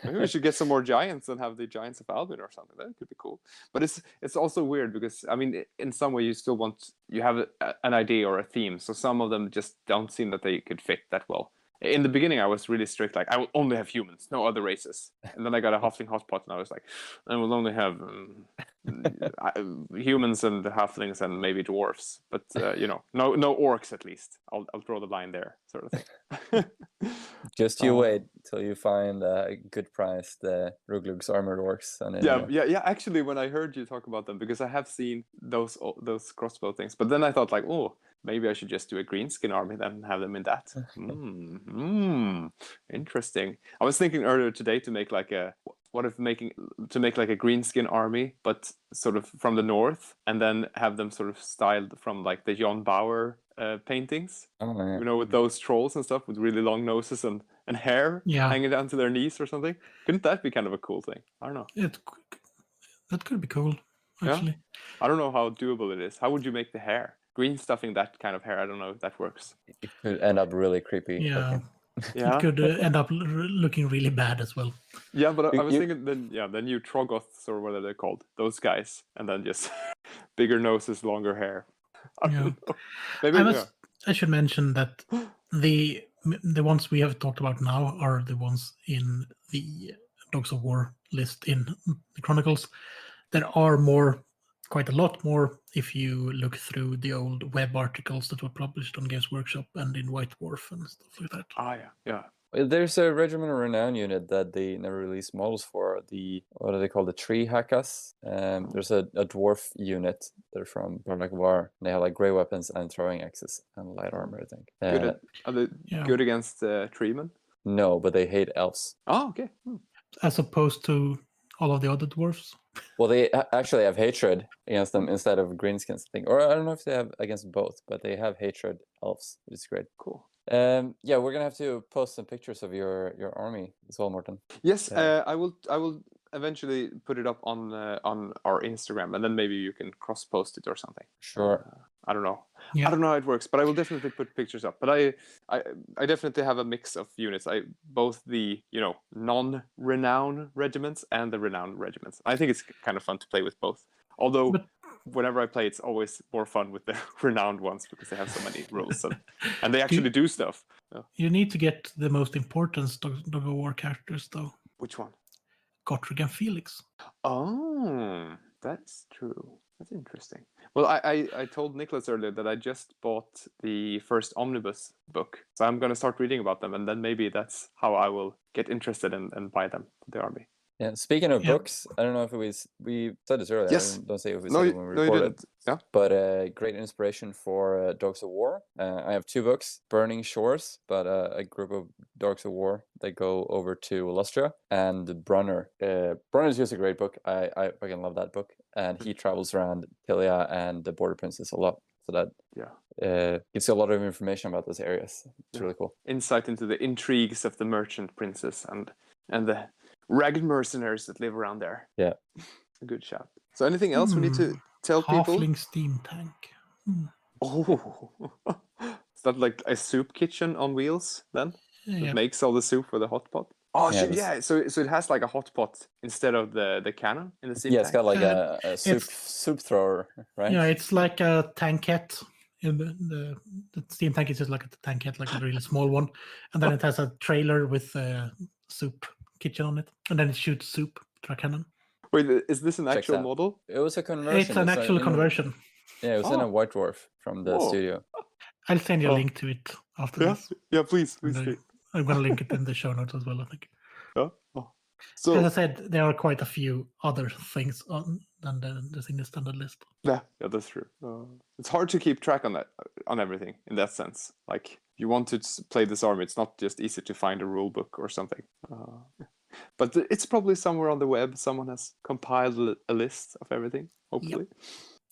maybe we should get some more giants and have the Giants of Albin or something. That could be cool. But it's also weird because, I mean, in some way you still you have an idea or a theme. So some of them just don't seem that they could fit that well. In the beginning, I was really strict, like, I will only have humans, no other races. And then I got a halfling hotpot, and I was like, I will only have humans and halflings and maybe dwarfs. But, no orcs at least. I'll draw the line there, sort of thing. Just you wait till you find a good price, the Ruglug's armored orcs. And Yeah. Actually, when I heard you talk about them, because I have seen those crossbow things, but then I thought like, oh, maybe I should just do a greenskin army then and have them in that. Interesting. I was thinking earlier today to make like a greenskin army, but sort of from the north, and then have them sort of styled from like the Jon Bauer paintings. Oh, yeah. You know, with those trolls and stuff with really long noses and hair hanging down to their knees or something. Couldn't that be kind of a cool thing? I don't know. That could be cool, actually. Yeah? I don't know how doable it is. How would you make the hair? Green stuffing that kind of hair, I don't know if that works. It could end up really creepy. Yeah. Yeah. It could end up looking really bad as well. Yeah, but I was thinking then you Troggoths or whatever they're called, those guys, and then just bigger noses, longer hair. I don't know. Maybe I should mention that the ones we have talked about now are the ones in the Dogs of War list in the Chronicles. There are quite a lot more if you look through the old web articles that were published on Games Workshop and in White Dwarf and stuff like that. Yeah. There's a Regiment of Renown unit that they never released models for. What are they called? The Tree Hackas. There's a dwarf unit. They're from Product War. They have like grey weapons and throwing axes and light armor, I think. Are they good against treemen? No, but they hate elves. Oh, okay. As opposed to all of the other dwarfs. Well, they actually have hatred against them instead of greenskins, I think. Or I don't know if they have against both, but they have hatred elves, which is great. Cool. Yeah, we're gonna have to post some pictures of your army as well, Mårten. Yes, I will eventually put it up on our Instagram, and then maybe you can cross post it or something. Sure. I don't know. Yeah. I don't know how it works, but I will definitely put pictures up. But I definitely have a mix of units. Both the non-renowned regiments and the renowned regiments. I think it's kind of fun to play with both. Although whenever I play, it's always more fun with the renowned ones because they have so many rules and they actually do stuff. Yeah. You need to get the most important Dog of War characters, though. Which one? Gotrek and Felix. Oh, that's true. That's interesting. Well, I told Niklas earlier that I just bought the first omnibus book, so I'm going to start reading about them, and then maybe that's how I will get interested and buy them for the army. Yeah. Speaking of books, I don't know if we said this earlier. Yes. Don't say if we said it when we recorded. No, you didn't. Yeah. But great inspiration for Dogs of War. I have 2 books: Burning Shores, but a group of Dogs of War that go over to Lustria, and Brunner. Brunner is just a great book. I fucking love that book, and he travels around Tilia and the Border Princes a lot. So that gives you a lot of information about those areas. It's really cool. Insight into the intrigues of the merchant princes and the ragged mercenaries that live around there. Yeah. A good shout. So anything else we need to tell people? Halfling steam tank. Oh. Is that like a soup kitchen on wheels then? Yeah. It makes all the soup for the hot pot? Oh, Yeah, so it has like a hot pot instead of the cannon in the steam Yeah, tank? it's got like a soup thrower, right? Yeah, it's like a tankette. The steam tank is just like a tankette, like a really small one. And then it has a trailer with a soup kitchen on it. And then it shoots soup through a cannon. Wait, is this an actual that. model? It was a conversion. It's an actual conversion. Yeah, it was in a White Dwarf from the studio. I'll send you a link to it after this. Yeah, please And do. I'm going to link it in the show notes as well, I think. Yeah. Oh. So, as I said, there are quite a few other things than the single standard list. Yeah, that's true. It's hard to keep track on everything in that sense. Like, you want to play this army, it's not just easy to find a rule book or something. But it's probably somewhere on the web. Someone has compiled a list of everything, hopefully.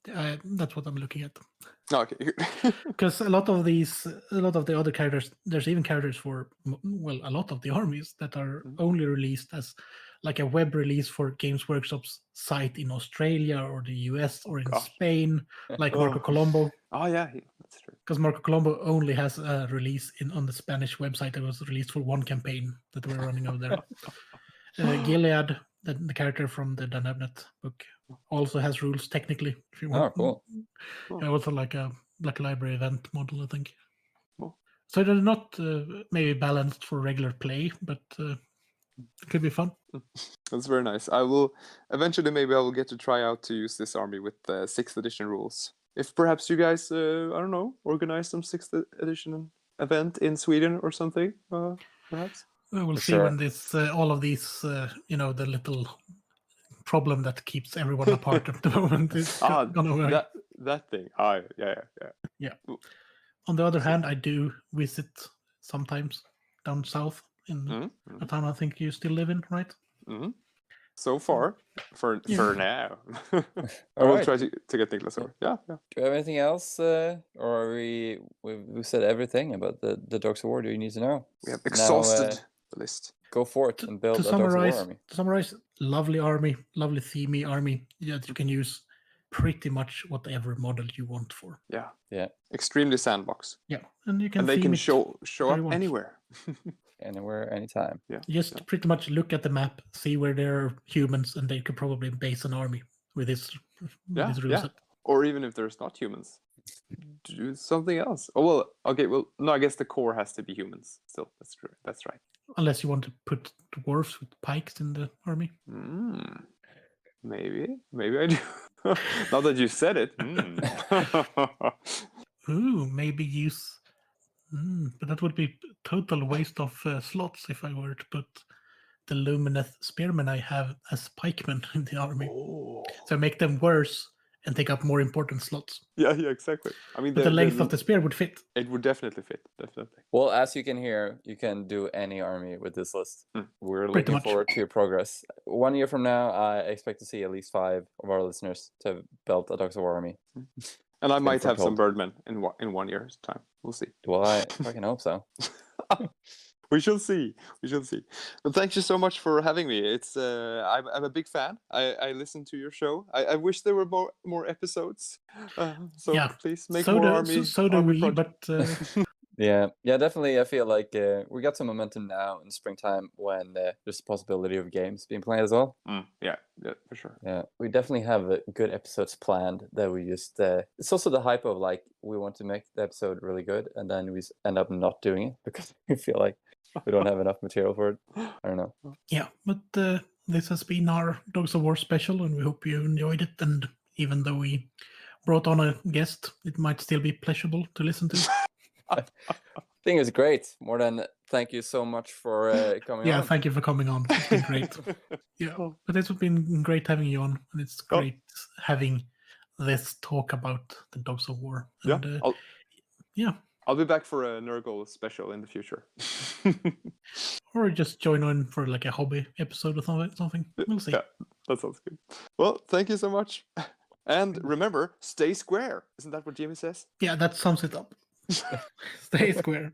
That's what I'm looking at. Okay. Because a lot of the other characters, there's even characters for, well, a lot of the armies that are only released as like a web release for Games Workshop's site in Australia or the US or in Spain, like Marco Colombo. Oh, yeah, that's true. because Marco Colombo only has a release on the Spanish website that was released for one campaign that we're running over there. Gilead, the character from the Danabnet book, also has rules technically. If you want. Oh, cool. Also like a Black Library event model, I think. Cool. So they're not maybe balanced for regular play, but it could be fun. That's very nice. I will eventually, maybe I will get to try out to use this army with 6th edition rules. If perhaps you guys, I don't know, organize some 6th edition event in Sweden or something, perhaps. We'll For see sure. when this, all of these, the little problem that keeps everyone apart at the moment is gone away. That thing. Yeah. On the other hand, I do visit sometimes down south in a town I think you still live in, right? Mm-hmm. So far, for now. I All will right. try to get Niklas over. Yeah. Do you have anything else, or are we said everything about the Dogs of War? Do you need to know? We have Now, exhausted the list. Go forth and build To a Dogs of War summarize, army. lovely army, lovely themey army that you can use pretty much whatever model you want for. Yeah. Extremely sandbox. Yeah, and you can And they theme can it show where up you want. anywhere. Anywhere, anytime. Yeah. Just pretty much look at the map, see where there are humans, and they could probably base an army with this rule set. Or even if there's not humans, do something else. Oh well, okay. Well, no, I guess the core has to be humans. Still, that's true. That's right. Unless you want to put dwarves with pikes in the army. Maybe I do. Now that you said it. Ooh, maybe use. But that would be total waste of slots if I were to put the Lumineth spearmen I have as pikemen in the army. Oh. So make them worse and take up more important slots. Yeah, exactly. I mean, But the length of the spear would fit. It would definitely fit. Definitely. Well, as you can hear, you can do any army with this list. We're Pretty looking much. forward to your progress. 1 year from now, I expect to see at least 5 of our listeners to have built a Dogs of War army. And I might have some foretold. birdmen in 1 year's time. We'll see. Well, I fucking hope so. We shall see. But thank you so much for having me. It's I'm a big fan. I listen to your show. I wish there were more episodes. So Yeah. please make So more do, army. so do army we, project. but Yeah, definitely. I feel like we got some momentum now in springtime when there's a possibility of games being played as well. Yeah, for sure. Yeah, we definitely have good episodes planned that we just... it's also the hype of like, we want to make the episode really good and then we end up not doing it because we feel like we don't have enough material for it. I don't know. yeah, but this has been our Dogs of War special, and we hope you enjoyed it. And even though we brought on a guest, it might still be pleasurable to listen to. I think it's great. Mårten, thank you so much for coming on. Yeah, thank you for coming on. It's been great. Yeah, but it's been great having you on, and it's great having this talk about the Dogs of War. And, I'll be back for a Nurgle special in the future. Or just join on for like a hobby episode or something. We'll see. Yeah, that sounds good. Well, thank you so much. And remember, stay square. Isn't that what Jimmy says? Yeah, that sums it up. Stay square.